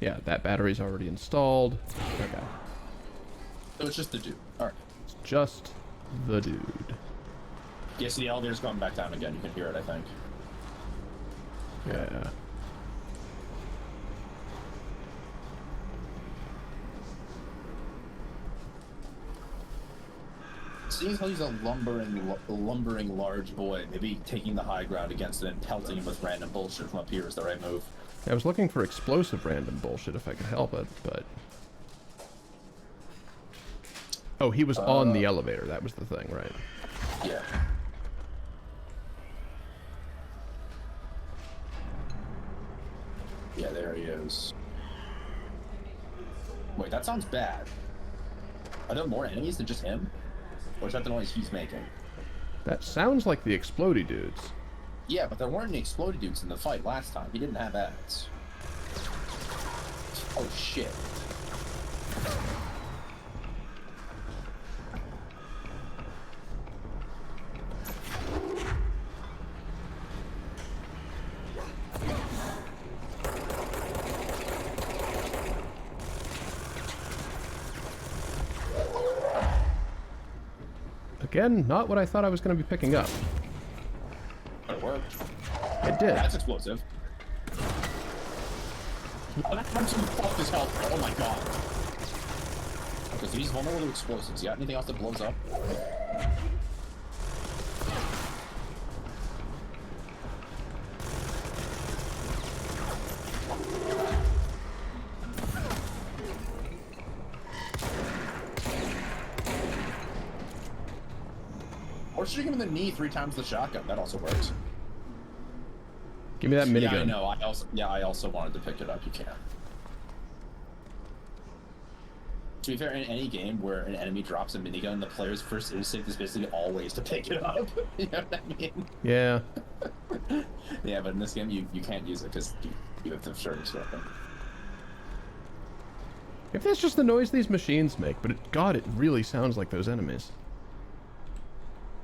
Yeah, that battery's already installed. Okay. So it's just the dude. Alright. It's just the dude. Yeah, so the elevator's going back down again. You can hear it, I think. Yeah. Seeing how he's a lumbering large boy, maybe taking the high ground against it and pelting him with random bullshit from up here is the right move. I was looking for explosive random bullshit if I could help it, but... Oh, he was on the elevator. That was the thing, right? Yeah. Yeah, there he is. Wait, that sounds bad. Are there more enemies than just him? Or is that the noise he's making? That sounds like the explodey dudes. Yeah, but there weren't any exploded dudes in the fight last time. He didn't have ads. Oh, shit. Again, not what I thought I was going to be picking up. It worked. It did. That's explosive. Oh, that comes from fuck his health. Oh my god. Okay, so he's vulnerable to explosives. You got anything else that blows up? Or shoot him in the knee 3 times the shotgun. That also works. Give me that minigun. Yeah, I know. I also wanted to pick it up. You can. To be fair, in any game where an enemy drops a minigun, the player's first instinct is basically always to pick it up. You know what I mean? Yeah. Yeah, but in this game, you can't use it because you have to service weapon. If that's just the noise these machines make, but God, it really sounds like those enemies.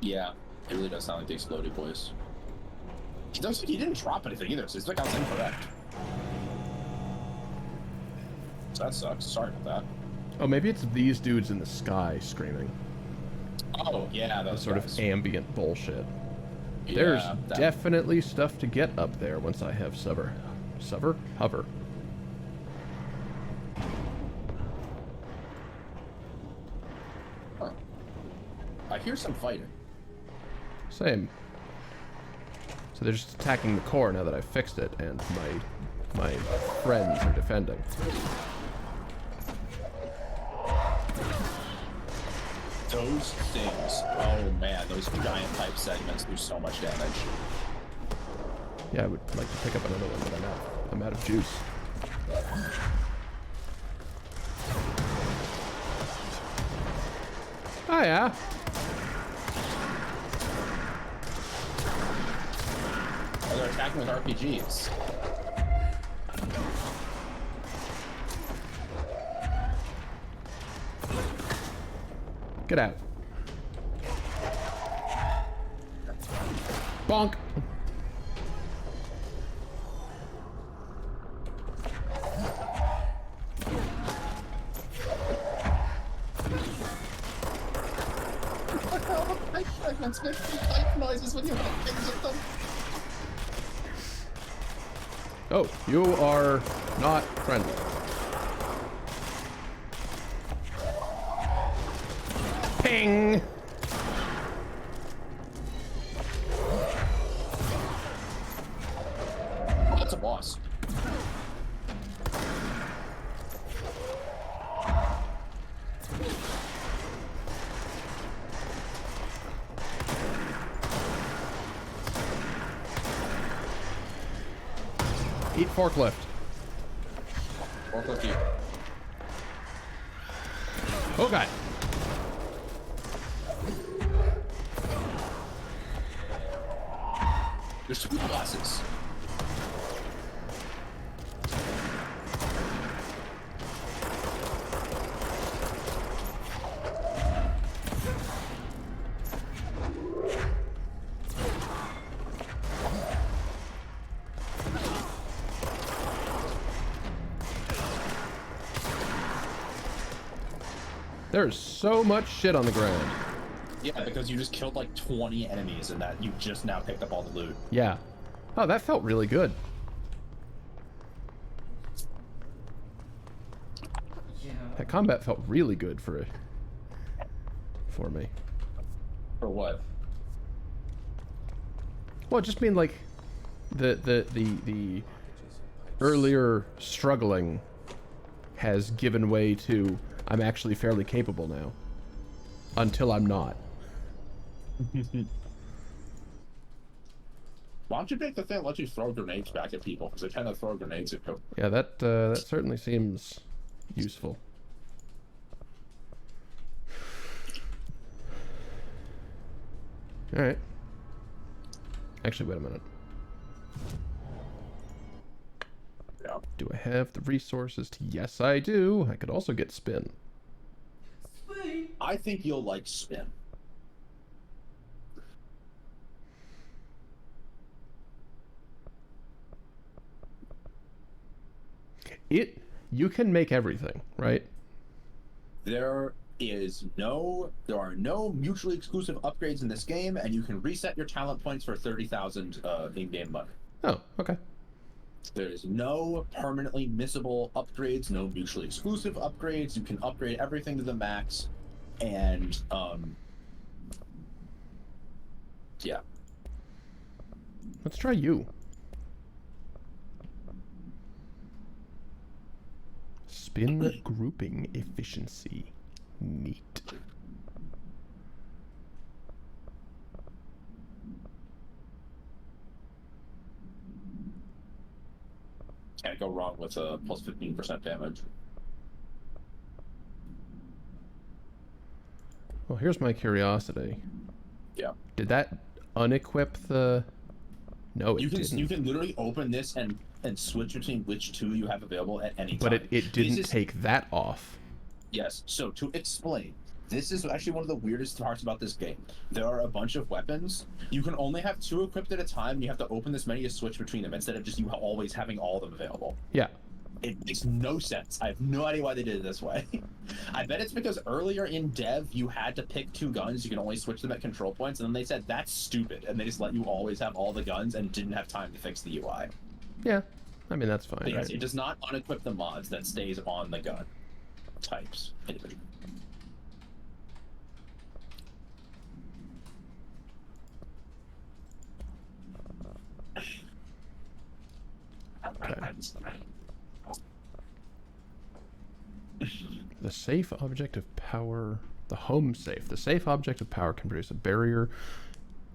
Yeah, it really does sound like the exploded boys. He didn't drop anything either, so it's like I was incorrect. So that sucks. Sorry about that. Oh, maybe it's these dudes in the sky screaming. Oh, yeah, The those sort guys. of ambient bullshit. Yeah, There's that- definitely stuff to get up there once I have hover. Huh. I hear some fighting. Same. So they're just attacking the core now that I've fixed it, and my friends are defending. Those things. Oh man, those giant pipe segments do so much damage. Yeah, I would like to pick up another one, but I'm out of juice. Oh yeah. Oh, they're attacking with RPGs. Get out. Bonk. Pipe segments make pipe noises when you hit things with them. Oh, you are not friendly. Ping! Oh, that's a boss. Eat forklift. Forklift you. Oh god. There's two bosses. There's so much shit on the ground. Yeah, because you just killed like 20 enemies and that you just now picked up all the loot. Yeah. Oh, that felt really good. Yeah. That combat felt really good for me. For what? Well, it just mean like the earlier struggling has given way to I'm actually fairly capable now. Until I'm not. Why don't you take the thing that lets you throw grenades back at people? Because they tend to throw grenades at people. Yeah, that certainly seems useful. All right. Actually, wait a minute. Yeah. Do I have the resources to? Yes, I do. I could also get spin. I think you'll like spin. You can make everything, right? There are no mutually exclusive upgrades in this game, and you can reset your talent points for 30,000 in-game money. Oh, okay. There is no permanently missable upgrades, no mutually exclusive upgrades. You can upgrade everything to the max, and yeah. Let's try you. Spin grouping efficiency. Neat. Can't go wrong with a plus 15% damage. Well, here's my curiosity. Yeah. Did that unequip the... No, it didn't. You can literally open this and switch between which two you have available at any time. But it didn't take that off. Yes. So to explain, This is actually one of the weirdest parts about this game. There are a bunch of weapons. You can only have 2 equipped at a time, and you have to open this menu to switch between them instead of just you always having all of them available. Yeah. It makes no sense. I have no idea why they did it this way. I bet it's because earlier in dev, you had to pick 2 guns. You can only switch them at control points, and then they said, that's stupid, and they just let you always have all the guns and didn't have time to fix the UI. Yeah. I mean, that's fine. But yes, right? it does not unequip the mods that stays on the gun types individually. Okay. The safe object of power, the home safe. The safe object of power can produce a barrier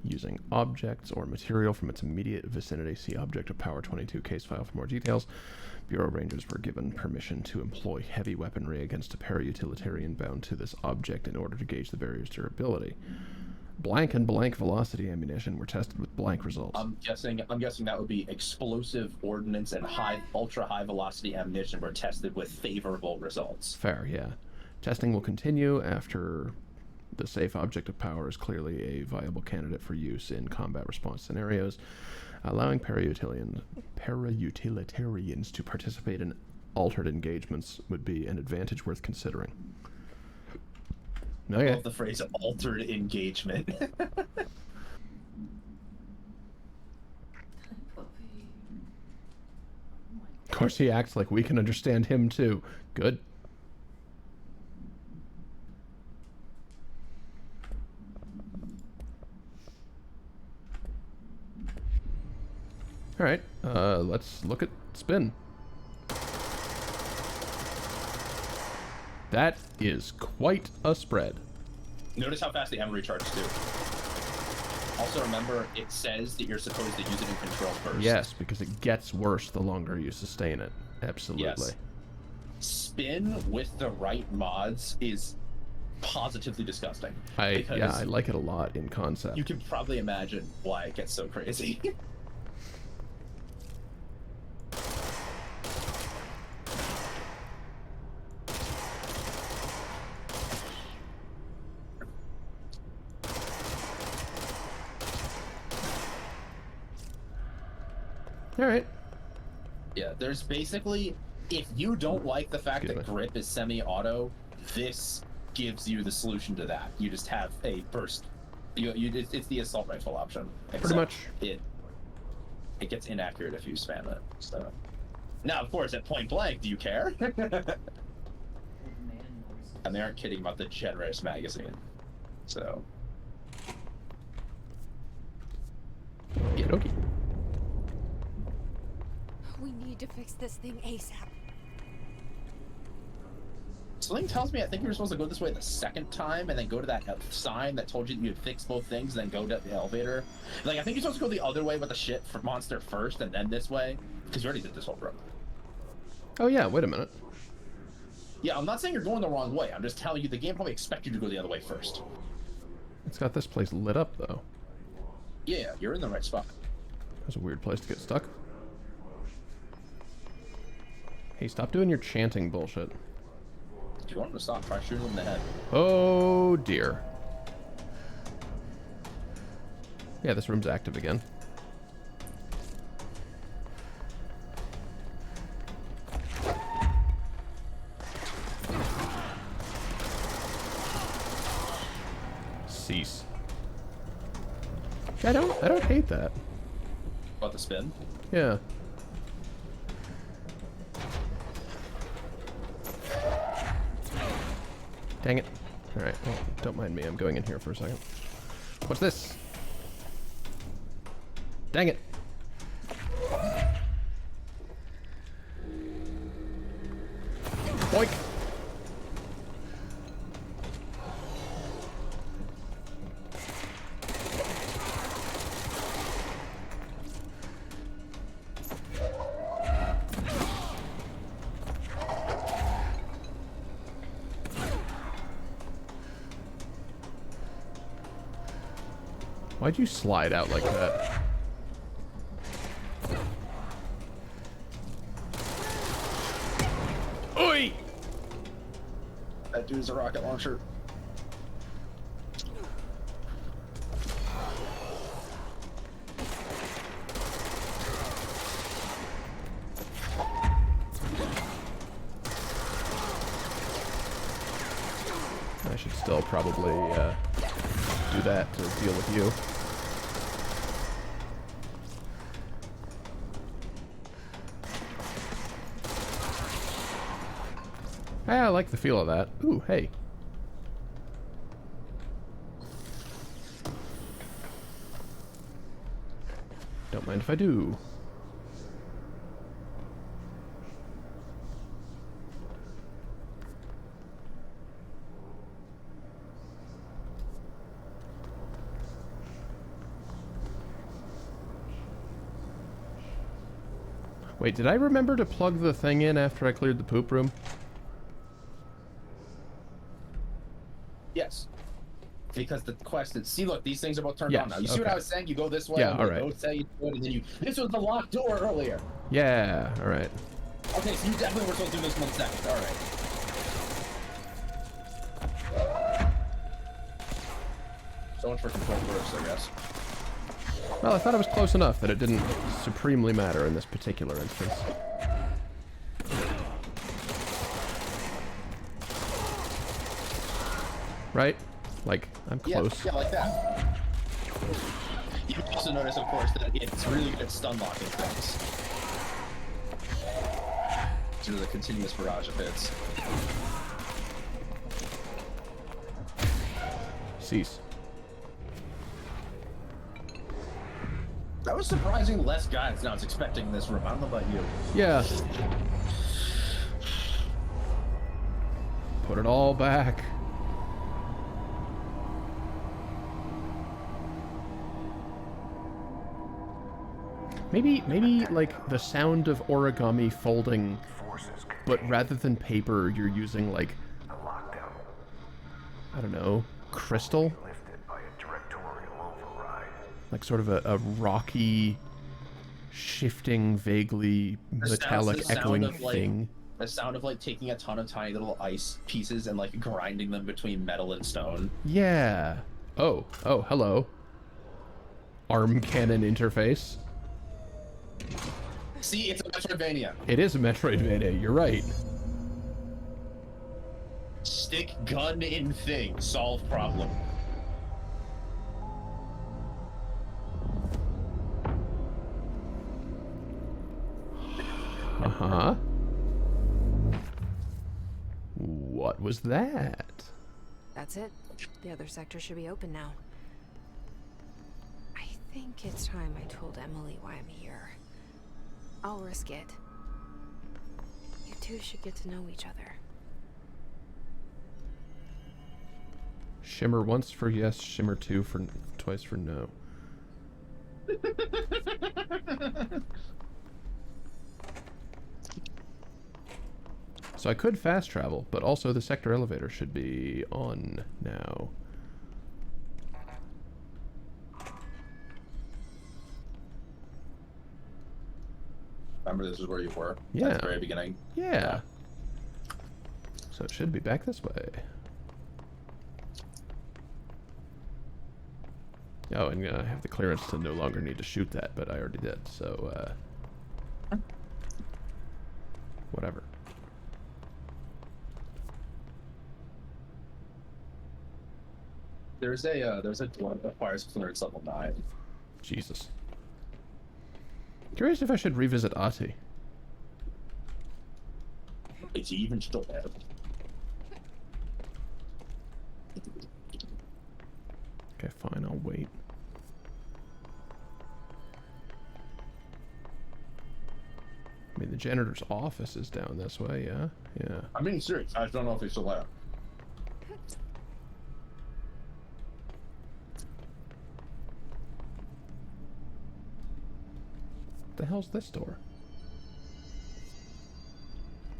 using objects or material from its immediate vicinity. See Object of Power 22 case file for more details. Bureau Rangers were given permission to employ heavy weaponry against a para-utilitarian bound to this object in order to gauge the barrier's durability. Blank and blank velocity ammunition were tested with blank results. I'm guessing that would be explosive ordnance and ultra high velocity ammunition were tested with favorable results. Fair, yeah. Testing will continue after the safe object of power is clearly a viable candidate for use in combat response scenarios. Allowing para-utilitarians to participate in altered engagements would be an advantage worth considering. I love the phrase altered engagement. Of course, he acts like we can understand him too. Good. All right, let's look at spin. That is quite a spread. Notice how fast the ammo recharges too. Also remember, it says that you're supposed to use it in control first. Yes, because it gets worse the longer you sustain it. Absolutely. Yes. Spin with the right mods is positively disgusting. I like it a lot in concept. You can probably imagine why it gets so crazy. All right. Yeah, there's basically, if you don't like the fact that grip is semi-auto, this gives you the solution to that. You just have a burst. It's the assault rifle option. Pretty much. It gets inaccurate if you spam it. So now, of course, at point blank, do you care? And they aren't kidding about the generous magazine. So. Okey-dokey. We need to fix this thing ASAP. Something tells me I think you were supposed to go this way the second time and then go to that sign that told you that you'd fix both things and then go to the elevator. Like, I think you're supposed to go the other way with the shit for monster first and then this way, because you already did this whole road. Oh yeah, wait a minute. Yeah, I'm not saying you're going the wrong way. I'm just telling you the game probably expects you to go the other way first. It's got this place lit up, though. Yeah, you're in the right spot. That's a weird place to get stuck. Hey, stop doing your chanting bullshit. If you want him to stop, try shooting him in the head. Oh, dear. Yeah, this room's active again. Cease. I don't hate that. About the spin? Yeah. Dang it. Alright, well, don't mind me. I'm going in here for a second. What's this? Dang it. Boink. Why'd you slide out like that? Oi! That dude's a rocket launcher. I should still probably do that to deal with you. I like the feel of that. Ooh, hey. Don't mind if I do. Wait, did I remember to plug the thing in after I cleared the poop room? Yes. Because the quest is, see, look, these things are both turned Yes, on now. You see what I was saying? You go this way, Yeah, and all they right. both say you do it, and then you. This was the locked door earlier. Yeah, alright. Okay, so you definitely were supposed to do this 1 second. All right. So much for control first, I guess. Well, I thought it was close enough that it didn't supremely matter in this particular instance. Right? Like, I'm close. Yeah, like that. You also notice, of course, that it's really good at stun locking things. Due to the continuous barrage of hits. Cease. That was surprisingly less guys than I was expecting in this room. I don't know about you. Yeah. Put it all back. Maybe like the sound of origami folding, but rather than paper, you're using like, I don't know, crystal? Like sort of a rocky, shifting, vaguely metallic echoing thing. The sound of like taking a ton of tiny little ice pieces and like grinding them between metal and stone. Yeah. Oh, hello. Arm cannon interface. See, it's a Metroidvania. It is a Metroidvania, you're right. Stick gun in thing, solve problem. Uh-huh. What was that? That's it. The other sector should be open now. I think it's time I told Emily why I'm here. I'll risk it. You two should get to know each other. Shimmer once for yes, Shimmer two for twice for no. So I could fast travel, but also the sector elevator should be on now. Remember, this is where you were? Yeah. At the very beginning? Yeah. So it should be back this way. Oh, and I have the clearance to no longer need to shoot that, but I already did, so, whatever. There's a door that requires clearance level 9. Jesus. Curious if I should revisit Ahti. Is he even still there? Okay, fine, I'll wait. I mean, the janitor's office is down this way, yeah? Yeah. I'm being serious. I just don't know if he's still there. What the hell's this door?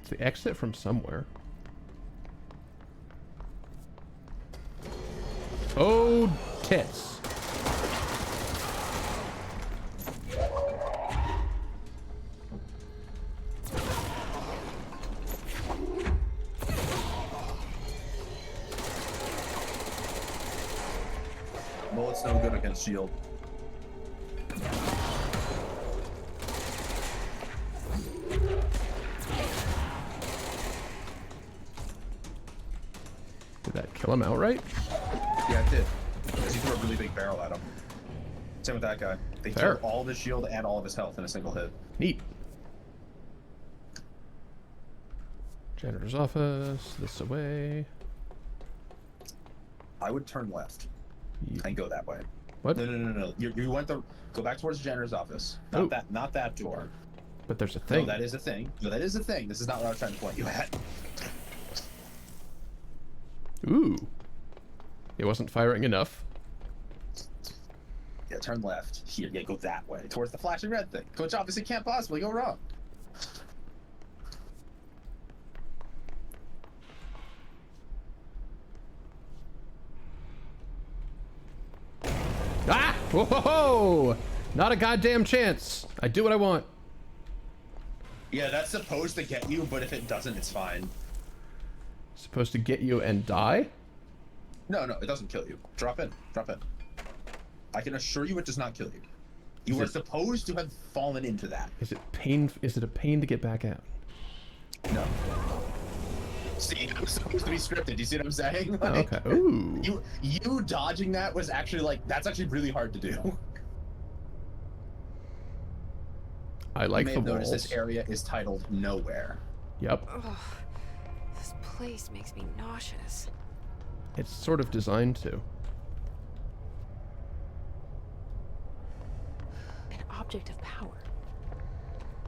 It's the exit from somewhere. Oh, tits. Bullet's no good against shield. Did that kill him outright? Yeah, it did. Because he threw a really big barrel at him. Same with that guy. They Fair. killed all of his shield and all of his health in a single hit. Neat. Janitor's office. This away. I would turn left and go that way. What? No. You went the go back towards the janitor's office. Not that door. But there's a thing. No, that is a thing. No, that is a thing. This is not what I was trying to point you at. Ooh. It wasn't firing enough. Yeah, turn left. Here, yeah, go that way. Towards the flashing red thing. Which obviously can't possibly go wrong. Ah! Whoa! Not a goddamn chance. I do what I want. Yeah, that's supposed to get you, but if it doesn't, it's fine. Supposed to get you and die? No, it doesn't kill you. Drop in. I can assure you it does not kill you. You were supposed to have fallen into that. Is it pain? Is it a pain to get back out? No. See, it was supposed to be scripted. Do you see what I'm saying? Oh, Like, okay. Ooh. You dodging that was actually that's actually really hard to do. I like you may the have noticed walls. this area is titled Nowhere. Yep. Ugh, this place makes me nauseous. It's sort of designed to. An object of power.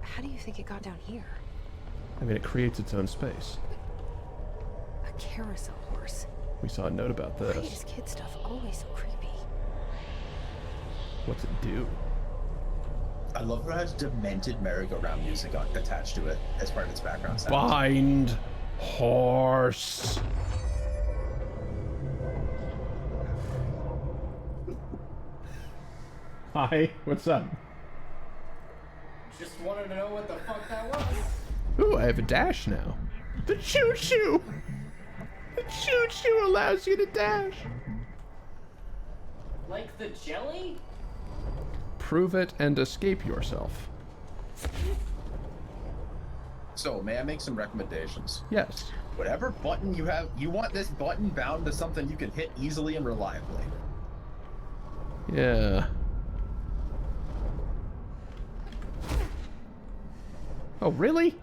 How do you think it got down here? I mean, it creates its own space. A carousel horse. We saw a note about Why this. is kid stuff always so creepy? What's it do? I love how it has demented merry-go-round music attached to it as part of its background sound. Bind horse. Hi, what's up? Just wanted to know what the fuck that was. Ooh, I have a dash now. The choo-choo! The choo-choo allows you to dash. Like the jelly? Prove it and escape yourself. So, may I make some recommendations? Yes. Whatever button you have, you want this button bound to something you can hit easily and reliably. Yeah. Oh, really?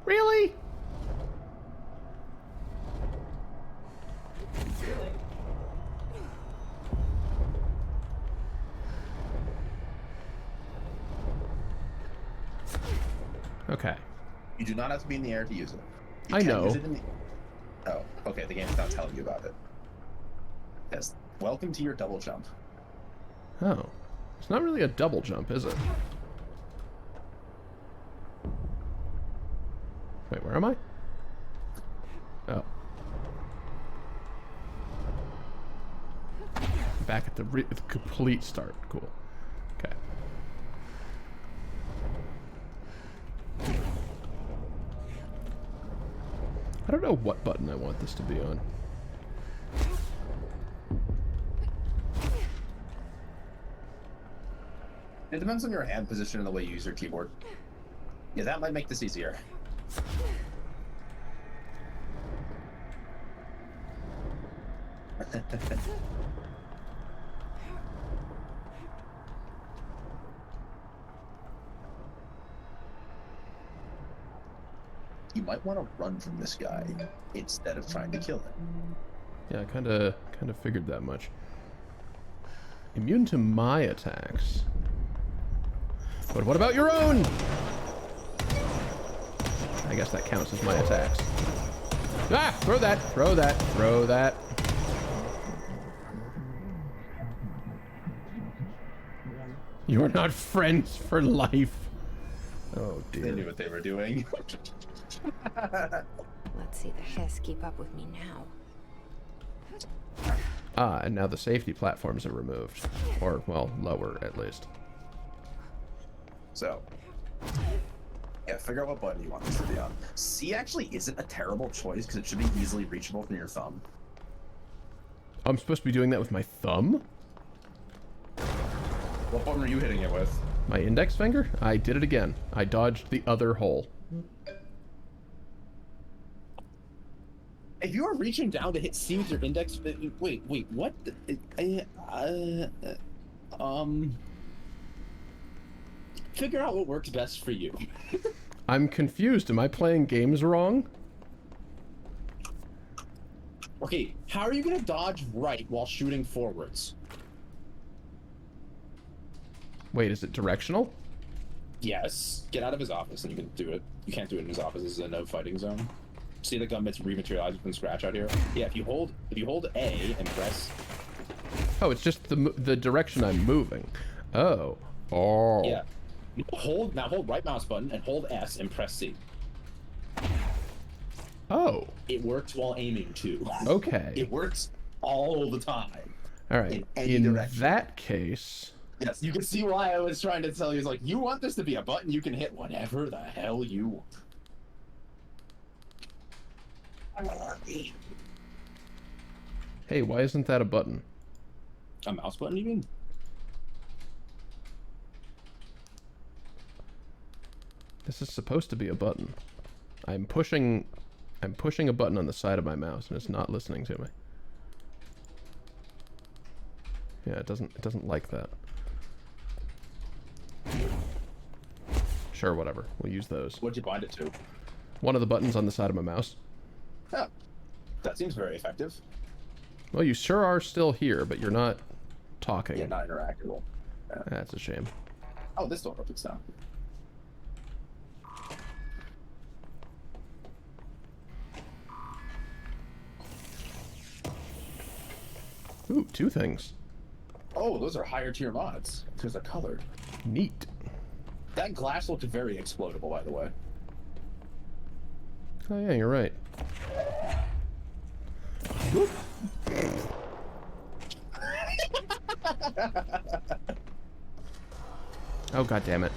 Really? Okay. You do not have to be in the air to use it. You I can know. use it in the... Oh, okay, the game's not telling you about it. Yes, welcome to your double jump. Oh. It's not really a double jump, is it? Wait, where am I? Oh. Back at the complete start. Cool. Okay. I don't know what button I want this to be on. It depends on your hand position and the way you use your keyboard. Yeah, that might make this easier. You might want to run from this guy instead of trying to kill him. Yeah, I kind of figured that much. Immune to my attacks. But what about your own? I guess that counts as my attacks. Ah! Throw that! Throw that! Throw that! You are not friends for life. Oh dear. They knew what they were doing. Let's see the Hess keep up with me now. Ah, and now the safety platforms are removed. Or, well, lower at least. So, yeah, figure out what button you want this to be on. C actually isn't a terrible choice because it should be easily reachable from your thumb. I'm supposed to be doing that with my thumb? What button are you hitting it with? My index finger? I did it again. I dodged the other hole. If you are reaching down to hit C with your index, wait, what? Figure out what works best for you. I'm confused. Am I playing games wrong? Okay, how are you gonna dodge right while shooting forwards? Wait, is it directional? Yes. Get out of his office and you can do it. You can't do it in his office. This is a no fighting zone. See the gun bits rematerialized from scratch out here? Yeah, if you hold A and press. Oh, it's just the direction I'm moving. Oh. Oh. Yeah. Hold right mouse button and hold S and press C. Oh. It works while aiming too. Okay. It works all the time. All right. In that case. Yes, you can see why I was trying to tell you. It's like, you want this to be a button, you can hit whatever the hell you want. Hey, why isn't that a button? A mouse button, you mean? This is supposed to be a button. I'm pushing a button on the side of my mouse and it's not listening to me. Yeah, it doesn't like that. Sure, whatever. We'll use those. What'd you bind it to? One of the buttons on the side of my mouse. Oh, that seems very effective. Well, you sure are still here, but you're not talking. Yeah, not interactable. Yeah. That's a shame. Oh, this door opens now. Ooh, 2 things. Oh, those are higher tier mods because they're colored. Neat. That glass looked very explodable, by the way. Oh yeah, you're right. Oh, god damn it.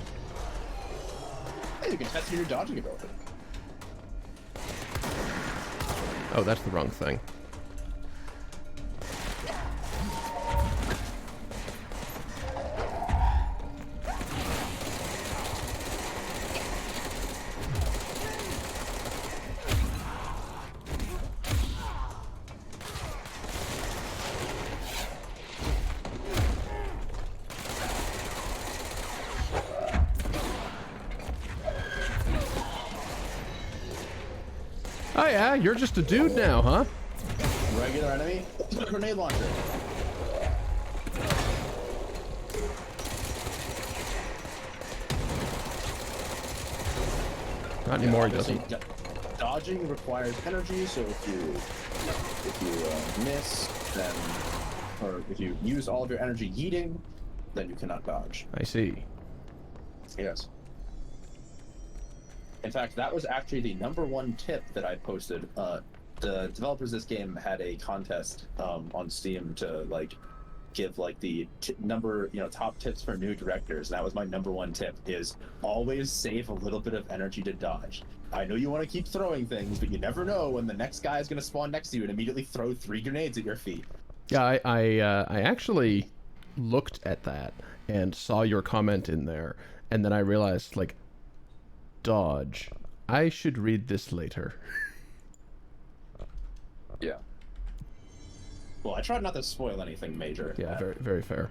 Hey, you can test your dodging ability. Oh, that's the wrong thing. Oh yeah, you're just a dude now, huh? Regular enemy. Grenade launcher. Not anymore, he doesn't. Dodging requires energy, so if you miss, then, or if you use all of your energy yeeting, then you cannot dodge. I see. Yes. In fact, that was actually the #1 tip that I posted. The developers of this game had a contest on Steam to like give like the top tips for new directors. And that was my #1 tip: is always save a little bit of energy to dodge. I know you want to keep throwing things, but you never know when the next guy is going to spawn next to you and immediately throw 3 grenades at your feet. Yeah, I actually looked at that and saw your comment in there, and then I realized, like, dodge. I should read this later. Yeah. Well, I tried not to spoil anything major. Yeah, very, very fair.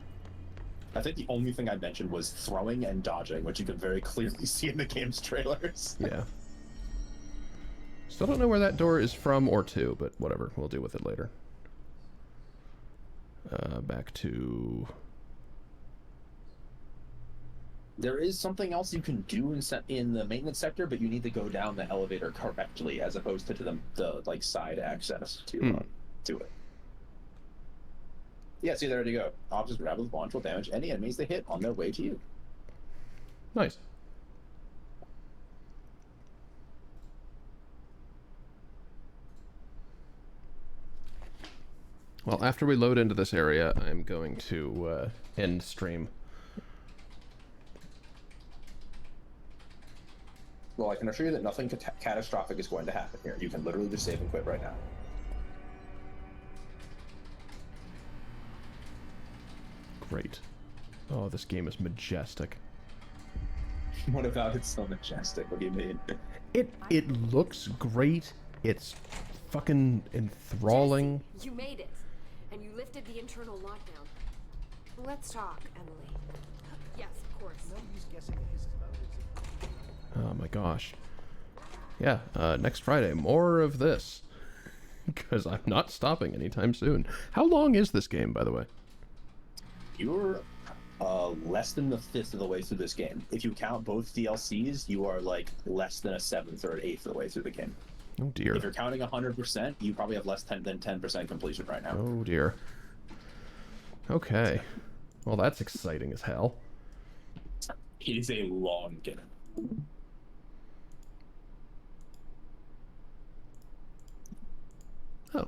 I think the only thing I mentioned was throwing and dodging, which you can very clearly see in the game's trailers. Yeah. Still don't know where that door is from or to, but whatever. We'll deal with it later. Back to... There is something else you can do in the maintenance sector, but you need to go down the elevator correctly, as opposed to the like side access to it. Yeah, see, there you go. Officers grab with launch will damage any enemies they hit on their way to you. Nice. Well, after we load into this area, I'm going to end stream. Well, I can assure you that nothing catastrophic is going to happen here. You can literally just save and quit right now. great. Oh, this game is majestic. What about it's so majestic? What do you mean? It looks great. It's fucking enthralling. Jesse, you made it, and you lifted the internal lockdown. Let's talk, Emily. Yes, of course. Nobody's guessing at his motives. Oh my gosh. Yeah, next Friday, more of this. Because I'm not stopping anytime soon. How long is this game, by the way? You're less than the fifth of the way through this game. If you count both DLCs, you are like less than a seventh or an eighth of the way through the game. Oh dear. If you're counting 100%, you probably have less than 10% completion right now. Oh dear. Okay. Well, that's exciting as hell. It is a long game. Oh.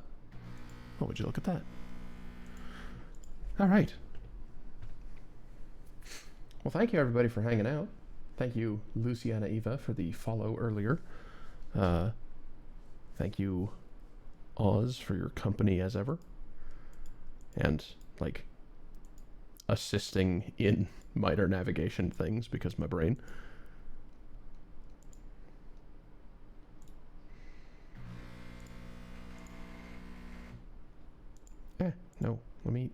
Oh, would you look at that? All right. Well, thank you everybody for hanging out. Thank you, Luciana Eva, for the follow earlier. Thank you, Oz, for your company as ever. And, like, assisting in minor navigation things because my brain. No, let me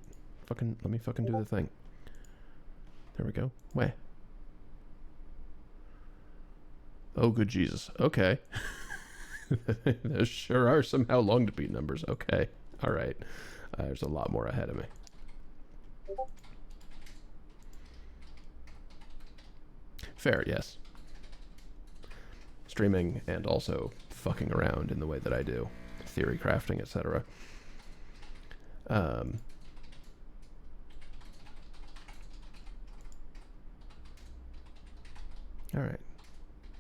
fucking do the thing. There we go. Where? Oh, good Jesus. Okay. There sure are some how long to beat numbers. Okay. All right. There's a lot more ahead of me. Fair, yes. Streaming and also fucking around in the way that I do. Theory crafting, etc. Alright.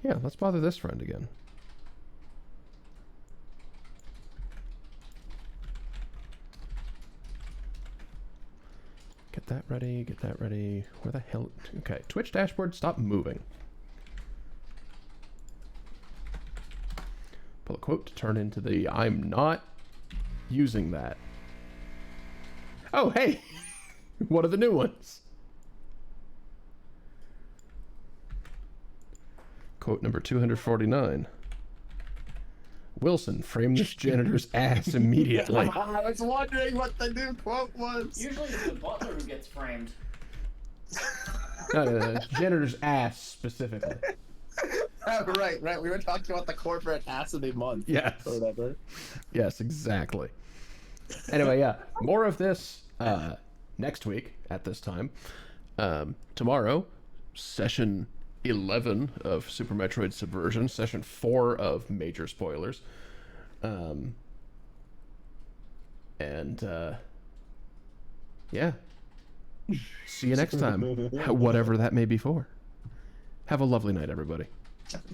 Yeah, let's bother this friend again. Get that ready, get that ready. Where the hell? Okay, Twitch dashboard, stop moving. Pull a quote to turn into the I'm not using that. Oh, hey! One of the new ones. Quote number 249. Wilson, frame this janitor's ass immediately. I was wondering what the new quote was. Usually it's the butler who gets framed. No, janitor's ass specifically. Right. We were talking about the corporate ass of the month. Yes. Or whatever. Yes, exactly. Anyway, yeah, more of this next week at this time. Tomorrow, session 11 of Super Metroid Subversion, session 4 of Major Spoilers. Yeah. See you next time, whatever that may be for. Have a lovely night, everybody.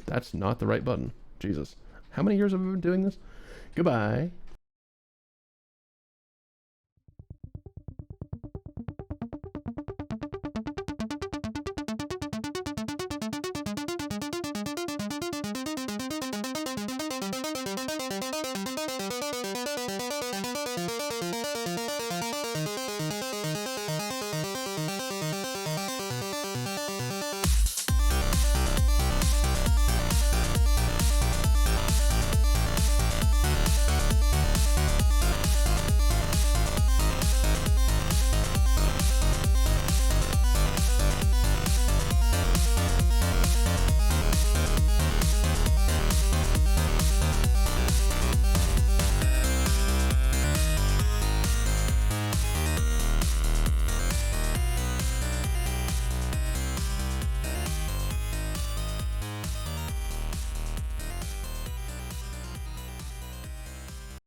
That's not the right button. Jesus. How many years have we been doing this? Goodbye.